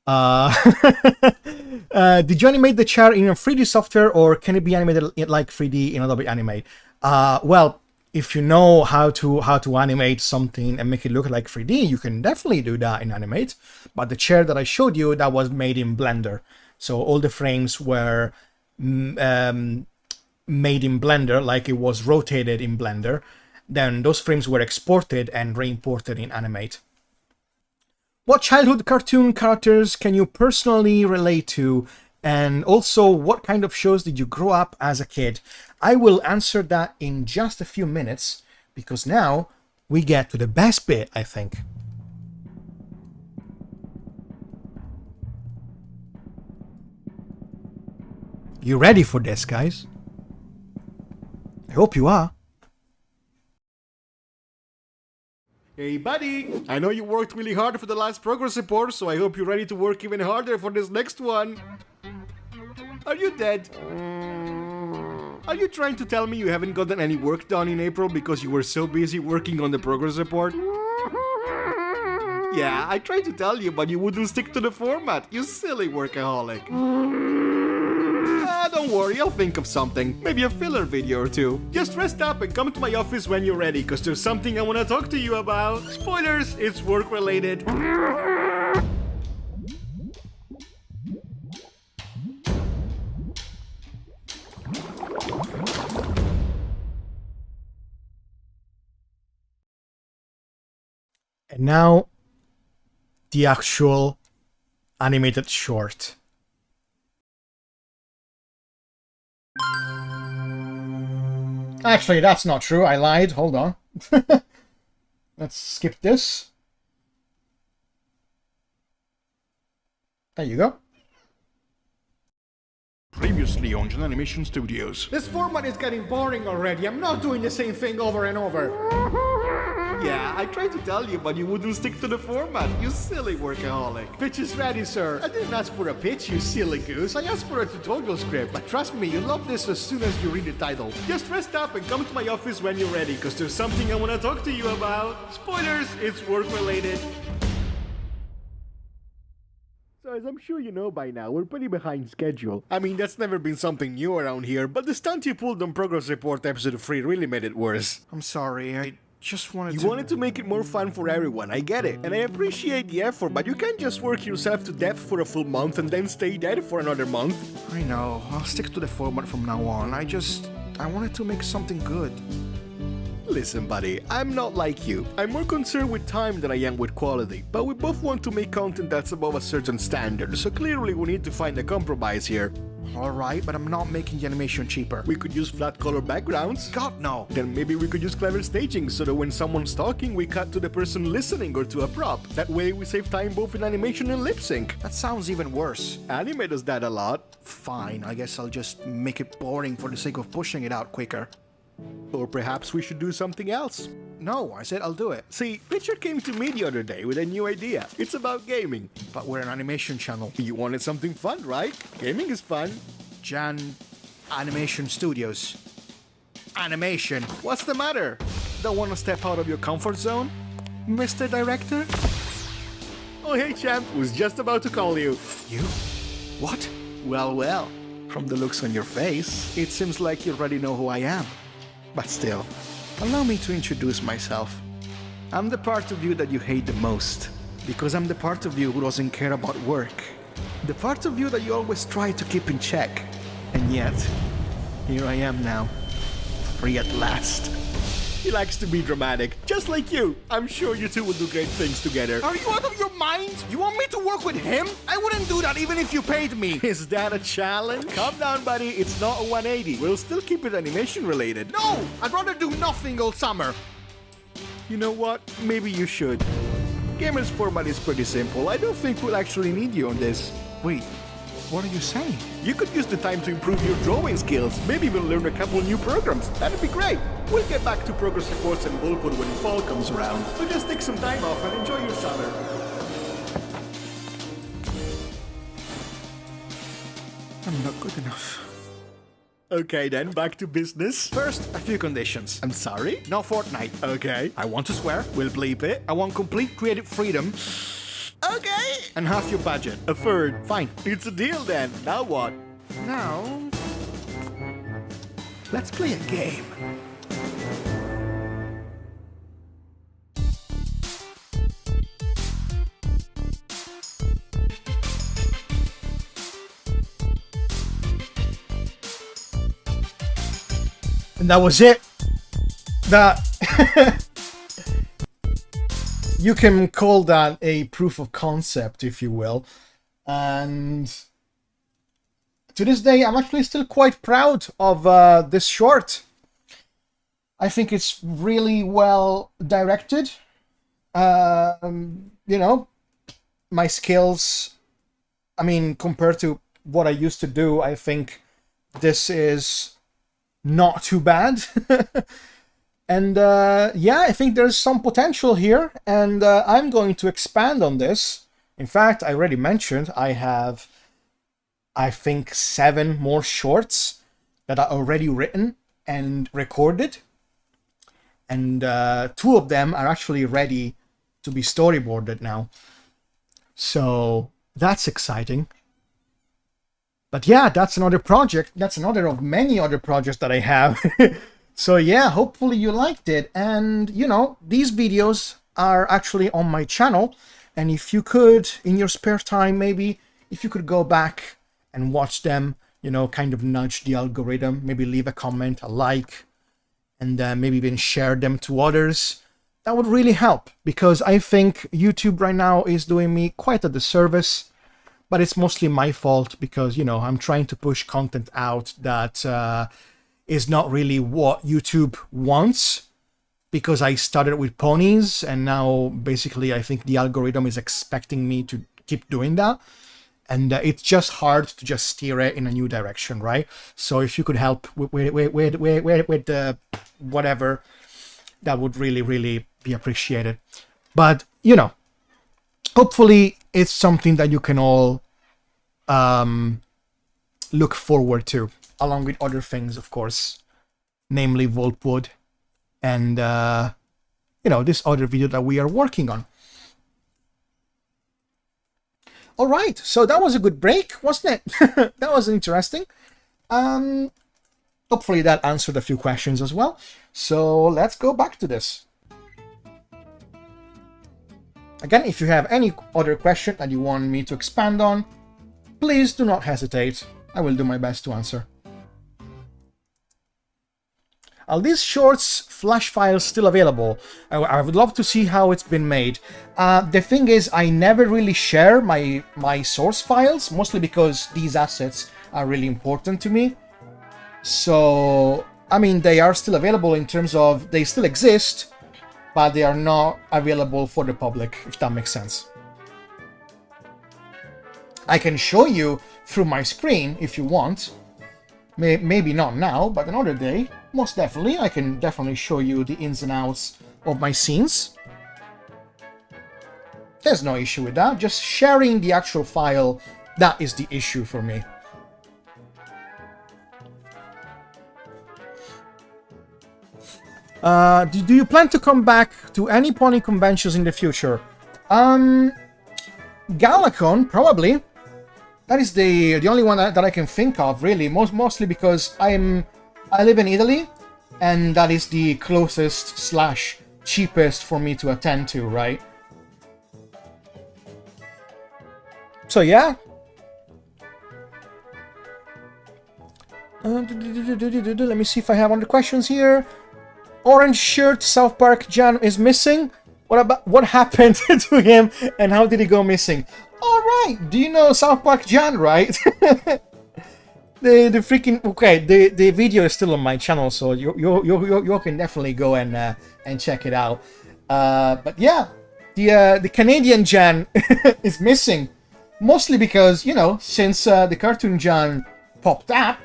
Did you animate the chair in a 3D software, or can it be animated like 3D in Adobe Animate? Well, if you know how to animate something and make it look like 3D, you can definitely do that in Animate. But the chair that I showed you, that was made in Blender. So all the frames were made in Blender, like it was rotated in Blender, then those frames were exported and re-imported in Animate. What childhood cartoon characters can you personally relate to? And also, what kind of shows did you grow up as a kid? I will answer that in just a few minutes, because now we get to the best bit, I think. You ready for this, guys? I hope you are. Hey buddy, I know you worked really hard for the last progress report, so I hope you're ready to work even harder for this next one. Are you dead? Are you trying to tell me you haven't gotten any work done in April because you were so busy working on the progress report? Yeah, I tried to tell you, but you wouldn't stick to the format, you silly workaholic. Don't worry, I'll think of something. Maybe a filler video or two. Just rest up and come to my office when you're ready, because there's something I want to talk to you about. Spoilers, it's work related. And now, the actual animated short. Actually, that's not true. I lied. Hold on. Let's skip this. There you go. Previously on Gen Animation Studios. This format is getting boring already. I'm not doing the same thing over and over. Yeah, I tried to tell you, but you wouldn't stick to the format, you silly workaholic. Pitch is ready, sir. I didn't ask for a pitch, you silly goose. I asked for a tutorial script, but trust me, you'll love this as soon as you read the title. Just rest up and come to my office when you're ready, because there's something I want to talk to you about. Spoilers, it's work related. So as I'm sure you know by now, we're pretty behind schedule. I mean, that's never been something new around here, but the stunt you pulled on Progress Report episode 3 really made it worse. I'm sorry, I just wanted You to... wanted to make it more fun for everyone, I get it. And I appreciate the effort, but you can't just work yourself to death for a full month and then stay dead for another month. I know, I'll stick to the format from now on. I wanted to make something good. Listen, buddy, I'm not like you. I'm more concerned with time than I am with quality. But we both want to make content that's above a certain standard, so clearly we need to find a compromise here. Alright, but I'm not making the animation cheaper. We could use flat color backgrounds. God, no! Then maybe we could use clever staging so that when someone's talking, we cut to the person listening or to a prop. That way we save time both in animation and lip sync. That sounds even worse. Anime does that a lot. Fine, I guess I'll just make it boring for the sake of pushing it out quicker. Or perhaps we should do something else. No, I said I'll do it. See, Pitcher came to me the other day with a new idea. It's about gaming. But we're an animation channel. You wanted something fun, right? Gaming is fun. Jan... Animation Studios. Animation. What's the matter? Don't want to step out of your comfort zone, Mr. Director? Oh, hey, champ. Was just about to call you. You? What? Well. From the looks on your face, it seems like you already know who I am. But still, allow me to introduce myself. I'm the part of you that you hate the most, because I'm the part of you who doesn't care about work. The part of you that you always try to keep in check. And yet, here I am now, free at last. He likes to be dramatic, just like you. I'm sure you two will do great things together. Are you out of your mind? You want me to work with him? I wouldn't do that even if you paid me. Is that a challenge? Calm down, buddy. It's not a 180. We'll still keep it animation related. No! I'd rather do nothing all summer. You know what? Maybe you should. Gamer's format is pretty simple. I don't think we'll actually need you on this. Wait, what are you saying? You could use the time to improve your drawing skills. Maybe we'll learn a couple new programs. That'd be great. We'll get back to progress reports and Bullput when fall comes around. So just take some time off and enjoy your summer. I'm not good enough. Okay then, back to business. First, a few conditions. I'm sorry? No Fortnite. Okay. I want to swear. We'll bleep it. I want complete creative freedom. Okay. And half your budget. A third. Fine. It's a deal then. Now what? Now... let's play a game. And that was it. That you can call that a proof of concept, if you will. And to this day, I'm actually still quite proud of this short. I think it's really well directed. You know, my skills, I mean, compared to what I used to do, I think this is not too bad. And yeah, I think there's some potential here, and I'm going to expand on this. In fact, I already mentioned I have, I think, 7 more shorts that are already written and recorded. And 2 of them are actually ready to be storyboarded now. So that's exciting. But yeah, that's another project. That's another of many other projects that I have. So yeah, hopefully you liked it. And you know, these videos are actually on my channel. And if you could, in your spare time, maybe, if you could go back and watch them, you know, kind of nudge the algorithm, maybe leave a comment, a like, and maybe even share them to others, that would really help. Because I think YouTube right now is doing me quite a disservice. But it's mostly my fault because, you know, I'm trying to push content out that is not really what YouTube wants, because I started with ponies and now basically I think the algorithm is expecting me to keep doing that. And it's just hard to just steer it in a new direction, right? So if you could help with whatever, that would really, really be appreciated. But, you know, hopefully it's something that you can all look forward to, along with other things, of course, namely Voltwood and, you know, this other video that we are working on. All right, so that was a good break, wasn't it? That was interesting. Hopefully that answered a few questions as well. So let's go back to this. Again, if you have any other question that you want me to expand on, please do not hesitate. I will do my best to answer. Are these shorts Flash files still available? I would love to see how it's been made. The thing is, I never really share my source files, mostly because these assets are really important to me. So, I mean, they are still available in terms of they still exist, but they are not available for the public, if that makes sense. I can show you through my screen if you want. Maybe not now, but another day. Most definitely, I can definitely show you the ins and outs of my scenes. There's no issue with that. Just sharing the actual file, that is the issue for me. Do you plan to come back to any pony conventions in the future? Galacon, probably. That is the only one that I can think of, really. Mostly because I live in Italy, and that is the closest / cheapest for me to attend to, right? So yeah. Let me see if I have other questions here. Orange shirt, South Park Jan is missing. What happened to him, and how did he go missing? All right, do you know South Park Jan, right? the freaking okay. The video is still on my channel, so you can definitely go and check it out. But yeah, the Canadian Jan is missing, mostly because, you know, since the cartoon Jan popped up,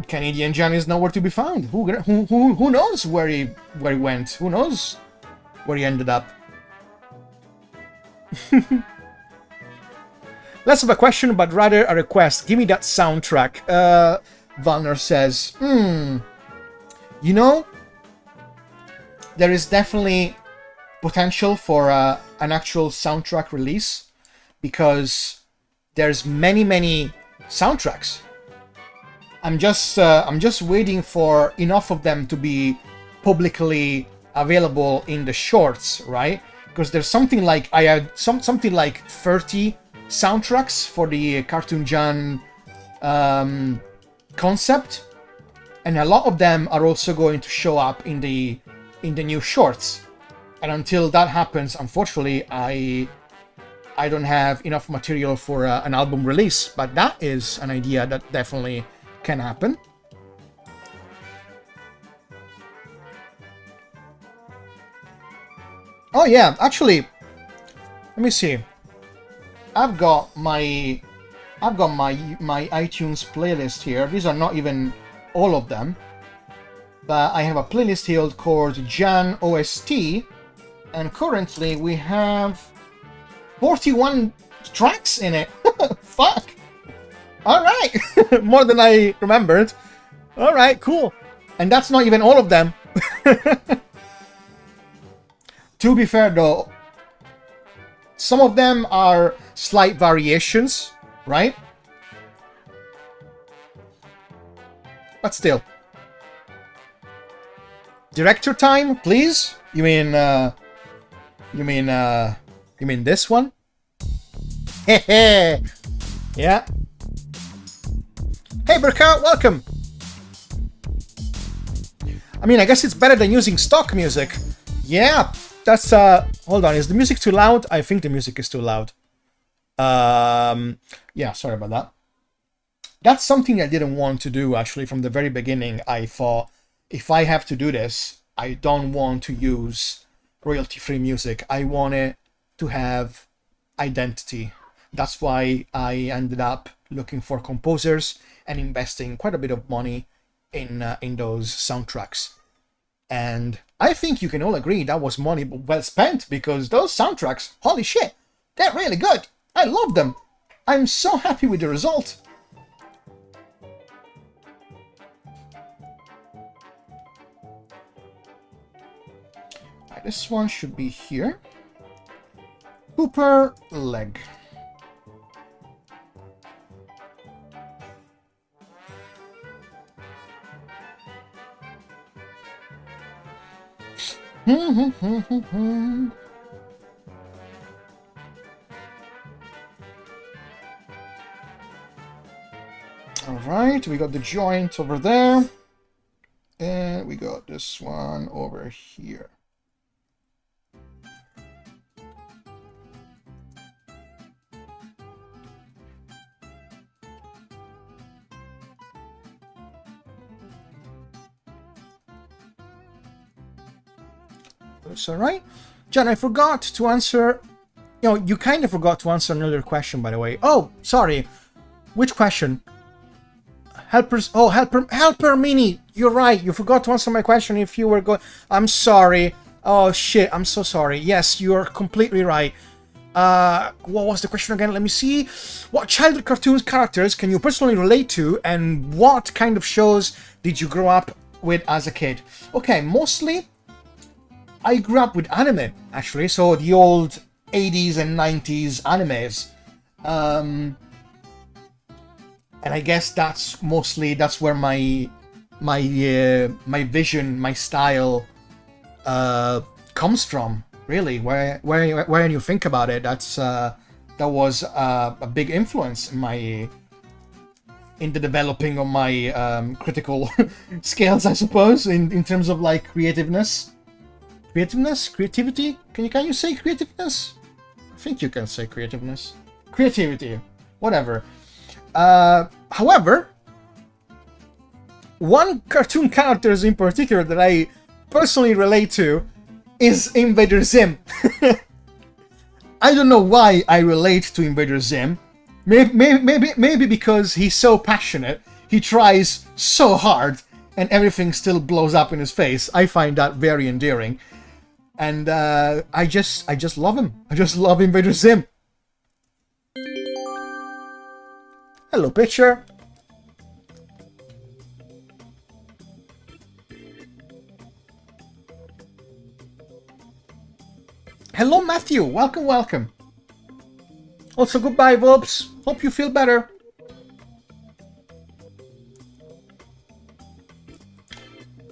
Canadian Jan is nowhere to be found. Who knows where he went? Who knows where he ended up? Less of a question, but rather a request. Give me that soundtrack. Valner says, you know, there is definitely potential for an actual soundtrack release, because there's many soundtracks. I'm just waiting for enough of them to be publicly available in the shorts, right? Because there's something like I had something like 30 soundtracks for the Cartoon Jan concept, and a lot of them are also going to show up in the new shorts. And until that happens, unfortunately, I don't have enough material for an album release. But that is an idea that definitely can happen. Oh yeah, actually, let me see. I've got my iTunes playlist here. These are not even all of them, but I have a playlist here called Jan OST, and currently we have 41 tracks in it. Fuck. All right, more than I remembered. All right, cool. And that's not even all of them. To be fair though, some of them are slight variations, right? But still. Director time, please? You mean this one? Hehe. Yeah. Hey Burkout, welcome. I mean, I guess it's better than using stock music. Yeah. That's hold on, is the music too loud? I think the music is too loud. Yeah, sorry about that. That's something I didn't want to do actually from the very beginning. I thought if I have to do this, I don't want to use royalty-free music. I want it to have identity. That's why I ended up looking for composers and investing quite a bit of money in those soundtracks. And I think you can all agree that was money well spent, because those soundtracks, holy shit, they're really good. I love them. I'm so happy with the result. Right, this one should be here. Cooper leg. Alright, we got the joint over there. And we got this one over here. That's alright. John, I forgot to answer... you kind of forgot to answer another question, by the way. Oh, sorry. Which question? Helpers... Oh, Helper Mini. You're right. You forgot to answer my question if you were going... I'm sorry. Oh, shit. I'm so sorry. Yes, you're completely right. What was the question again? Let me see. What childhood cartoons characters can you personally relate to, and what kind of shows did you grow up with as a kid? Okay, mostly... I grew up with anime, actually, so the old 80s and 90s animes. And I guess that's where my vision, my style comes from, really. When you think about it, that was a big influence in the developing of my critical skills, I suppose, in terms of like creativity? Can you say creativeness? I think you can say creativeness. Creativity. Whatever. However, one cartoon characters in particular that I personally relate to is Invader Zim. I don't know why I relate to Invader Zim. Maybe because he's so passionate, he tries so hard, and everything still blows up in his face. I find that very endearing. And I just love him. I just love Invader Zim. Hello, picture. Hello, Matthew. Welcome, welcome. Also, goodbye, Vobs. Hope you feel better.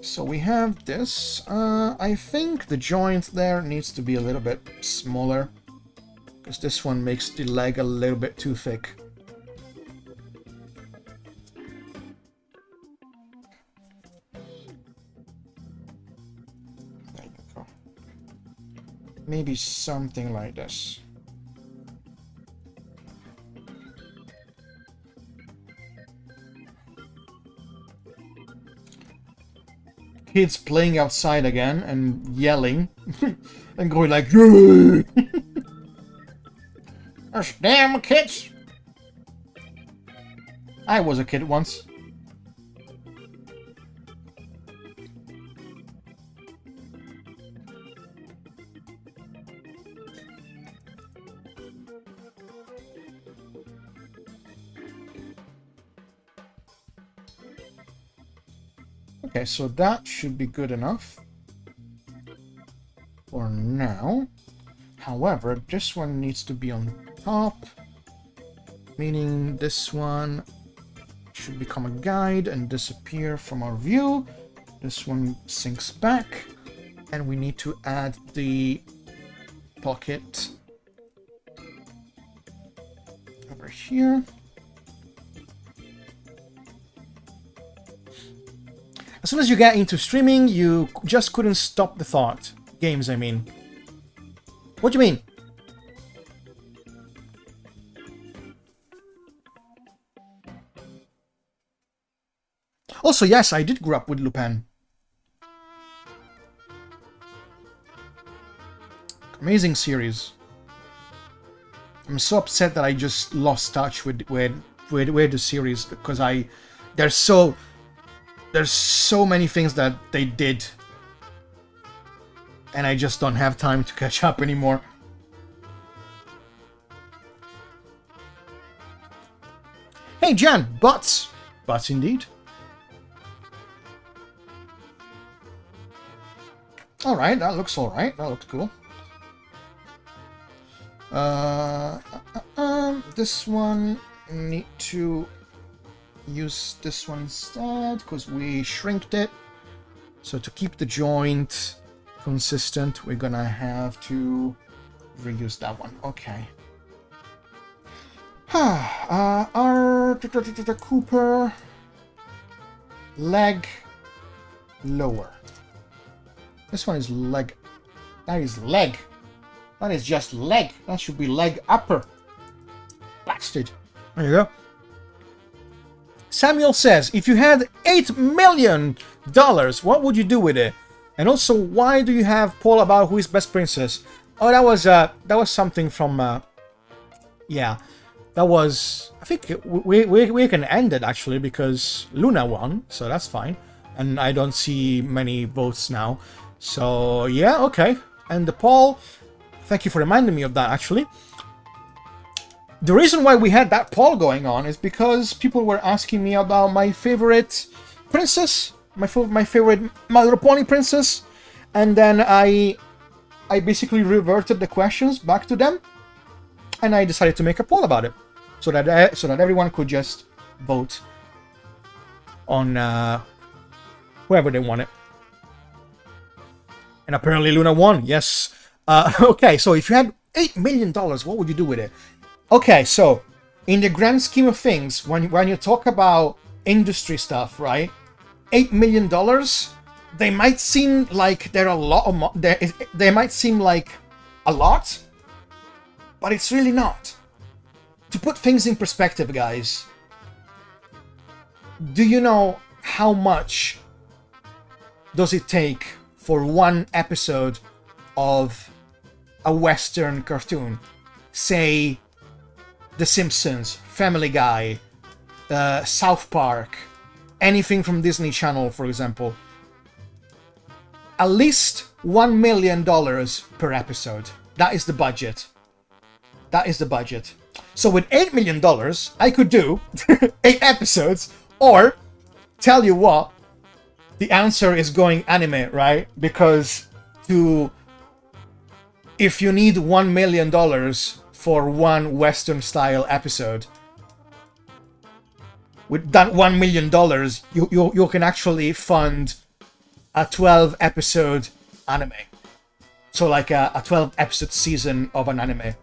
So we have this. I think the joint there needs to be a little bit smaller, because this one makes the leg a little bit too thick. maybe something like this. Kids playing outside again and yelling and going like, "Yay!" Those damn kids! I was a kid once. Okay, so that should be good enough for now. However, this one needs to be on top, meaning this one should become a guide and disappear from our view. This one sinks back, and we need to add the pocket over here. As soon as you get into streaming, you just couldn't stop the thought. Games, I mean. What do you mean? Also, yes, I did grow up with Lupin. Amazing series. I'm so upset that I just lost touch with the series because there's so many things that they did, and I just don't have time to catch up anymore. Hey Jan, butts indeed. Alright, that looks alright, that looks cool. This one, need to use this one instead because we shrinked it. So to keep the joint consistent, we're gonna have to reuse that one. Okay. Our Cooper leg lower. This one is leg. That is leg. That is just leg. That should be leg upper. Bastard. There you go. Samuel says, if you had $8 million, what would you do with it? And also, why do you have poll about who is best princess? Oh, that was something from, yeah, that was, I think we can end it actually because Luna won, so that's fine. And I don't see many votes now. So, yeah, okay. And the poll, thank you for reminding me of that actually. The reason why we had that poll going on is because people were asking me about my favorite princess, my favorite My Little Pony princess, and then I basically reverted the questions back to them, and I decided to make a poll about it, so that everyone could just vote on whoever they wanted. And apparently Luna won. Yes. Okay, so if you had $8 million, what would you do with it? Okay, so in the grand scheme of things, when you talk about industry stuff, right? $8 million, they might seem like they're a lot of they might seem like a lot, but it's really not. To put things in perspective, guys, do you know how much does it take for one episode of a Western cartoon? Say The Simpsons, Family Guy, South Park, anything from Disney Channel, for example. At least $1 million per episode. That is the budget. That is the budget. So with $8 million, I could do 8 episodes, or tell you what, the answer is going anime, right? Because if you need $1 million for one Western style episode, with that $1 million, you can actually fund a 12 episode anime. So like a 12 episode season of an anime,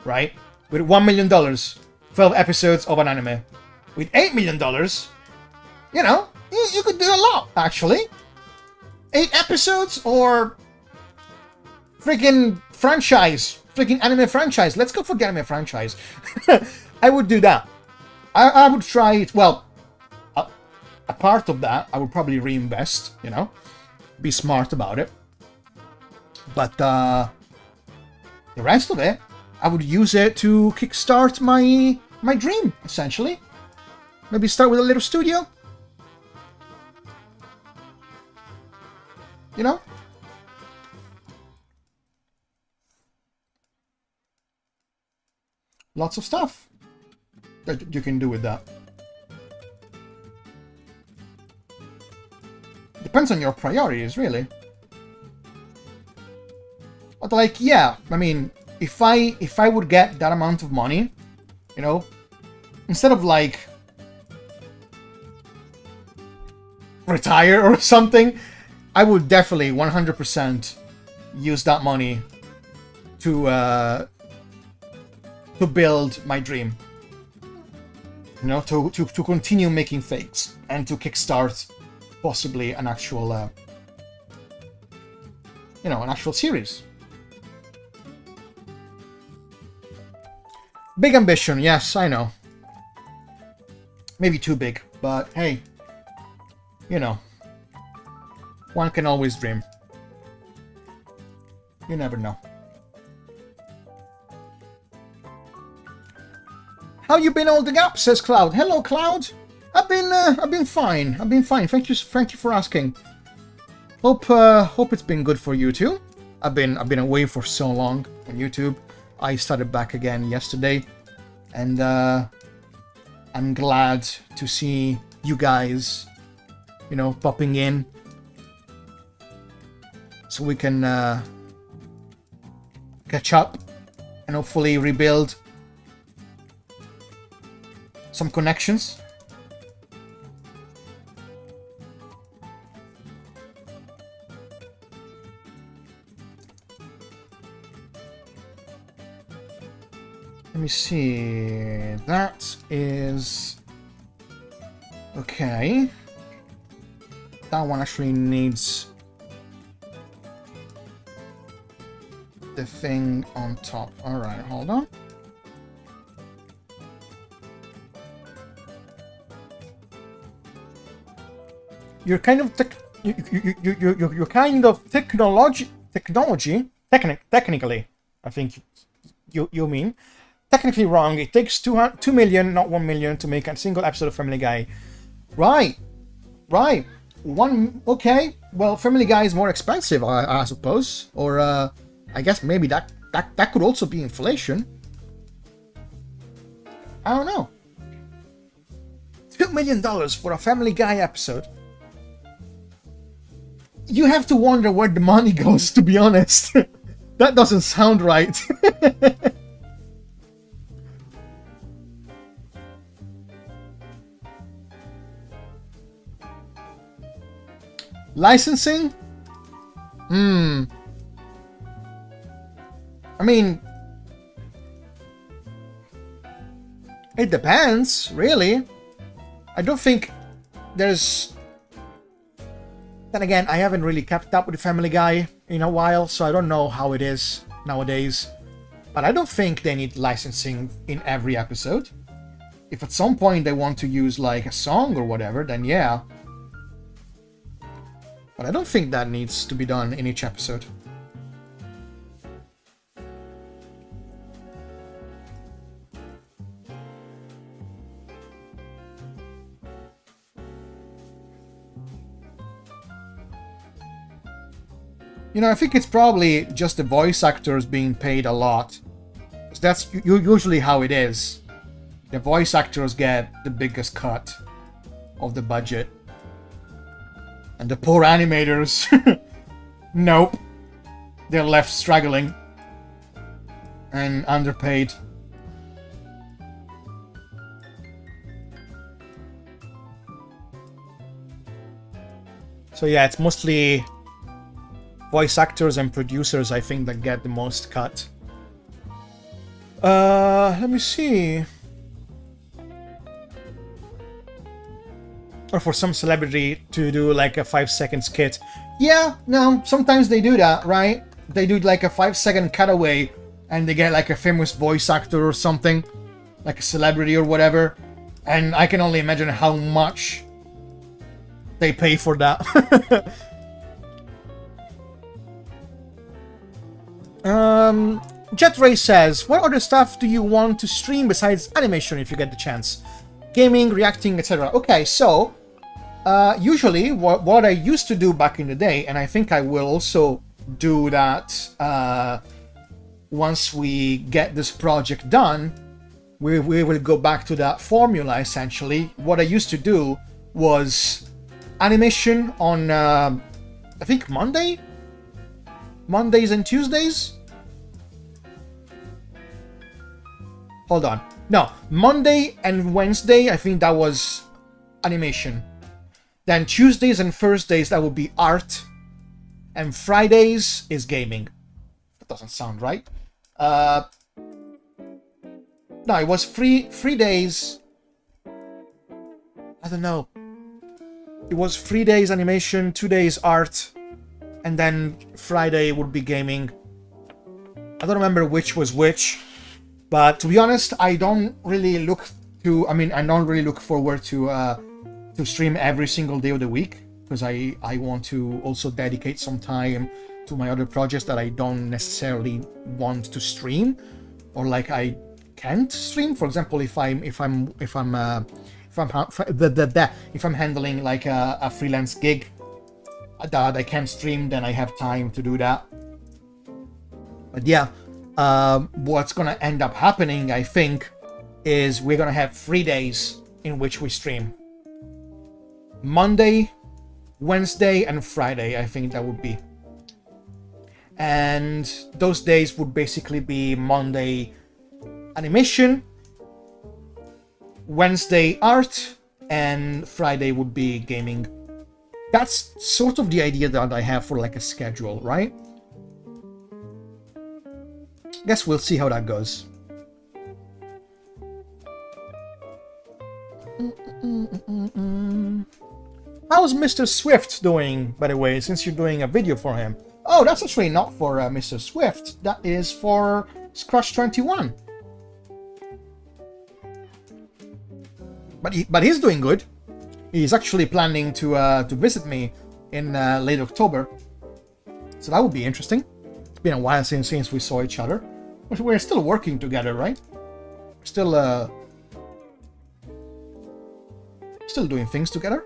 right? With $1 million, 12 episodes of an anime. With $8 million, you know, you could do a lot, actually. 8 episodes or freaking franchise, freaking anime franchise. Let's go for the anime franchise. I would do that. I would try it. Well, a part of that I would probably reinvest. You know, be smart about it. But the rest of it, I would use it to kickstart my dream, essentially. Maybe start with a little studio. You know? Lots of stuff that you can do with that. Depends on your priorities, really. But like, yeah, I mean, if I would get that amount of money, you know, instead of like retire or something, I would definitely 100% use that money to build my dream. You know, to continue making fakes and to kickstart possibly an actual, you know, an actual series. Big ambition, yes, I know. Maybe too big, but hey, you know, one can always dream. You never know. How you been holding up? Says Cloud. Hello, Cloud. I've been fine. I've been fine. Thank you for asking. Hope it's been good for you too. I've been away for so long on YouTube. I started back again yesterday, and I'm glad to see you guys, you know, popping in, so we can catch up and hopefully rebuild some connections. Let me see. That is okay. That one actually needs the thing on top. All right, hold on. You're kind of you're kind of technically, I think you mean. Technically wrong. It takes 2 million, not 1 million, to make a single episode of Family Guy. Right. Okay. Well, Family Guy is more expensive, I suppose. Or I guess maybe that could also be inflation. I don't know. $2 million for a Family Guy episode. You have to wonder where the money goes, to be honest. That doesn't sound right. Licensing? I mean, it depends, really. I don't think there's... Then again, I haven't really kept up with Family Guy in a while, so I don't know how it is nowadays. But I don't think they need licensing in every episode. If at some point they want to use like a song or whatever, then yeah. But I don't think that needs to be done in each episode. You know, I think it's probably just the voice actors being paid a lot. That's usually how it is. The voice actors get the biggest cut of the budget. And the poor animators, nope. They're left struggling and underpaid. So yeah, it's mostly voice actors and producers, I think, that get the most cut. Let me see. Or for some celebrity to do like a 5-second skit. Yeah, no, sometimes they do that, right? they do like a 5-second cutaway and they get like a famous voice actor or something, like a celebrity or whatever, and I can only imagine how much they pay for that. Jet Ray says, what other stuff do you want to stream besides animation if you get the chance? Gaming, reacting, etc. Okay, so usually what I used to do back in the day, and I think I will also do that once we get this project done, we will go back to that formula essentially. What I used to do was animation on I think Mondays and Tuesdays. Hold on. No, Monday and Wednesday, I think that was animation. Then Tuesdays and Thursdays, that would be art. And Fridays is gaming. That doesn't sound right. No, it was three days. I don't know. It was 3 days animation, 2 days art, and then Friday would be gaming. I don't remember which was which. But to be honest, I don't really look forward to stream every single day of the week, because I want to also dedicate some time to my other projects that I don't necessarily want to stream, or like I can't stream. For example, if I'm handling like a freelance gig that I can't stream, then I have time to do that. But yeah. What's gonna end up happening, I think, is we're gonna have 3 days in which we stream. Monday, Wednesday, and Friday, I think that would be. And those days would basically be Monday animation, Wednesday art, and Friday would be gaming. That's sort of the idea that I have for like a schedule, right? Guess we'll see how that goes. How's Mr. Swift doing, by the way, since you're doing a video for him? Oh, that's actually not for Mr. Swift. That is for Scratch21. But he's doing good. He's actually planning to visit me in late October. So that would be interesting. It's been a while since we saw each other. We're still working together, right? Still doing things together.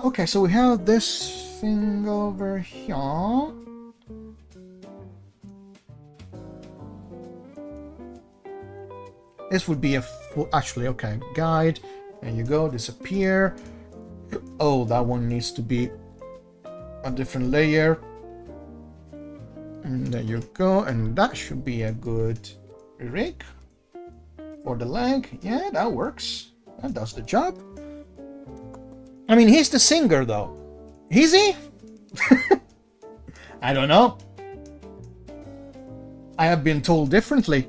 Okay, so we have this thing over here. This would be a full, actually, okay, guide. There you go, disappear. Oh, that one needs to be a different layer. And there you go, and that should be a good rig for the leg. Yeah, that works. That does the job. I mean, he's the singer, though. Is he? I don't know. I have been told differently.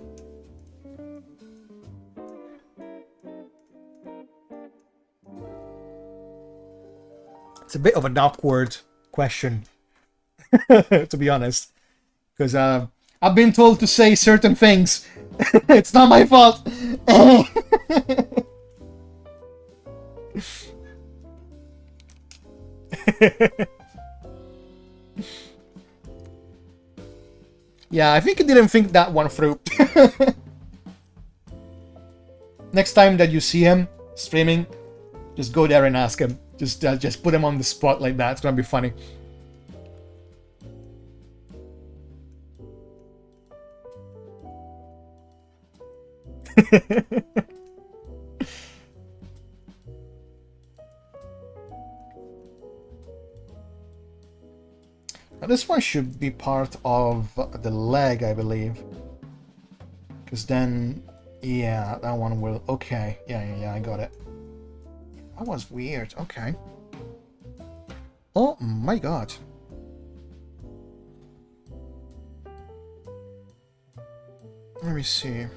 It's a bit of an awkward question, to be honest, because I've been told to say certain things. It's not my fault. Yeah, I think I didn't think that one through. Next time that you see him streaming, just go there and ask him. Just put him on the spot like that. It's gonna be funny. Now this one should be part of the leg, I believe. Because then, yeah, that one will... Okay, yeah, I got it. That was weird. Okay. Oh my god. Let me see.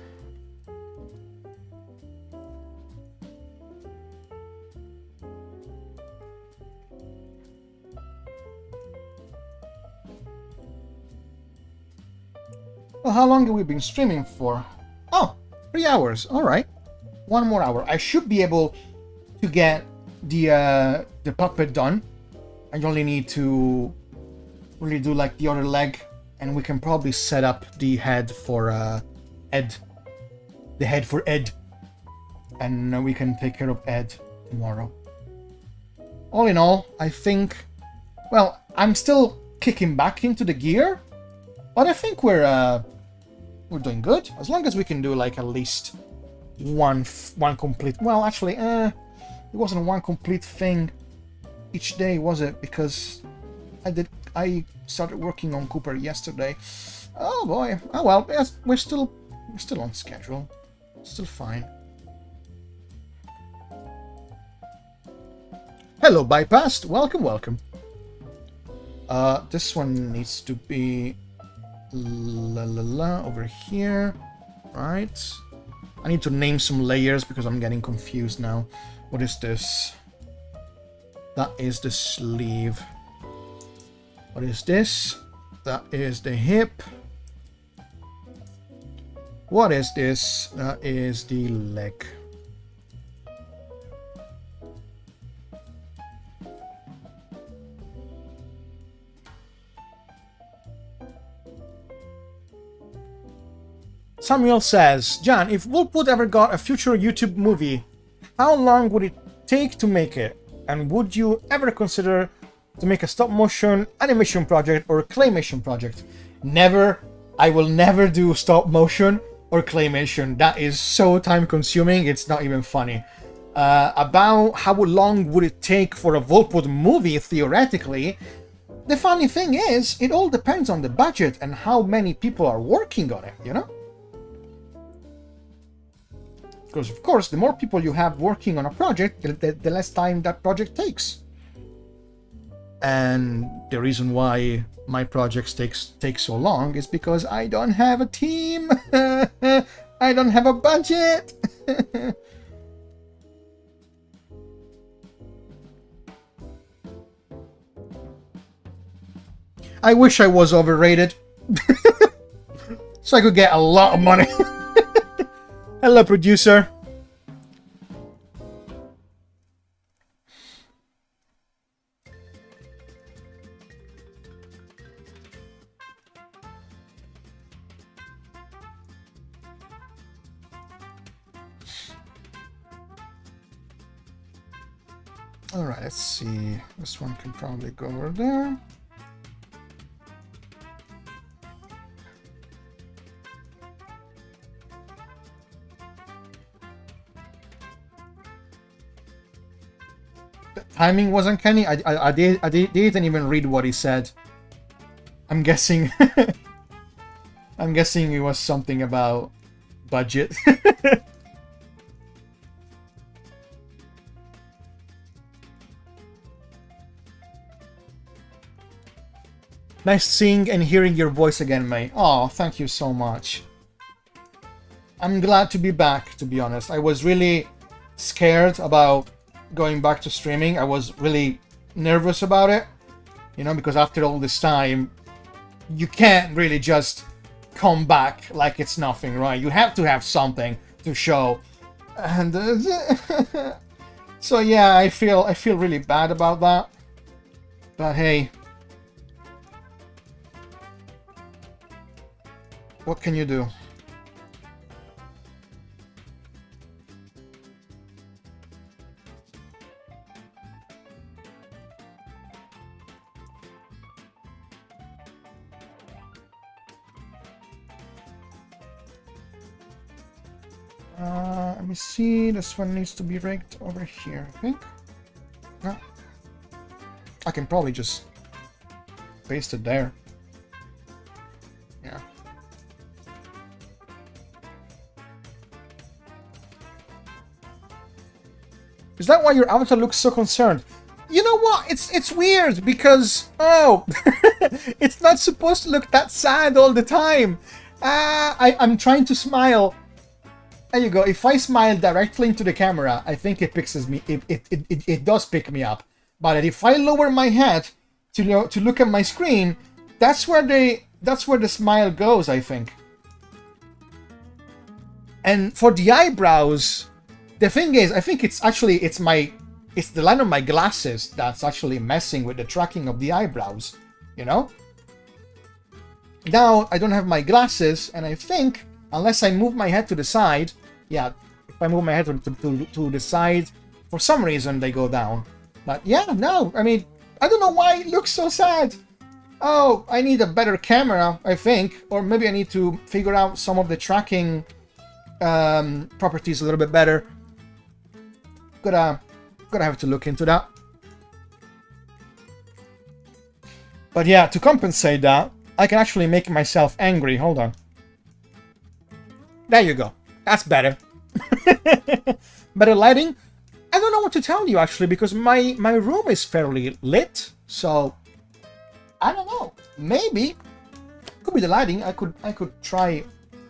Well, how long have we been streaming for? Oh, 3 hours. All right. 1 more hour. I should be able to get the puppet done. I only need to really do like the other leg, and we can probably set up the head for Ed. The head for Ed. And we can take care of Ed tomorrow. All in all, I think... Well, I'm still kicking back into the gear, but I think we're doing good. As long as we can do like at least one complete... Well, actually, it wasn't one complete thing each day, was it? Because I started working on Cooper yesterday. Oh boy. Oh well, yes, we're still on schedule. Still fine. Hello, Bypassed. Welcome, welcome. This one needs to be over here, right? I need to name some layers because I'm getting confused now. What is this? That is the sleeve. What is this? That is the hip. What is this? That is the leg. Samuel says, John, if Wolfwood ever got a future YouTube movie, how long would it take to make it? And would you ever consider to make a stop-motion animation project or a claymation project? Never. I will never do stop-motion or claymation. That is so time-consuming, it's not even funny. About how long would it take for a Wolfwood movie, theoretically, the funny thing is, it all depends on the budget and how many people are working on it, you know? Because, of course, the more people you have working on a project, the less time that project takes. And the reason why my projects take so long is because I don't have a team. I don't have a budget. I wish I was overrated. So I could get a lot of money. Hello, producer. All right, let's see. This one can probably go over there. Timing was uncanny. I didn't even read what he said. I'm guessing. I'm guessing it was something about budget. Nice seeing and hearing your voice again, May. Oh, thank you so much. I'm glad to be back, to be honest. I was really scared about going back to streaming. I was really nervous about it, you know, because after all this time, you can't really just come back like it's nothing, right? You have to have something to show. And so yeah, I feel really bad about that. But hey, what can you do? Let me see, this one needs to be rigged over here, I think. No. I can probably just paste it there. Yeah. Is that why your avatar looks so concerned? You know what? It's weird because, oh, it's not supposed to look that sad all the time. I'm trying to smile. There you go. If I smile directly into the camera, I think it picks me. It does pick me up. But if I lower my head to look at my screen, that's where the smile goes, I think. And for the eyebrows, the thing is, I think it's the line of my glasses that's actually messing with the tracking of the eyebrows, you know? Now I don't have my glasses, and I think, unless I move my head to the side, yeah, if I move my head to the side, for some reason they go down. But yeah, no, I mean, I don't know why it looks so sad. Oh, I need a better camera, I think, or maybe I need to figure out some of the tracking properties a little bit better. Gonna have to look into that. But yeah, to compensate that, I can actually make myself angry. Hold on. There you go. That's better. Better lighting. I don't know what to tell you actually, because my room is fairly lit, so I don't know. Maybe could be the lighting. I could try.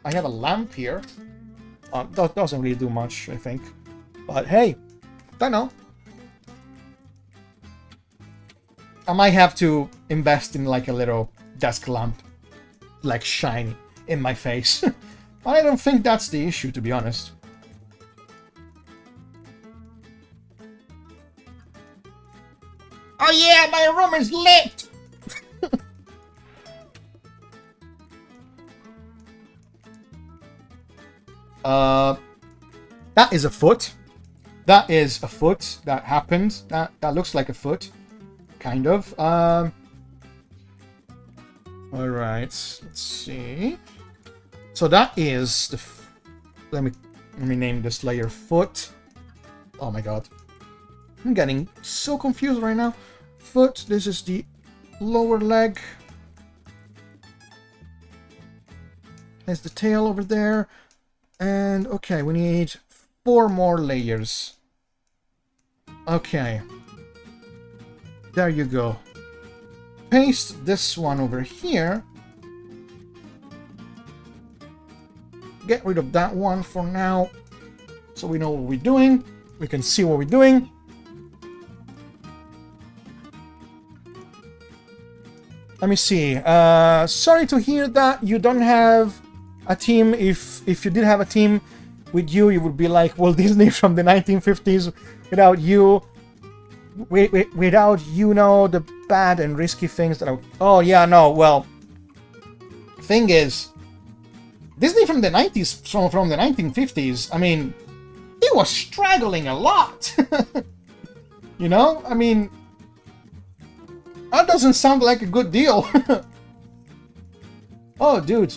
I have a lamp here. That doesn't really do much, I think. But hey, don't know. I might have to invest in like a little desk lamp, like shiny in my face. But I don't think that's the issue, to be honest. Oh yeah, my room is lit! That is a foot. That is a foot. That happened. That looks like a foot. Kind of. Alright, let's see. So that is the... Let me name this layer foot. Oh my god. I'm getting so confused right now. Foot, this is the lower leg. There's the tail over there. And okay, we need 4 more layers. Okay. There you go. Paste this one over here. Get rid of that one for now. So we know what we're doing. We can see what we're doing. Let me see. Sorry to hear that you don't have a team. If you did have a team with you, you would be like Walt Disney from the 1950s. Without you, without you know the bad and risky things that. Oh yeah, no. Well, thing is, Disney from the 90s, from the 1950s. I mean, he was struggling a lot. You know, I mean. That doesn't sound like a good deal. Oh, dude.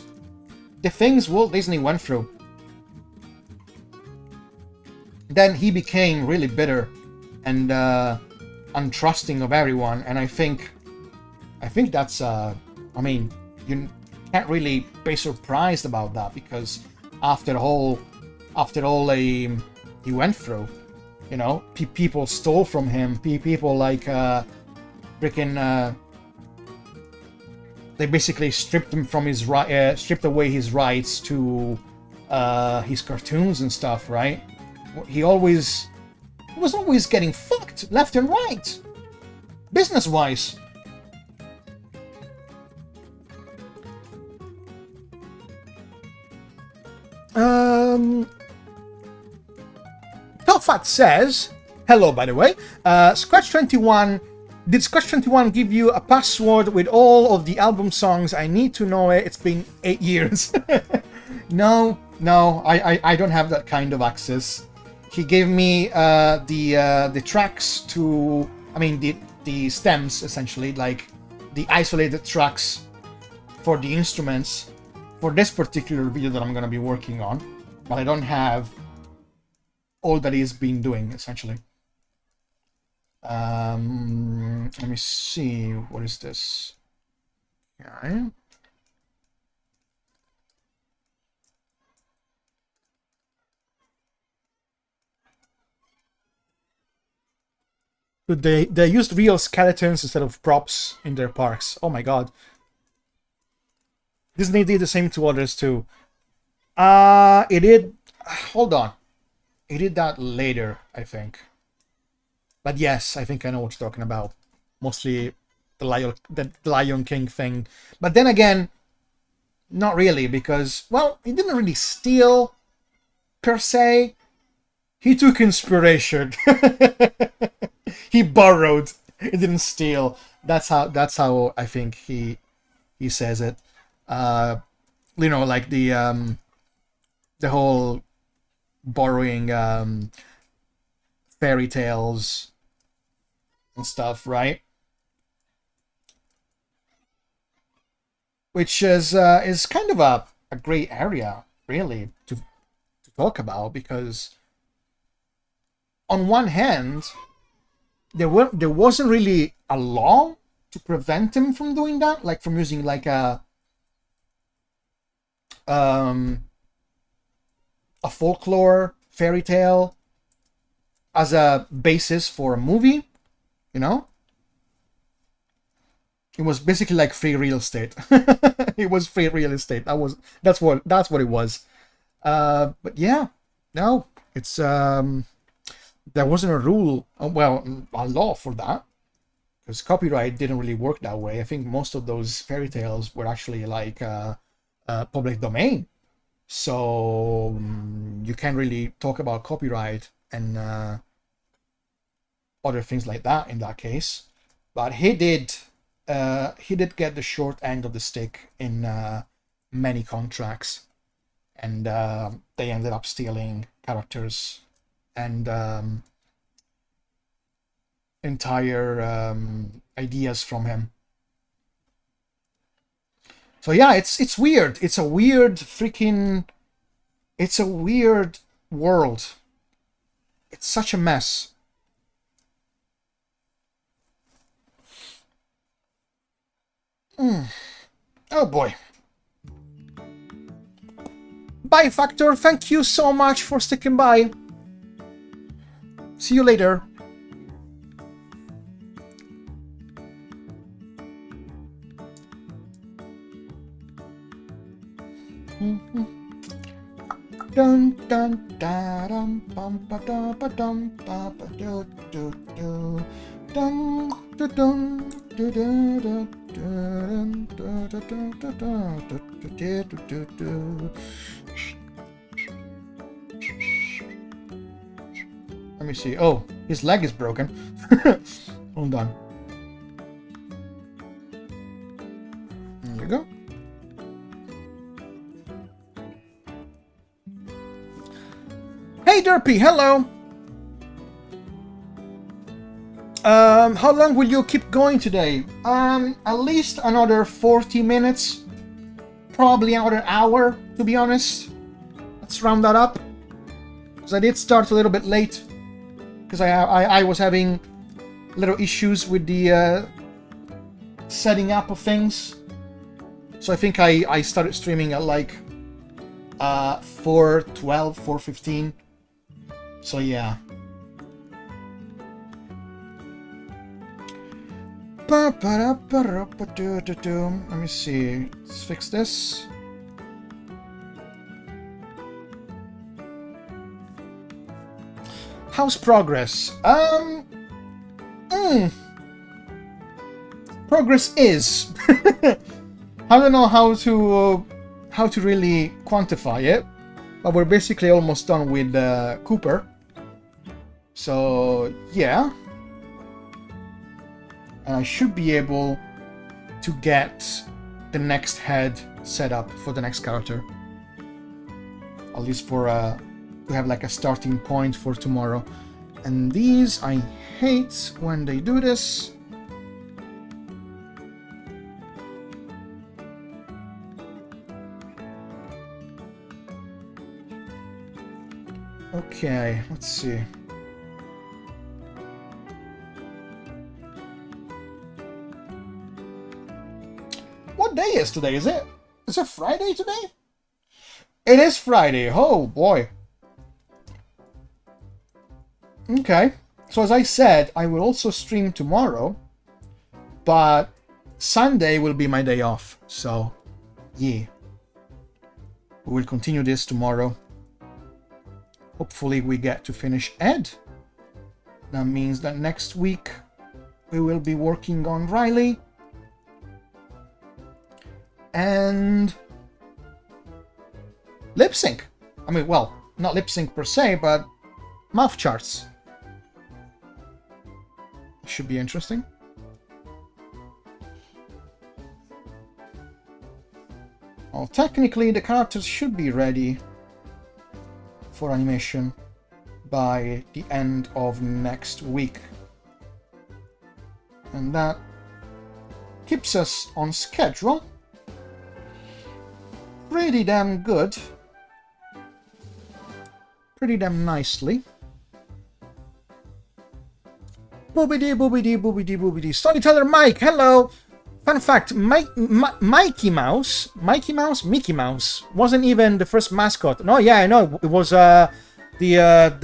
The things Walt Disney went through. Then he became really bitter and untrusting of everyone. And I think that's... I mean, you can't really be surprised about that, because after all he went through, you know, people stole from him. People like... freaking they basically stripped him from his stripped away his rights to his cartoons and stuff, right? He was always getting fucked left and right, business wise. Tofat says hello, by the way. Scratch21. Did Scratch21 give you a password with all of the album songs? I need to know it. It's been 8 years. No, I don't have that kind of access. He gave me the tracks to, I mean the stems, essentially, like the isolated tracks for the instruments for this particular video that I'm gonna be working on, but I don't have all that he's been doing, essentially. Let me see, what is this? Okay. They used real skeletons instead of props in their parks. Oh my god. Disney did the same to others too. It did... Hold on. It did that later, I think. But yes, I think I know what you're talking about. Mostly the Lion King thing. But then again, not really, because, well, he didn't really steal per se. He took inspiration. He borrowed. He didn't steal. That's how I think he says it. You know, like the whole borrowing fairy tales and stuff, right? Which is kind of a gray area, really, to talk about, because on one hand, there wasn't really a law to prevent him from doing that, like from using like a folklore fairy tale as a basis for a movie, you know. It was basically like free real estate. It was free real estate. That's what it was. But yeah, no, it's there wasn't a rule, well, a law for that, because copyright didn't really work that way. I think most of those fairy tales were actually like public domain, so you can't really talk about copyright and other things like that in that case. But he did get the short end of the stick in many contracts, and they ended up stealing characters and entire ideas from him. So yeah, it's weird. It's a weird world. It's such a mess. Oh boy. Bye, Factor. Thank you so much for sticking by. See you later. Dun dun da dum bum ba da ba dum ba ba do do do dum do dum do do do dun do do do do do do do. Let me see. Oh, his leg is broken. Hold on. There you go. Hey Derpy, hello. How long will you keep going today? At least another 40 minutes. Probably another hour, to be honest. Let's round that up. Because I did start a little bit late. Because I was having little issues with the setting up of things. So I think I started streaming at like 4:12, 4:15. So yeah. Let me see. Let's fix this. How's progress? Progress is. I don't know how to really quantify it, but we're basically almost done with Cooper. So yeah, and I should be able to get the next head set up for the next character, at least for to have like a starting point for tomorrow. And these, I hate when they do this. Okay, let's see. What day is today? Is it Friday today? It is Friday. Oh boy. Okay. So as I said, I will also stream tomorrow, but Sunday will be my day off. So, yeah. We will continue this tomorrow. Hopefully we get to finish Ed. That means that next week we will be working on Riley and lip sync. I mean, well, Not lip sync per se, but mouth charts. Should be interesting. Well, technically the characters should be ready for animation by the end of next week. And that keeps us on schedule. Pretty damn good. Pretty damn nicely. Boobity boobity boobity boobity. Storyteller Mike, hello! Fun fact, Mickey Mouse wasn't even the first mascot. No, yeah, I know. It was the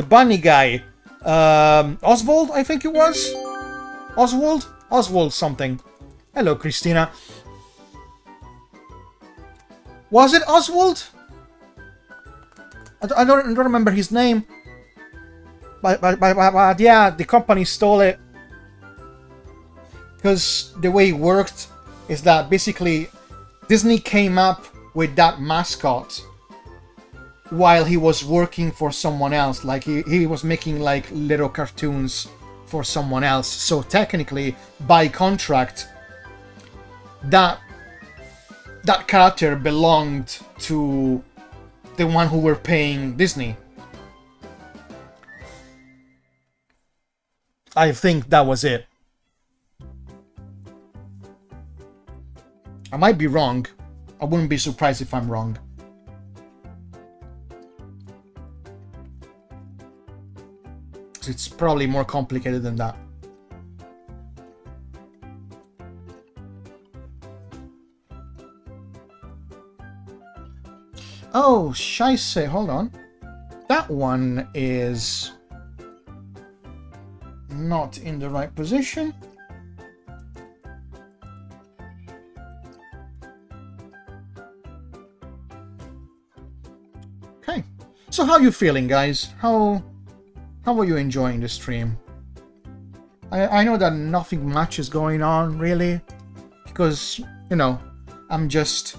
bunny guy. Oswald, I think it was. Oswald something. Hello, Christina. Was it Oswald? I don't remember his name. But yeah, the company stole it. Because the way it worked is that basically Disney came up with that mascot while he was working for someone else. Like he was making like little cartoons for someone else. So technically, by contract, that character belonged to the one who were paying Disney. I think that was it. I might be wrong. I wouldn't be surprised if I'm wrong. It's probably more complicated than that. Oh, scheisse, hold on. That one is not in the right position. Okay. So how are you feeling, guys? How are you enjoying the stream? I know that nothing much is going on, really, because, you know, I'm just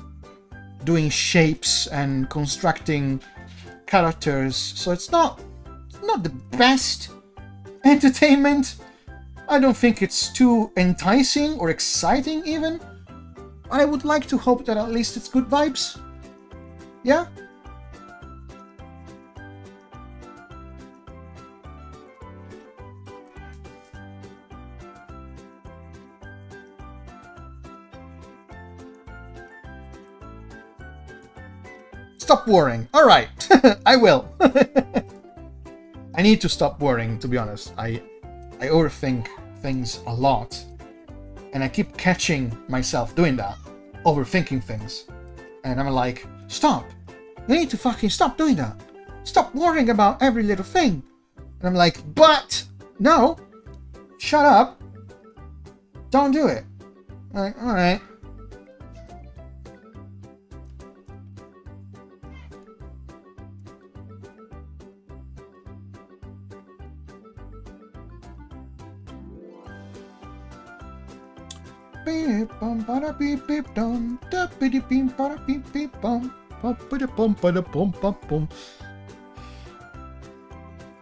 doing shapes and constructing characters, so it's not the best entertainment. I don't think it's too enticing or exciting even. I would like to hope that at least it's good vibes. Yeah? Stop worrying. Alright, I will. I need to stop worrying, to be honest. I overthink things a lot. And I keep catching myself doing that. Overthinking things. And I'm like, stop. You need to fucking stop doing that. Stop worrying about every little thing. And I'm like, but, no. Shut up. Don't do it. Like, alright.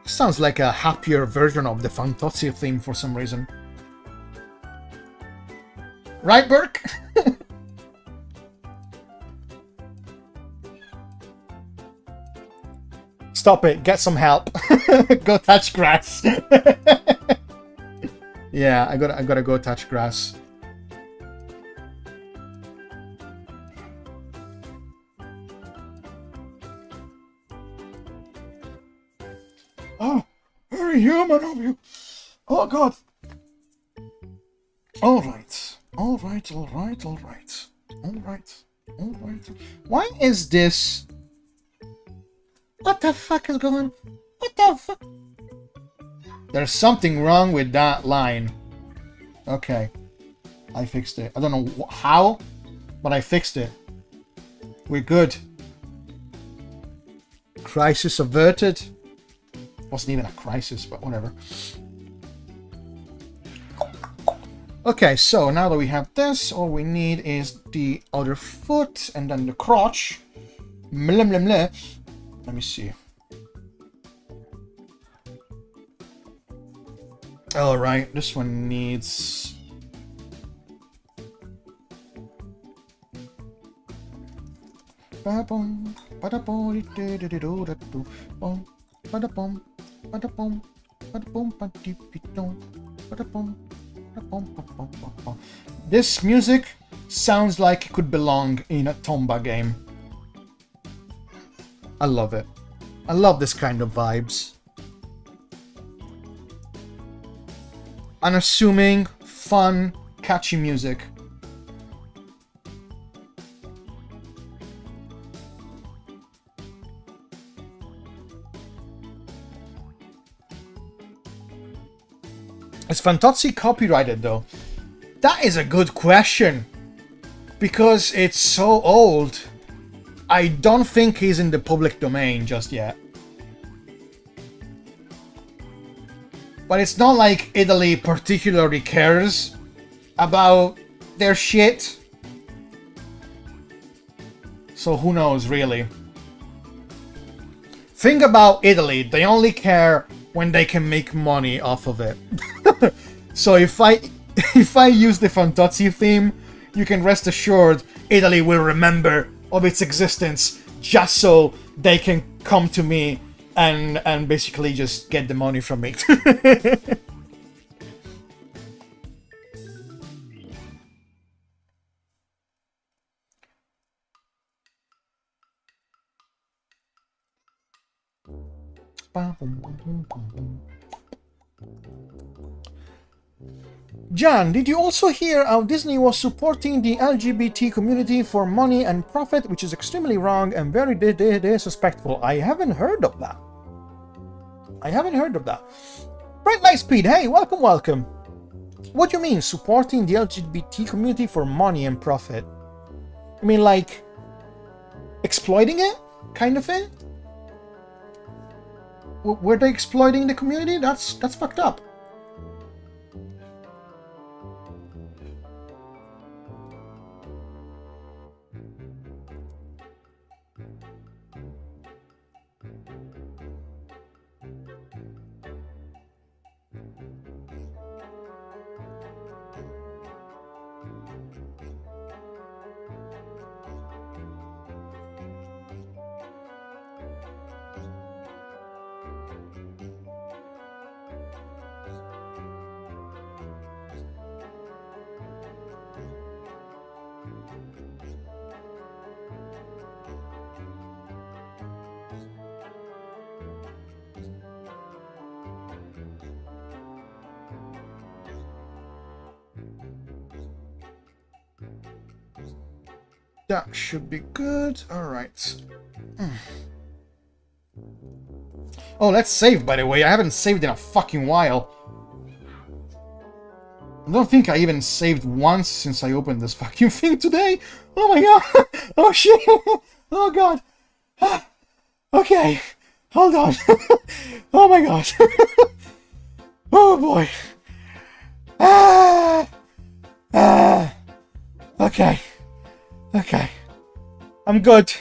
Sounds like a happier version of the Fantozzi theme for some reason. Right, Burke? Stop it. Get some help. Go touch grass. Yeah, I gotta go touch grass. Oh, very human of you. Oh, God. All right. All right, all right, all right. All right, all right. Why is this... What the fuck is going on? What the fuck? There's something wrong with that line. Okay. I fixed it. I don't know how, but I fixed it. We're good. Crisis averted. Wasn't even a crisis, but whatever. Okay, so now that we have this, all we need is the other foot and then the crotch. Let me see. Alright, this one needs... This music sounds like it could belong in a Tomba game. I love it. I love this kind of vibes. Unassuming, fun, catchy music. Is Fantozzi copyrighted though? That is a good question. Because it's so old. I don't think he's in the public domain just yet. But it's not like Italy particularly cares about their shit. So who knows, really. Think about Italy. They only care when they can make money off of it. So if I use the Fantozzi theme, you can rest assured Italy will remember of its existence just so they can come to me and basically just get the money from me. Jan, did you also hear how Disney was supporting the LGBT community for money and profit, which is extremely wrong and very disrespectful? I haven't heard of that. Bright Light Speed, hey, welcome. What do you mean, supporting the LGBT community for money and profit? I mean, like, exploiting it? Kind of thing? Were they exploiting the community? That's fucked up. That should be good. Alright. Oh, let's save, by the way. I haven't saved in a fucking while. I don't think I even saved once since I opened this fucking thing today. Oh my god. Oh shit. Oh god. Okay. Hold on. Oh my god. Oh boy. Okay. Okay. I'm good.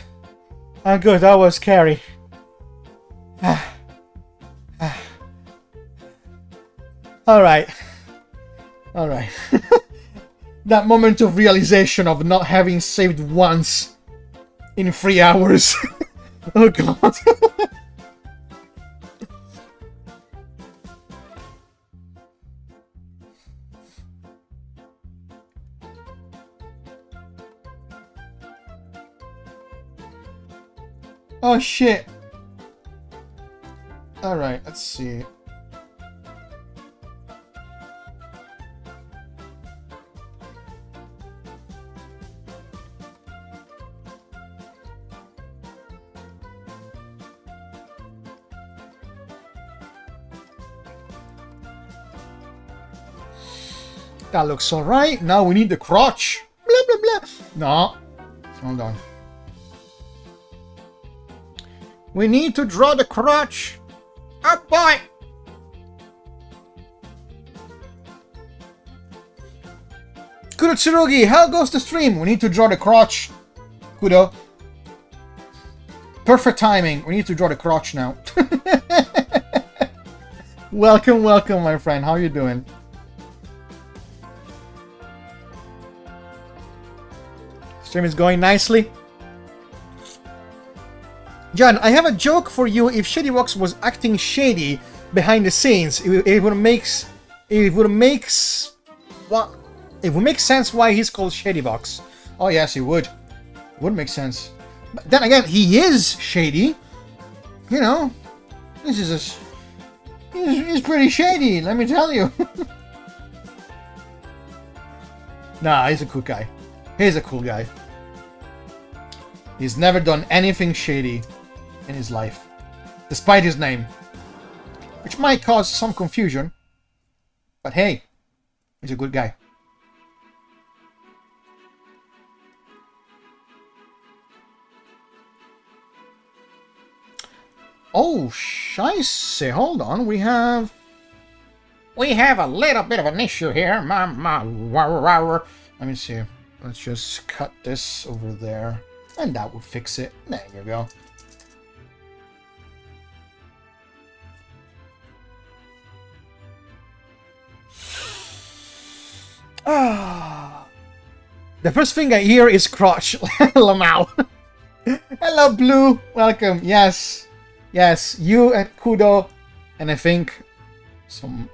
That was scary. Alright. That moment of realization of not having saved once in 3 hours. Oh god. Oh shit. Alright, let's see. That looks alright. Now we need the crotch. Blah blah blah. No. Hold on. We need to draw the crotch. Oh boy! Kurotsurugi, how goes the stream? We need to draw the crotch. Kudo. Perfect timing. We need to draw the crotch now. Welcome, welcome, my friend. How you doing? Stream is going nicely. John, I have a joke for you. If ShadyVox was acting shady behind the scenes, it would make sense why he's called ShadyVox. Oh yes, it would. It would make sense. But then again, he is shady. You know, this is he's pretty shady. Let me tell you. Nah, he's a cool guy. He's a cool guy. He's never done anything shady in his life, despite his name, which might cause some confusion. But hey, he's a good guy. Oh, scheisse, hold on, we have a little bit of an issue here. Let me see. Let's just cut this over there, and that will fix it. There you go. The first thing I hear is crotch. Lamau. Hello, Blue. Welcome. Yes. Yes, you and Kudo, and I think some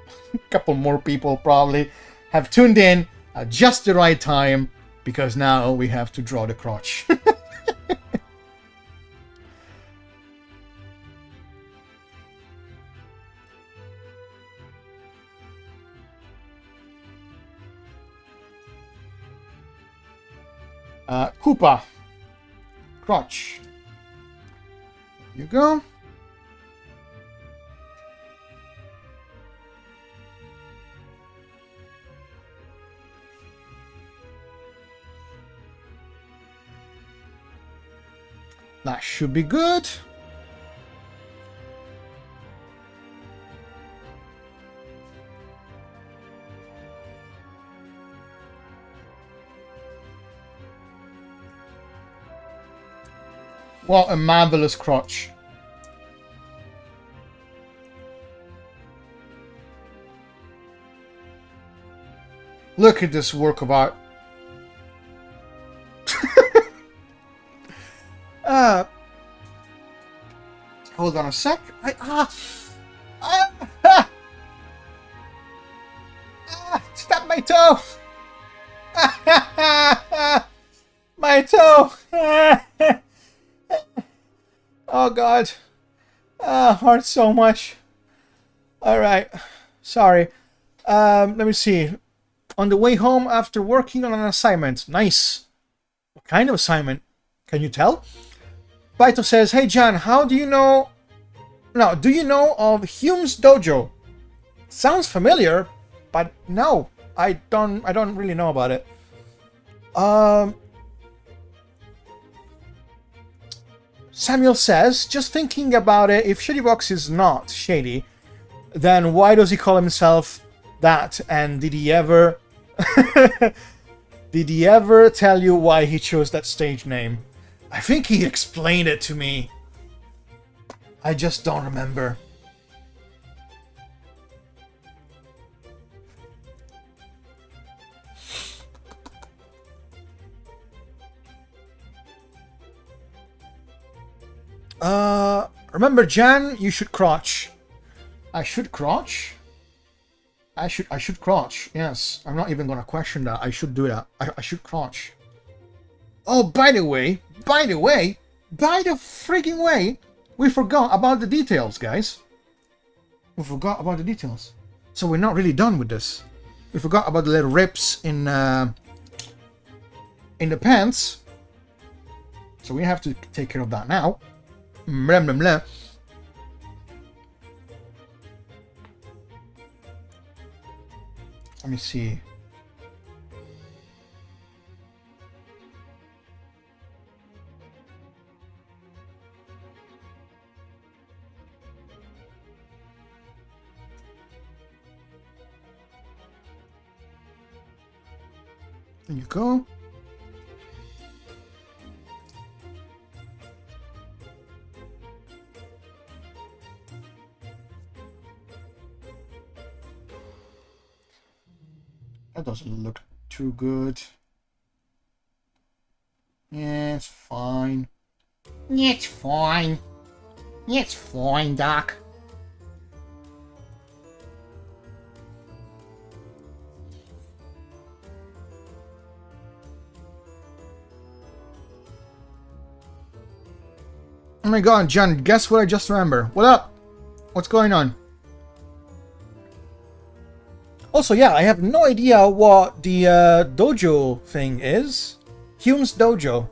couple more people probably have tuned in at just the right time, because now we have to draw the crotch. Koopa. Crotch. There you go. That should be good. What a marvelous crotch. Look at this work of art. Hold on a sec. Stop my toe. My toe. Oh God. Hurts so much. All right. Sorry. Let me see. On the way home after working on an assignment. Nice. What kind of assignment? Can you tell? Baito says, "Hey John, how do you know... No, do you know of Hume's Dojo? Sounds familiar, but no, I don't really know about it." Samuel says, "Just thinking about it, if ShadyVox is not shady, then why does he call himself that? And did he ever did he ever tell you why he chose that stage name?" I think he explained it to me. I just don't remember. Remember, Jan, you should crotch. I should crotch? I should crotch. Yes, I'm not even gonna question that. I should do that. I should crotch. Oh, by the freaking way, we forgot about the details, guys. We forgot about the details. So we're not really done with this. We forgot about the little rips in the pants. So we have to take care of that now. Blah, blah, blah. Let me see. There you go. That doesn't look too good. Yeah, it's fine. It's fine. It's fine, Doc. Oh my god, John, guess what I just remember? What up? What's going on? Also, yeah, I have no idea what the dojo thing is. Hume's dojo.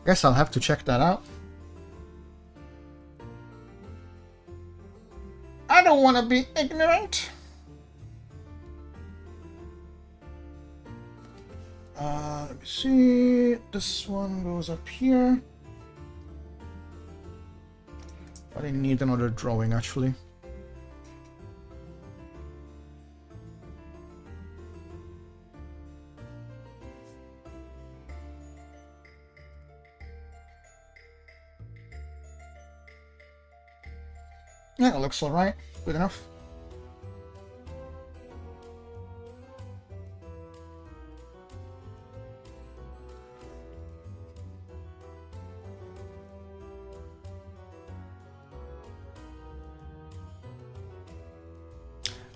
Guess I'll have to check that out. I don't want to be ignorant. Let me see. This one goes up here. I didn't need another drawing, actually. Yeah, it looks alright. Good enough.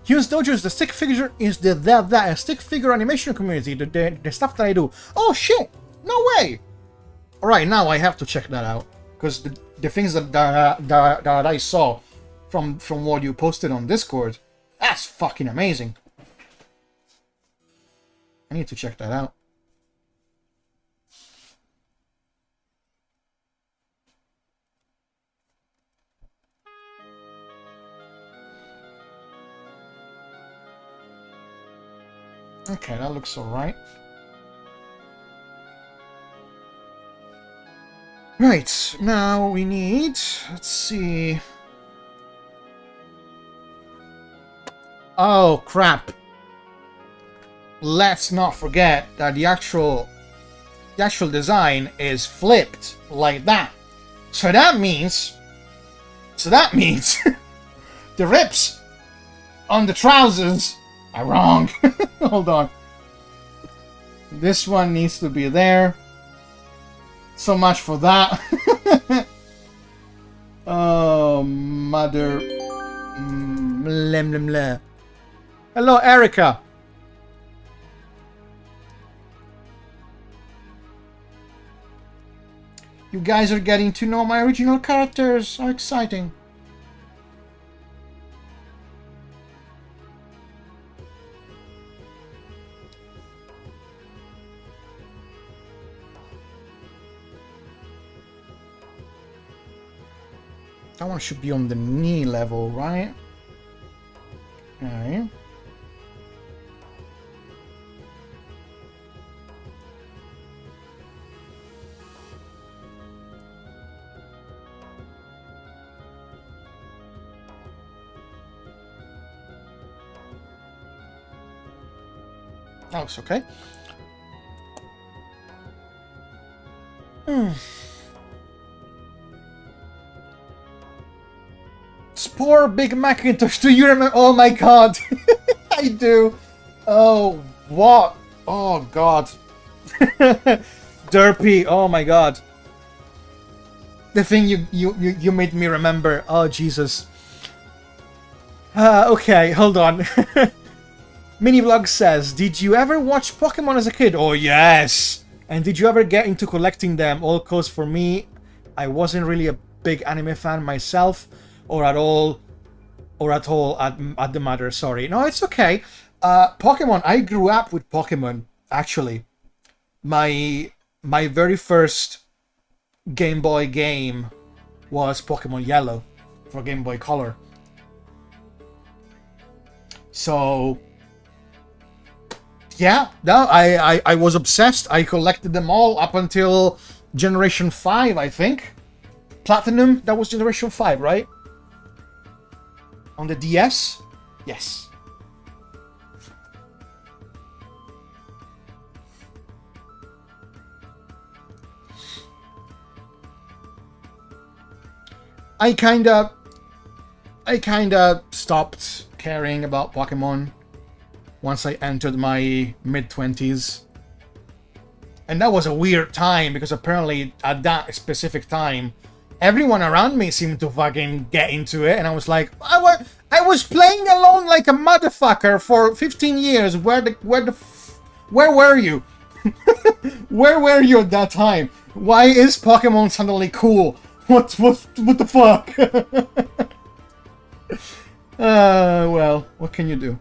Hume's Dojo is the stick figure stick figure animation community, the stuff that I do. Oh shit! No way! Alright, now I have to check that out. Because the things that I saw from what you posted on Discord, that's fucking amazing. I need to check that out. Okay, that looks alright. Right, now we need... Let's see... Oh, crap. Let's not forget that the actual design is flipped like that. So that means... the rips on the trousers are wrong. Hold on. This one needs to be there. So much for that. Oh, mother. Blem, blem, blem. Hello, Erica. You guys are getting to know my original characters. How exciting. That one should be on the knee level, right? Okay. That looks okay. Spore Big Macintosh, do you remember? Oh my god. I do. Oh, what? Oh god. Derpy, oh my god. The thing you made me remember. Oh Jesus. Okay, hold on. Minivlog says, did you ever watch Pokemon as a kid? Oh yes. And did you ever get into collecting them? All cause for me, I wasn't really a big anime fan myself, or at all at the matter. Sorry. No, it's okay. Pokemon. I grew up with Pokemon. Actually, my very first Game Boy game was Pokemon Yellow for Game Boy Color. So yeah, no, I was obsessed. I collected them all up until Generation 5, I think. Platinum, that was Generation 5, right? On the DS? Yes. I kinda stopped caring about Pokemon once I entered my mid-20s. And that was a weird time, because apparently at that specific time, everyone around me seemed to fucking get into it, and I was like, I was playing alone like a motherfucker for 15 years. Where were you? Where were you at that time? Why is Pokemon suddenly cool? What the fuck? Well, what can you do?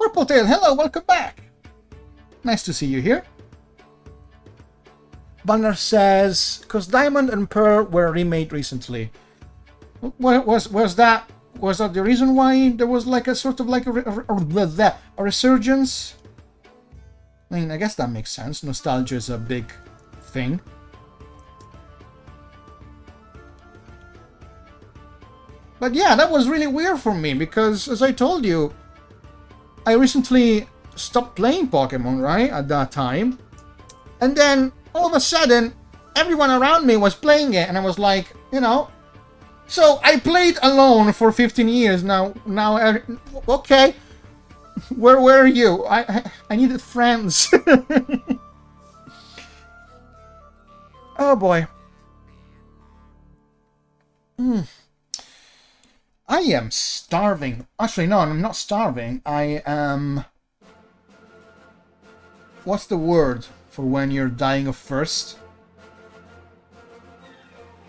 Purple Tail, hello, welcome back. Nice to see you here. Banner says, because Diamond and Pearl were remade recently. Was that the reason why there was like a sort of like a resurgence? I mean, I guess that makes sense. Nostalgia is a big thing. But yeah, that was really weird for me, because as I told you, I recently stopped playing Pokemon, right, at that time. And then, all of a sudden, everyone around me was playing it, and I was like, you know... So, I played alone for 15 years now, okay. Where were you? I needed friends. Oh boy. I am starving. Actually, no, I'm not starving. I am... What's the word for when you're dying of thirst?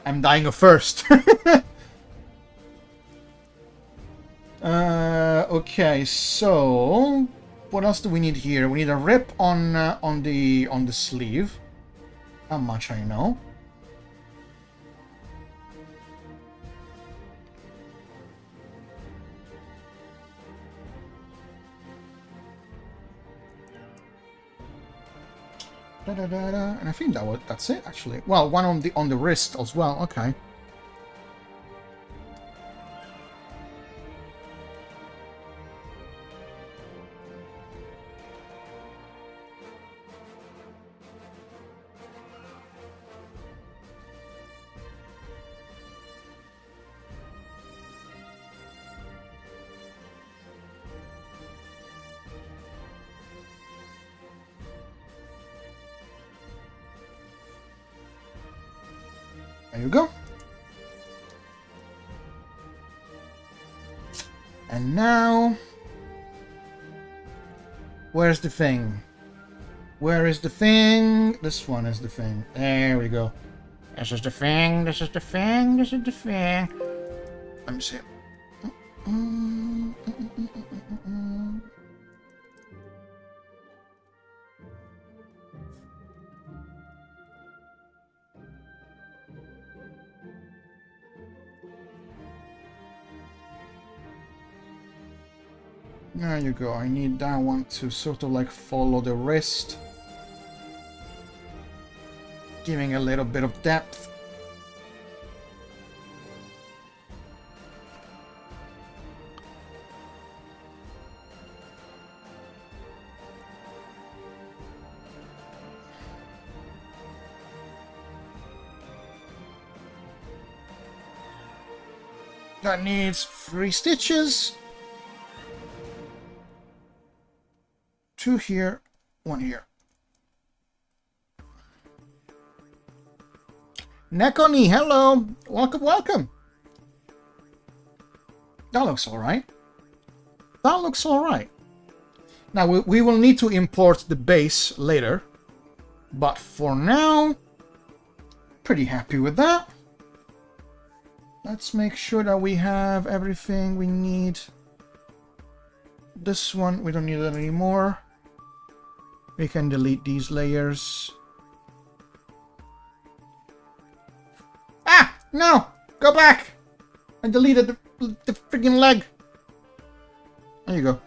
I'm dying of thirst. Okay, so... What else do we need here? We need a rip on the sleeve. How much I know. And I think that's it actually. Well, one on the wrist as well. Okay. There you go. And now... Where's the thing? Where is the thing? This one is the thing. There we go. This is the thing, this is the thing, this is the thing. Let me see. There you go. I need that one to sort of like follow the wrist, giving a little bit of depth. That needs 3 stitches. 2 here, 1 here. Nekoni, hello! Welcome, welcome! That looks alright. That looks alright. Now, we will need to import the base later. But for now, pretty happy with that. Let's make sure that we have everything we need. This one, we don't need it anymore. We can delete these layers. Ah! No! Go back! I deleted the... the freaking leg. There you go.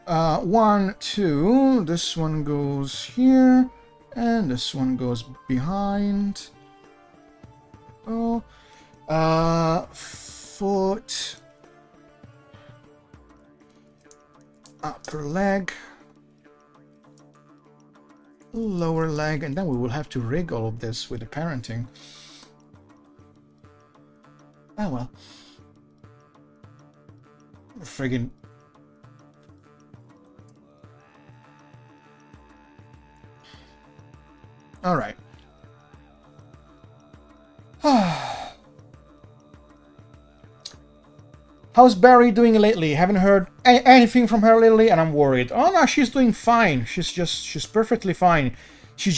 1, 2. This one goes here, and this one goes behind. Oh, foot, upper leg, lower leg, and then we will have to rig all of this with the parenting. Oh well. Friggin'. All right. How's Barry doing lately? Haven't heard anything from her lately, and I'm worried. Oh no, she's doing fine. She's perfectly fine. She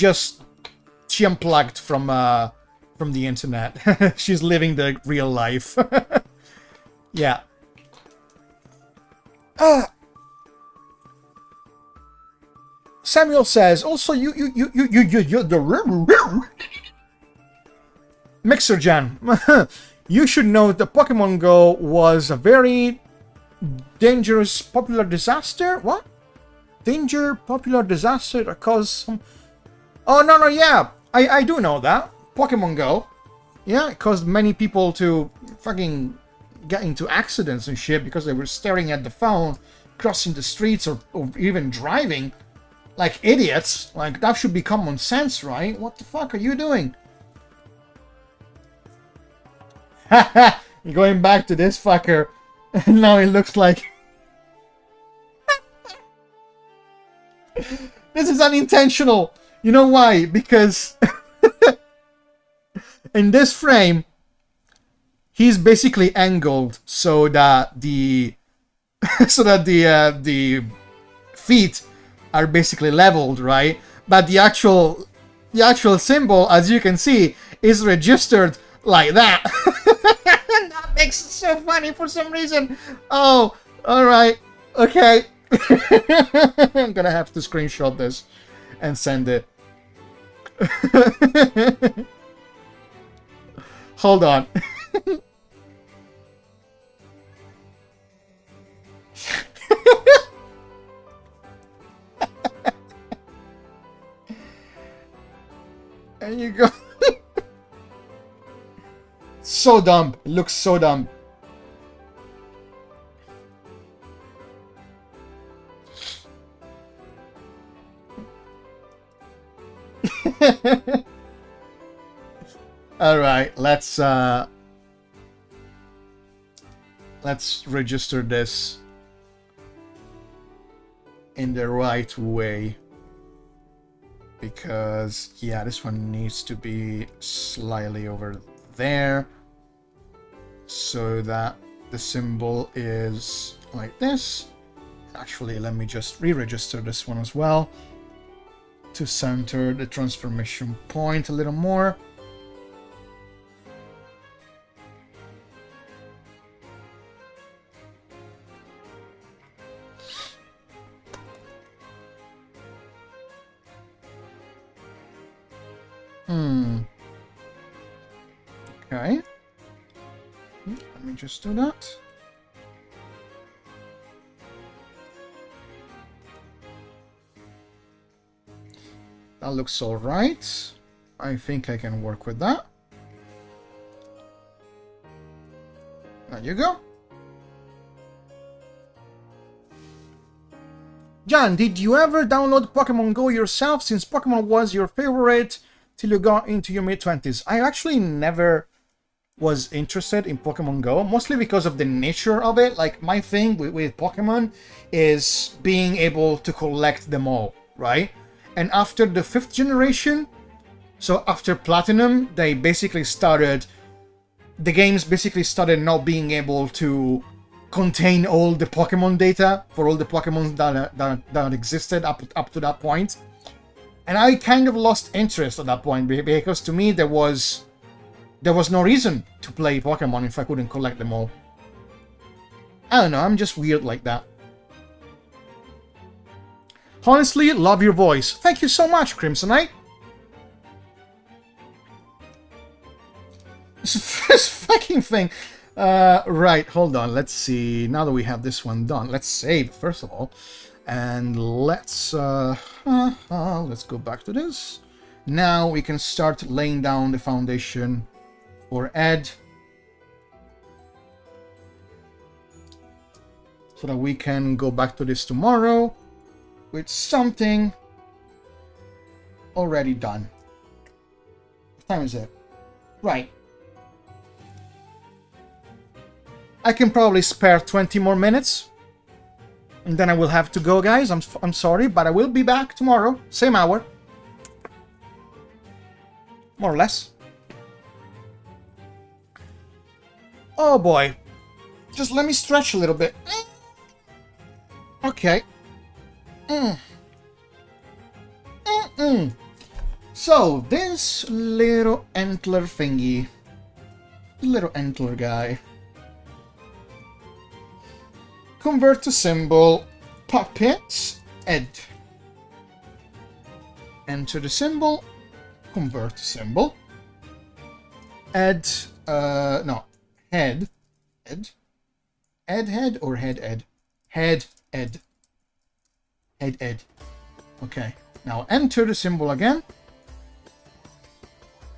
unplugged from the internet. She's living the real life. Yeah. Samuel says, also you the Mixer Jan. You should know that Pokemon Go was a very dangerous popular disaster. What? Popular disaster that caused some... Oh, no, yeah. I do know that. Pokemon Go. Yeah, it caused many people to fucking get into accidents and shit because they were staring at the phone, crossing the streets, or even driving like idiots. Like, that should be common sense, right? What the fuck are you doing? Haha, going back to this fucker. Now it looks like... This is unintentional. You know why? Because in this frame, he's basically angled so that the the feet are basically leveled, right? But the actual symbol, as you can see, is registered like that. That makes it so funny for some reason. Oh, all right, okay. I'm gonna have to screenshot this and send it. Hold on. There you go. So dumb. It looks so dumb. All right, let's register this in the right way, because yeah, this one needs to be slightly over there so that the symbol is like this. Actually, let me just re-register this one as well to center the transformation point a little more. Okay. Let me just do that. That looks all right. I think I can work with that. There you go. John, did you ever download Pokemon Go yourself, since Pokemon was your favorite till you got into your mid-20s? I actually never was interested in Pokemon Go, mostly because of the nature of it. Like, my thing with Pokemon is being able to collect them all, right? And after the 5th generation, so after Platinum, the games basically started not being able to contain all the Pokemon data for all the Pokemon that existed up to that point. And I kind of lost interest at that point, because to me there was no reason to play Pokemon if I couldn't collect them all. I don't know, I'm just weird like that. Honestly, love your voice. Thank you so much, Crimsonite. This fucking thing. Right, hold on. Let's see. Now that we have this one done, let's save first of all, and let's go back to this. Now we can start laying down the foundation for Ed, so that we can go back to this tomorrow with something already done. What time is it? Right. I can probably spare 20 more minutes, and then I will have to go, guys. I'm sorry, but I will be back tomorrow, same hour. More or less. Oh boy. Just let me stretch a little bit. Okay. So, this little antler thingy. Little antler guy. Convert to symbol. Puppet. Ed. Enter the symbol. Convert to symbol. Ed. No. Head. Ed. Ed head or head ed? Head ed. Head ed. Okay. Now enter the symbol again.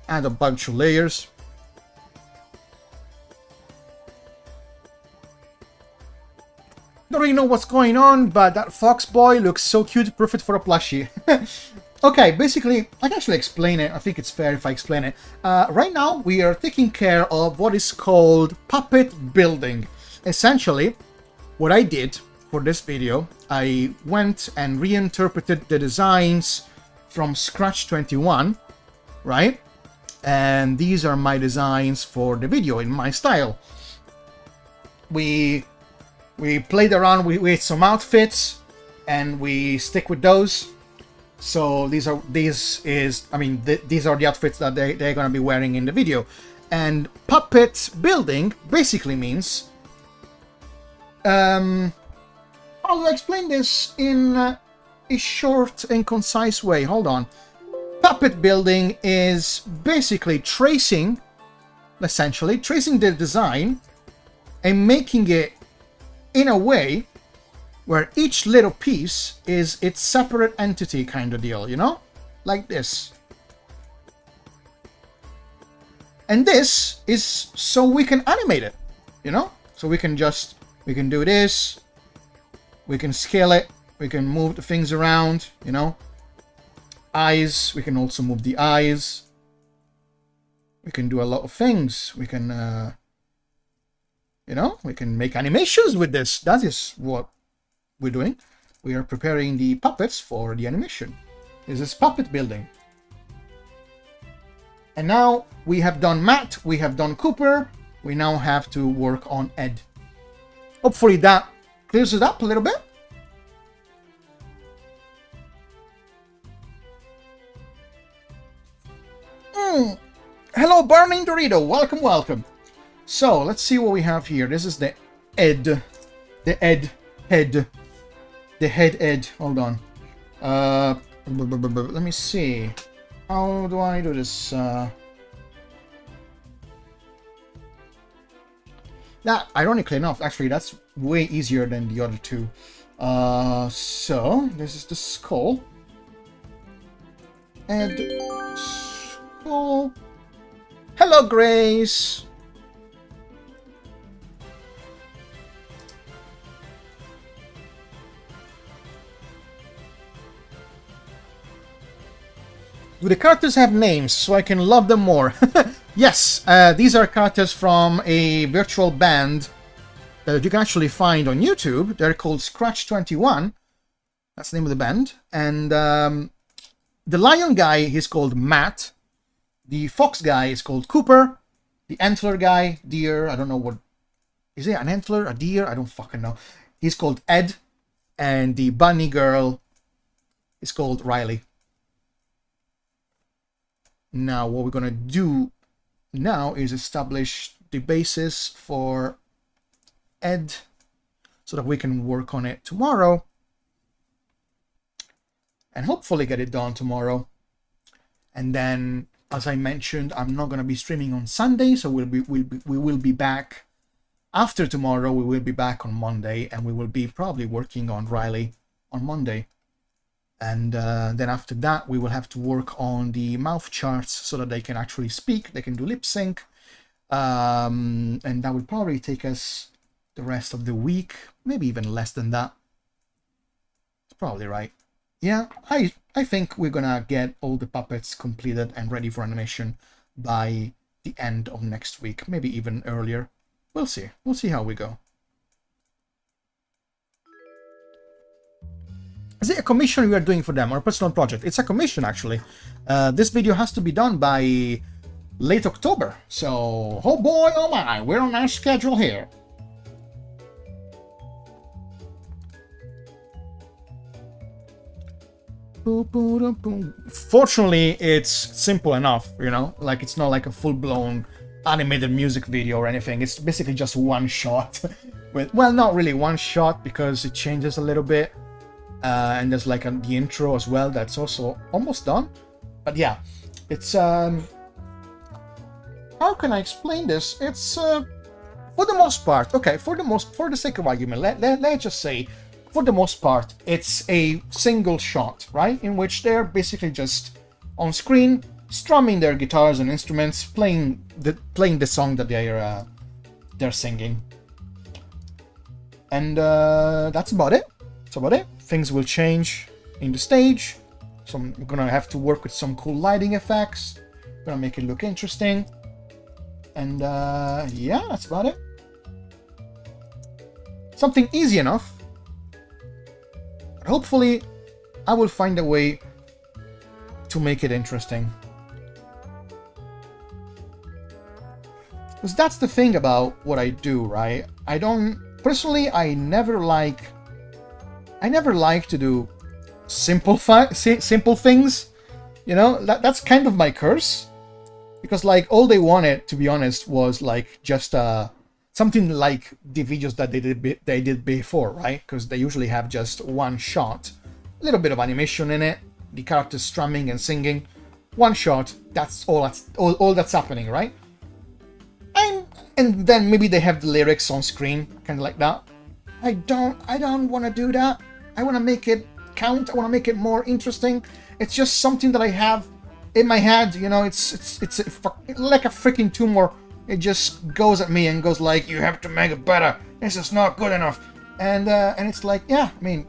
Add a bunch of layers. Don't really know what's going on, but that fox boy looks so cute, perfect for a plushie. Okay, basically, I can actually explain it. I think it's fair if I explain it. Right now, we are taking care of what is called puppet building. Essentially, what I did for this video, I went and reinterpreted the designs from Scratch21, right? And these are my designs for the video in my style. We played around with some outfits, and we stick with those. So these are the outfits that they're gonna be wearing in the video. And puppet building basically means, how do I explain this in a short and concise way? Hold on. Puppet building is basically essentially tracing the design and making it in a way where each little piece is its separate entity kind of deal, you know? Like this. And this is so we can animate it, you know? So we can do this, we can scale it, we can move the things around, you know? Eyes, we can also move the eyes. We can do a lot of things. We can, you know, we can make animations with this. That is what we're doing. We are preparing the puppets for the animation. This is puppet building. And now we have done Matt, we have done Cooper, we now have to work on Ed. Hopefully that clears it up a little bit. Hello, Burning Dorito. Welcome, welcome. So, let's see what we have here. This is the Ed. The Ed head. The head Ed. Hold on. Let me see. How do I do this? That, ironically enough, actually, that's way easier than the other two. So, this is the skull. And skull. Hello, Grace. Do the characters have names so I can love them more? Yes, these are characters from a virtual band that you can actually find on YouTube. They're called Scratch21. That's the name of the band. And the lion guy is called Matt. The fox guy is called Cooper. The antler guy, deer, I don't know what... Is it an antler, a deer? I don't fucking know. He's called Ed. And the bunny girl is called Riley. Now, what we're gonna do now is establish the basis for Ed so that we can work on it tomorrow and hopefully get it done tomorrow. And then As I mentioned, I'm not gonna be streaming on Sunday, so we will be back after tomorrow. We will be back on Monday, and we will be probably working on Riley on Monday. And then after that, we will have to work on the mouth charts so that they can actually speak, they can do lip sync. And that will probably take us the rest of the week, maybe even less than that. It's probably right. Yeah, I think we're gonna get all the puppets completed and ready for animation by the end of next week, maybe even earlier. We'll see. We'll see how we go. Is it a commission we are doing for them or a personal project? It's a commission, actually. This video has to be done by late October. So, oh boy, oh my, we're on our schedule here. Fortunately, it's simple enough, you know? Like, it's not like a full-blown animated music video or anything. It's basically just one shot. Well, not really one shot, because it changes a little bit. And there's like the intro as well that's also almost done. But yeah, it's how can I explain this? It's for the most part, okay, for the sake of argument, let's just say for the most part it's a single shot, right, in which they're basically just on screen strumming their guitars and instruments, playing the song that they're singing. And that's about it. That's about it. Things will change in the stage. So I'm gonna have to work with some cool lighting effects. Gonna make it look interesting. And yeah, that's about it. Something easy enough. But hopefully, I will find a way to make it interesting. Because that's the thing about what I do, right? Personally, I never like to do simple things, you know. That's kind of my curse, because like all they wanted, to be honest, was like just something like the videos that they did before, right? Because they usually have just one shot, a little bit of animation in it, the characters strumming and singing, one shot. That's all that's happening, right? And then maybe they have the lyrics on screen, kind of like that. I don't want to do that. I want to make it count. I want to make it more interesting. It's just something that I have in my head, you know. It's like a freaking tumor. It just goes at me and goes like, you have to make it better. This is not good enough. And it's like, yeah, I mean,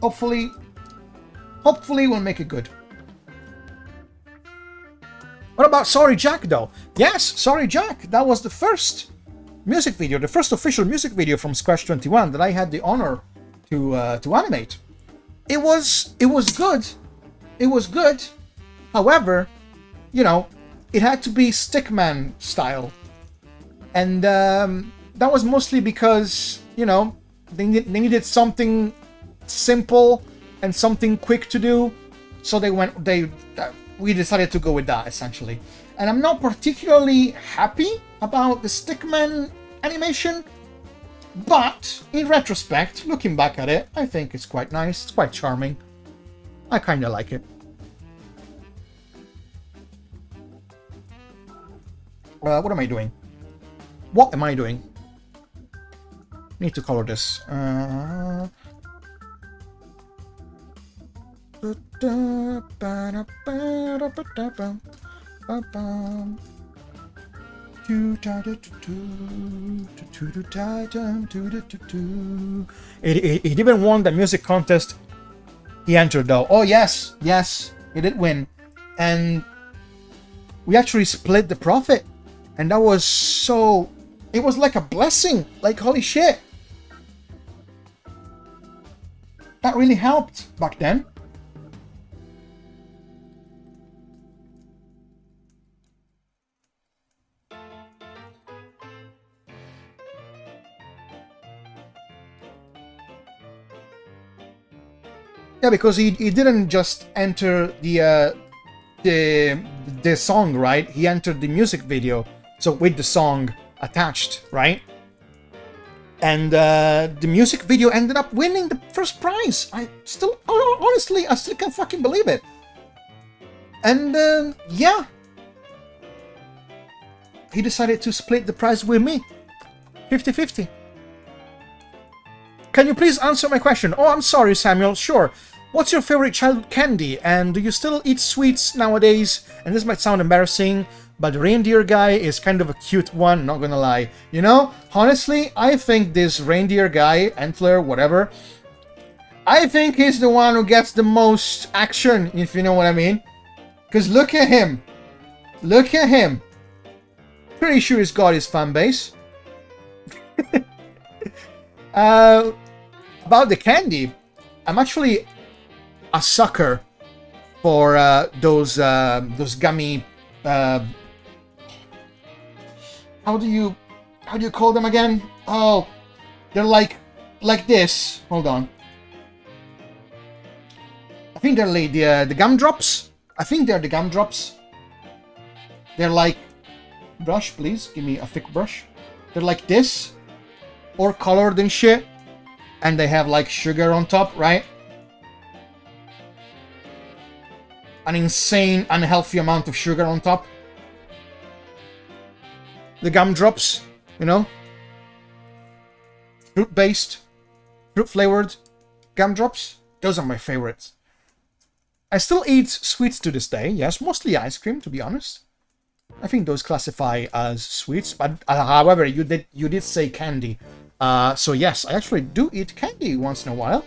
hopefully we'll make it good. What about Sorry Jack, though? Yes, Sorry Jack. That was the first music video, the first official music video from Scratch21 that I had the honor to animate. It was good. It was good. However, you know, it had to be Stickman style, and that was mostly because, you know, they needed something simple and something quick to do, so we decided to go with that, essentially. And I'm not particularly happy about the Stickman animation, but in retrospect, looking back at it, I think it's quite nice, it's quite charming. I kinda like it. What am I doing? What am I doing? Need to color this. He even won the music contest he entered, though. Oh yes, he did win, and we actually split the profit, and that was so. It was like a blessing. Like, holy shit, that really helped back then. Yeah, because he didn't just enter the song, right? He entered the music video, so with the song attached, right? And the music video ended up winning the first prize. Honestly, I still can't fucking believe it. And yeah, he decided to split the price with me. 50-50. Can you please answer my question? Oh, I'm sorry, Samuel. Sure. What's your favorite childhood candy? And do you still eat sweets nowadays? And this might sound embarrassing, but the reindeer guy is kind of a cute one, not gonna lie. You know, honestly, I think this reindeer guy, Antler, whatever, I think he's the one who gets the most action, if you know what I mean. Because look at him. Look at him. Pretty sure he's got his fan base. About the candy, I'm actually a sucker for those gummy. How do you call them again? Oh, they're like this. Hold on. I think they're like the gumdrops. I think they're the gumdrops. They're like, brush, please give me a thick brush. They're like this, or colored and shit, and they have like sugar on top, right? An insane, unhealthy amount of sugar on top. The gumdrops, you know, fruit-based, fruit-flavored gumdrops. Those are my favorites. I still eat sweets to this day. Yes, mostly ice cream, to be honest. I think those classify as sweets, but however, you did say candy. So yes, I actually do eat candy once in a while,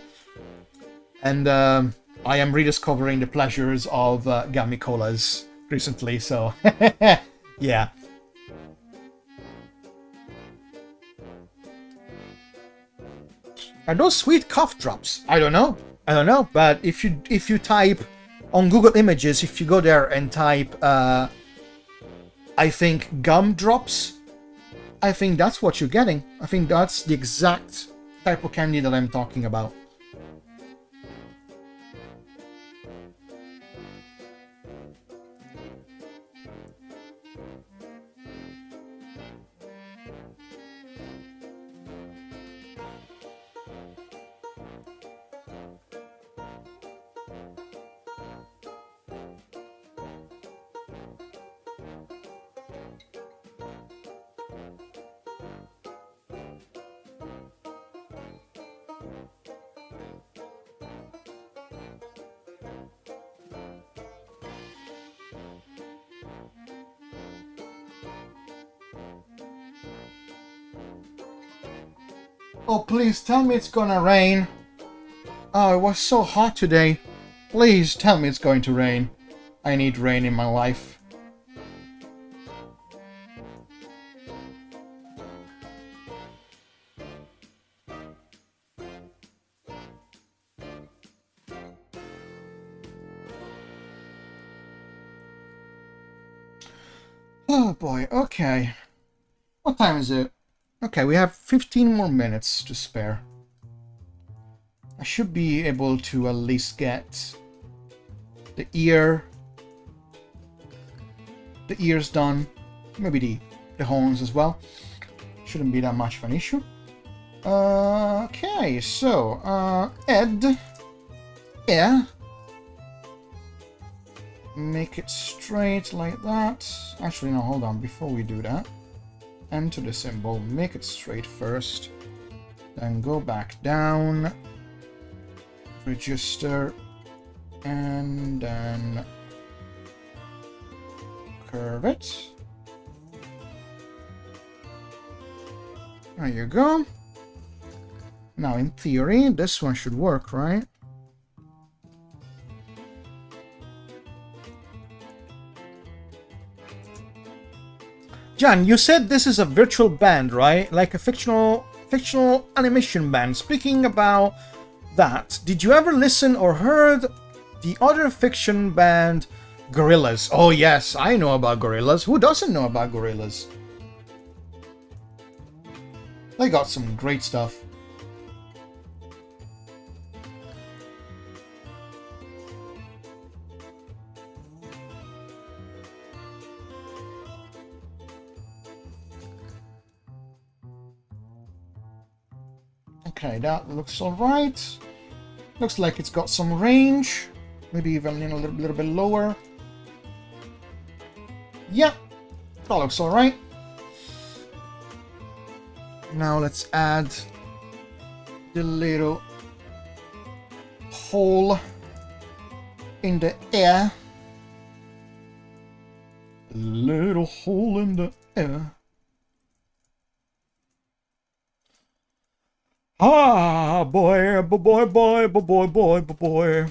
and I am rediscovering the pleasures of gummy colas recently. So yeah. Are those sweet cough drops? I don't know. But if you type on Google Images, if you go there and type, I think gumdrops, I think that's what you're getting. I think that's the exact type of candy that I'm talking about. Oh, please tell me it's gonna rain. Oh, it was so hot today. Please tell me it's going to rain. I need rain in my life. Oh boy, okay. What time is it? Okay, we have 15 more minutes to spare. I should be able to at least get the ears done. Maybe the horns as well. Shouldn't be that much of an issue. Okay, so, Ed. Yeah. Make it straight like that. Actually, no, hold on. Before we do that, enter the symbol, make it straight first, then go back down, register, and then curve it. There you go. Now, in theory, this one should work, right? Jan, you said this is a virtual band, right? Like a fictional animation band. Speaking about that, did you ever listen or heard the other fiction band, Gorillaz? Oh yes, I know about Gorillaz. Who doesn't know about Gorillaz? They got some great stuff. Okay, that looks alright. Looks like it's got some range. Maybe even a little bit lower. Yeah, that looks alright. Now let's add the little hole in the air. Little hole in the air. Ah, boy, boy, boy, boy, boy, boy, boy.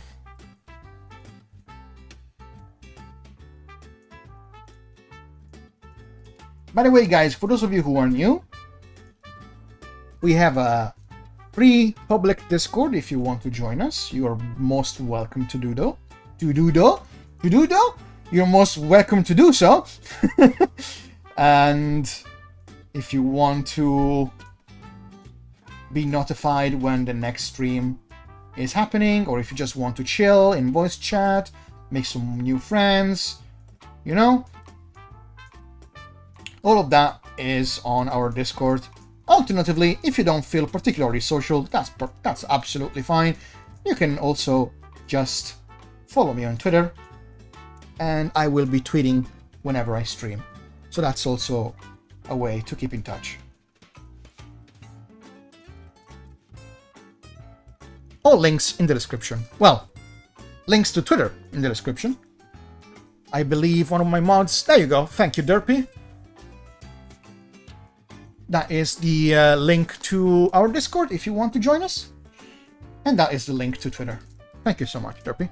By the way, guys, for those of you who are new, we have a free public Discord. If you want to join us, you are most welcome to do though. You're most welcome to do so. And if you want to be notified when the next stream is happening, or if you just want to chill in voice chat, make some new friends, you know, all of that is on our Discord. Alternatively, if you don't feel particularly social, that's absolutely fine. You can also just follow me on Twitter, and I will be tweeting whenever I stream. So that's also a way to keep in touch. All links in the description. Well, links to Twitter in the description. I believe one of my mods... There you go. Thank you, Derpy. That is the link to our Discord if you want to join us. And that is the link to Twitter. Thank you so much, Derpy.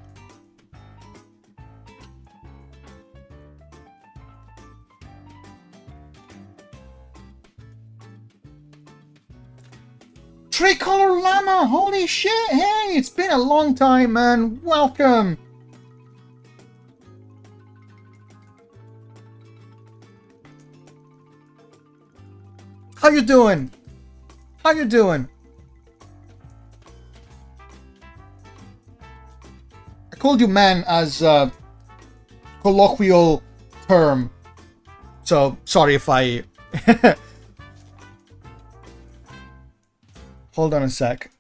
Tricolor Llama! Holy shit! Hey, it's been a long time, man. Welcome! How you doing? How you doing? I called you man as a colloquial term. So, sorry if I... Hold on a sec.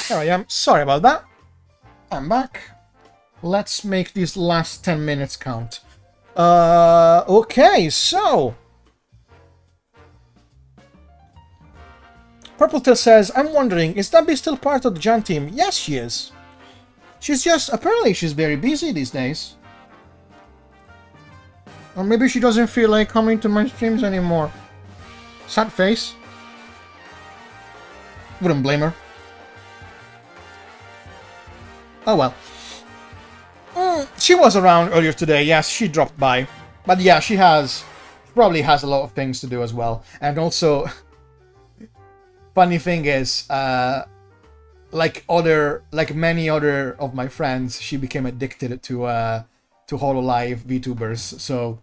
There I am. Sorry about that. I'm back. Let's make these last 10 minutes count. Okay, so... Purpletail says, I'm wondering, is Debbie still part of the Jan team? Yes, she is. She's just... Apparently she's very busy these days. Or maybe she doesn't feel like coming to my streams anymore. Sad face. Wouldn't blame her. Oh well. She was around earlier today. Yes, she dropped by. But yeah, she probably has a lot of things to do as well. And also, funny thing is, like many other of my friends, she became addicted to HoloLive VTubers. So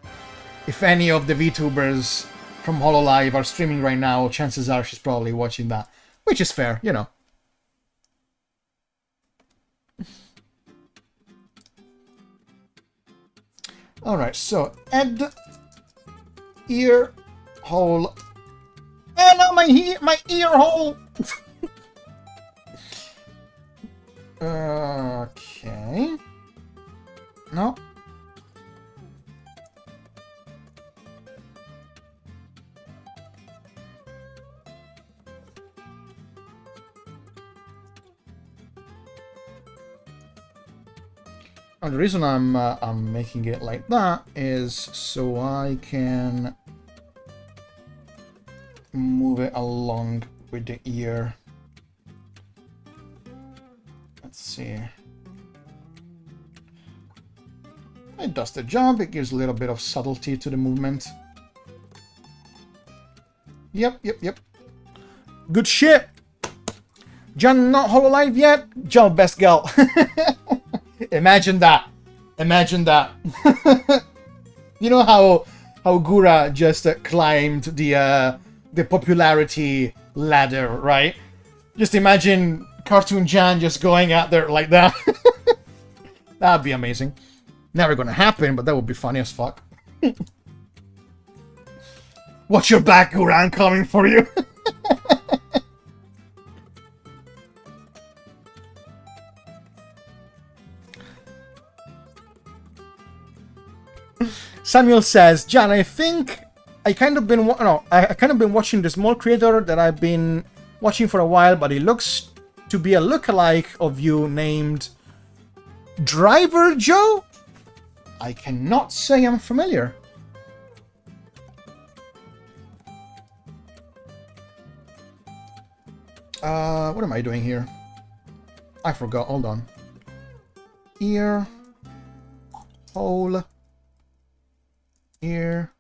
if any of the VTubers from HoloLive are streaming right now, chances are she's probably watching that. Which is fair, you know. Alright, so add ear hole. Oh no, my ear hole! Okay. No. And the reason I'm making it like that is so I can move it along with the ear. Let's see. It does the job. It gives a little bit of subtlety to the movement. Yep. Good shit. Jan not hololive yet? Job best girl. Imagine that. You know how Gura just climbed the popularity ladder, right? Just imagine Cartoon Jan just going out there like that. That'd be amazing. Never gonna happen, but that would be funny as fuck. Watch your back, Gura, I'm coming for you. Samuel says, Jan, I think I kind of been watching the small creator that I've been watching for a while, but he looks to be a lookalike of you named Driver Joe. I cannot say I'm familiar. What am I doing here? I forgot. Hold on. Ear. Hole. Ear.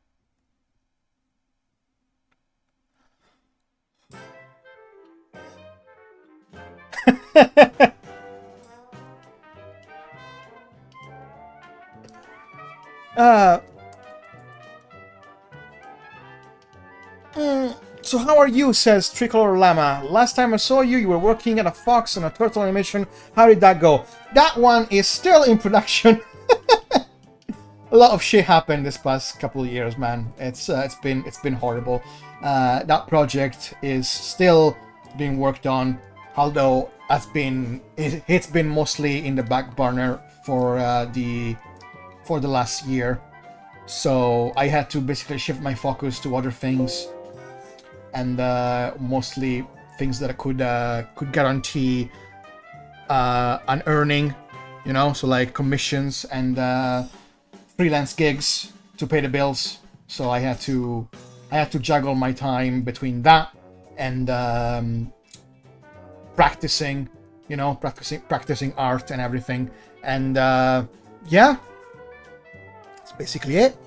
So how are you, says Tricolor Llama. Last time I saw you, you were working at a fox on a turtle animation. How did that go? That one is still in production. A lot of shit happened this past couple of years, man. It's been horrible. That project is still being worked on, although it's been mostly in the back burner for the last year. So I had to basically shift my focus to other things, and mostly things that I could guarantee an earning, you know, so like commissions and freelance gigs to pay the bills. So I had to juggle my time between that and practicing art and everything. And yeah, that's basically it.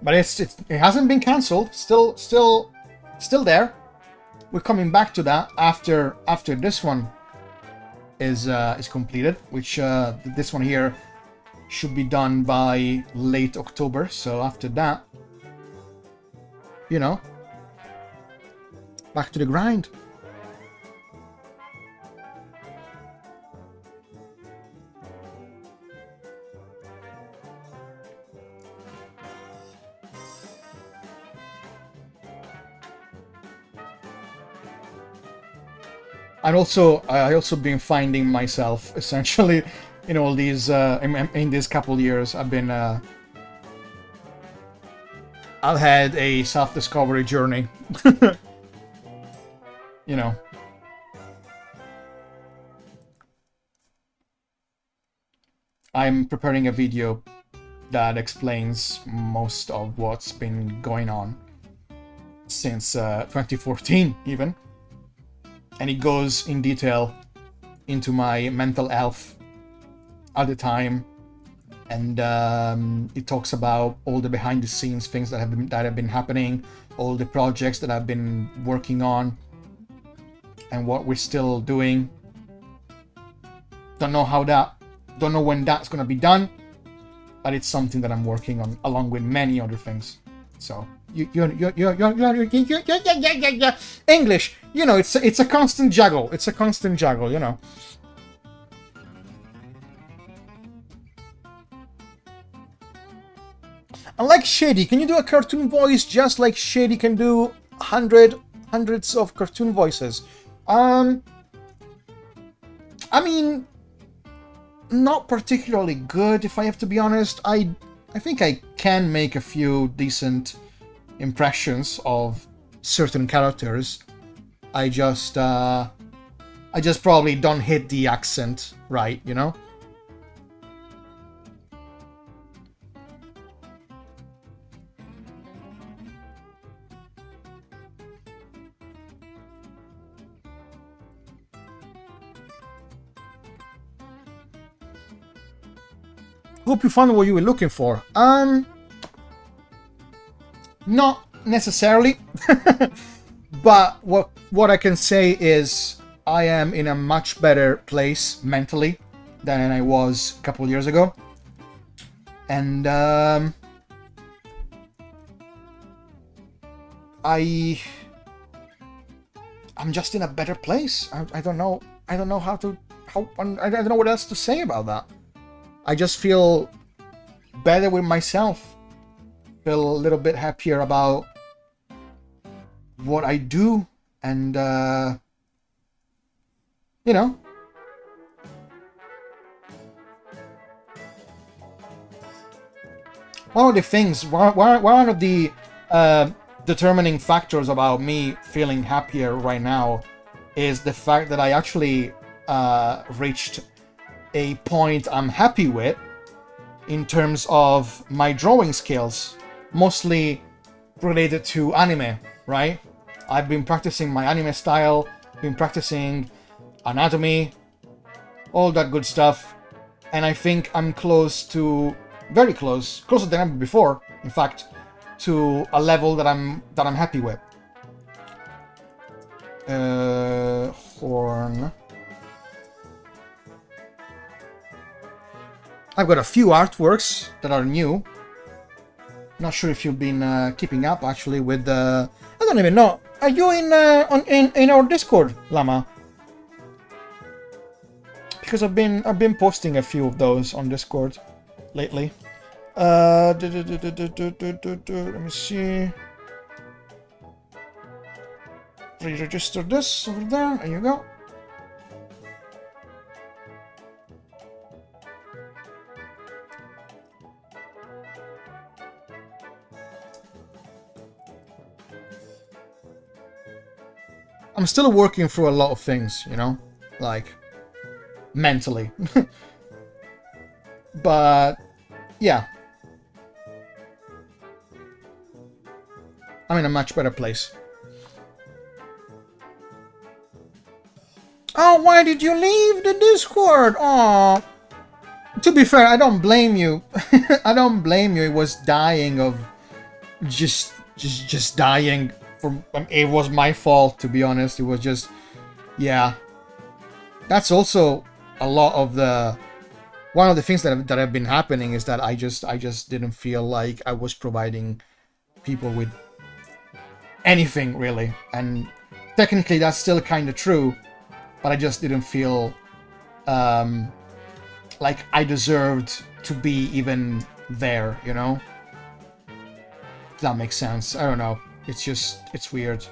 But it hasn't been cancelled. Still there. We're coming back to that after this one is completed, which this one here should be done by late October. So after that, you know, back to the grind. And also, I also been finding myself essentially in all these in these couple years. I've had a self-discovery journey. You know. I'm preparing a video that explains most of what's been going on since 2014 even. And it goes in detail into my mental health at the time, and it talks about all the behind-the-scenes things that have been happening, all the projects that I've been working on, and what we're still doing. Don't know when that's gonna be done, but it's something that I'm working on along with many other things. So English, you know, it's a constant juggle. It's a constant juggle, you know. Unlike Shady, can you do a cartoon voice just like Shady can do hundreds of cartoon voices? I mean, not particularly good, if I have to be honest. I think I can make a few decent impressions of certain characters. I just probably don't hit the accent right, you know? Hope you found what you were looking for. Not necessarily. But what I can say is I am in a much better place mentally than I was a couple of years ago. And I'm just in a better place. I don't know I don't know how I don't know what else to say about that. I just feel better with myself. Feel a little bit happier about what I do, and you know, one of the things, one of the determining factors about me feeling happier right now is the fact that I actually reached a point I'm happy with in terms of my drawing skills, mostly related to anime, right? I've been practicing my anime style, been practicing anatomy, all that good stuff, and I think I'm close to, very close, closer than ever before, in fact, to a level that I'm happy with. Horn. I've got a few artworks that are new. Not sure if you've been keeping up actually with the. I don't even know. Are you in our Discord, Llama? Because I've been posting a few of those on Discord lately. Let me see. Re-register this over there. There you go. I'm still working through a lot of things, you know, like mentally. But yeah, I'm in a much better place. Oh, why did you leave the Discord? Aw. To be fair, I don't blame you. I don't blame you. It was dying of just dying. It was my fault, to be honest. It was just, yeah. That's also a lot of the. One of the things that have been happening is that I just didn't feel like I was providing people with anything really, and technically that's still kind of true, but I just didn't feel like I deserved to be even there, you know? If that makes sense. I don't know. It's weird.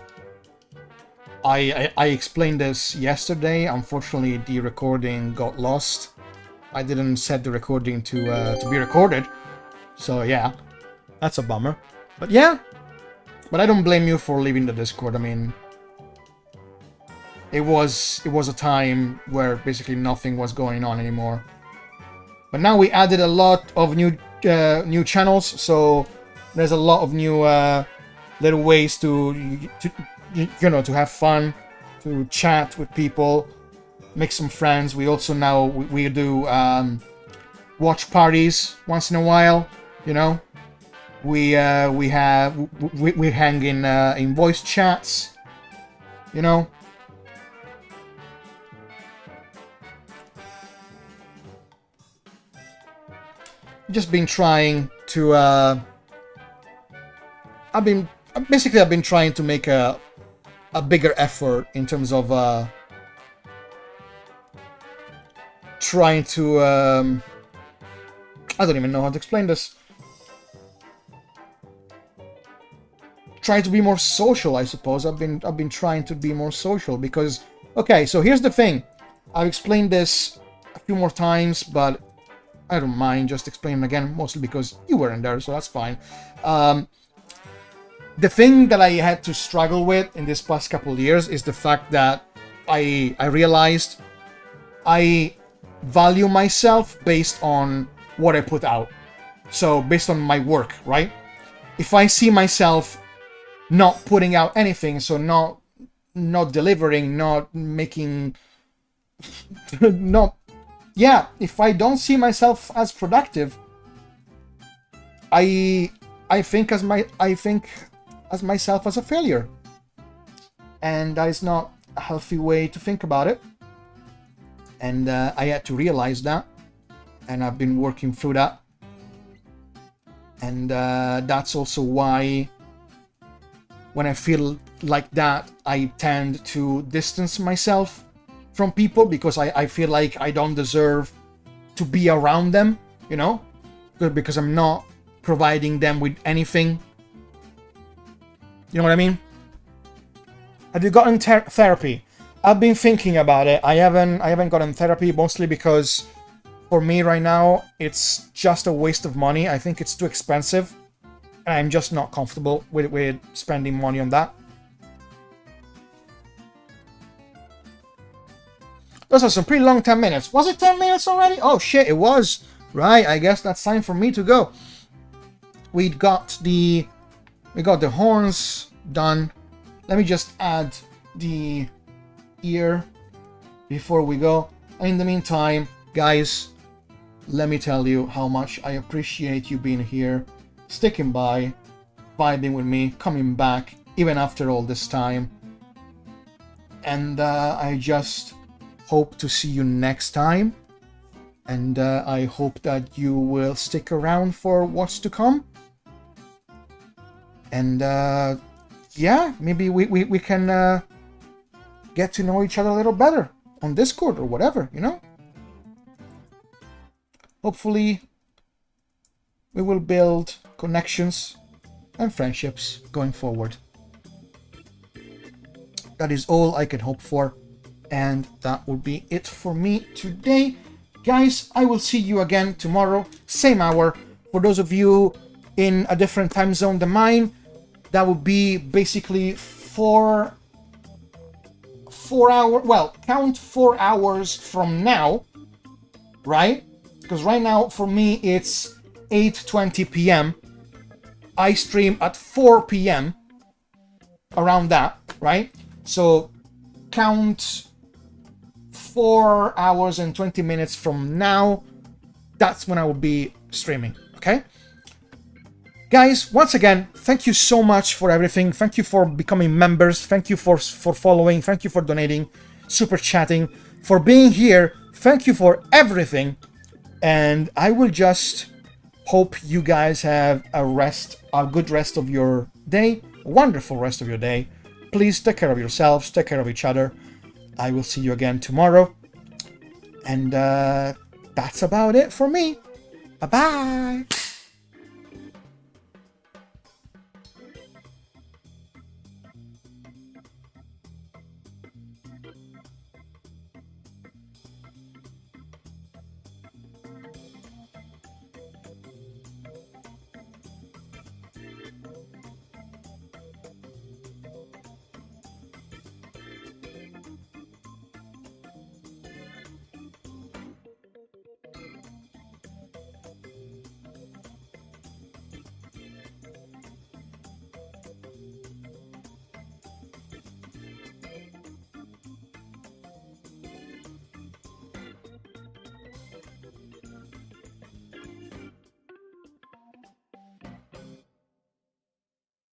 I explained this yesterday. Unfortunately, the recording got lost. I didn't set the recording to be recorded. So yeah, that's a bummer. But yeah, but I don't blame you for leaving the Discord. I mean, it was a time where basically nothing was going on anymore. But now we added a lot of new channels, so there's a lot of new little ways to you know, to have fun, to chat with people, make some friends. We also now we do watch parties once in a while, you know. We hang in voice chats, you know. Just been trying to I've been trying to make a bigger effort in terms of trying to I don't even know how to explain this. Trying to be more social, I suppose. I've been trying to be more social because, okay, so here's the thing. I've explained this a few more times, but I don't mind just explaining again, mostly because you weren't there, so that's fine. The thing that I had to struggle with in this past couple of years is the fact that I realized I value myself based on what I put out. So based on my work, right? If I see myself not putting out anything, so not delivering, not making, if I don't see myself as productive, I think as myself as a failure, and that is not a healthy way to think about it. And I had to realize that, and I've been working through that. And that's also why when I feel like that, I tend to distance myself from people, because I feel like I don't deserve to be around them, you know, because I'm not providing them with anything. You know what I mean? Have you gotten therapy? I've been thinking about it. I haven't gotten therapy, mostly because for me right now it's just a waste of money. I think it's too expensive, and I'm just not comfortable with spending money on that. Those are some pretty long 10 minutes. Was it 10 minutes already? Oh shit, it was. Right, I guess that's time for me to go. We got the horns done. Let me just add the ear before we go. In the meantime, guys, let me tell you how much I appreciate you being here, sticking by, vibing with me, coming back even after all this time. And I just hope to see you next time. And I hope that you will stick around for what's to come. And yeah, maybe we can get to know each other a little better on Discord or whatever, you know? Hopefully, we will build connections and friendships going forward. That is all I can hope for. And that will be it for me today. Guys, I will see you again tomorrow, same hour. For those of you in a different time zone than mine, that would be basically 4 hours. Well, count 4 hours from now, right? Because right now for me it's 8:20 p.m. I stream at 4 p.m. around that, right? So count 4 hours and 20 minutes from now. That's when I will be streaming, okay? Guys, once again, thank you so much for everything. Thank you for becoming members. Thank you for following. Thank you for donating, super chatting, for being here. Thank you for everything. And I will just hope you guys have a good rest of your day, a wonderful rest of your day. Please take care of yourselves, take care of each other. I will see you again tomorrow. And that's about it for me. Bye-bye.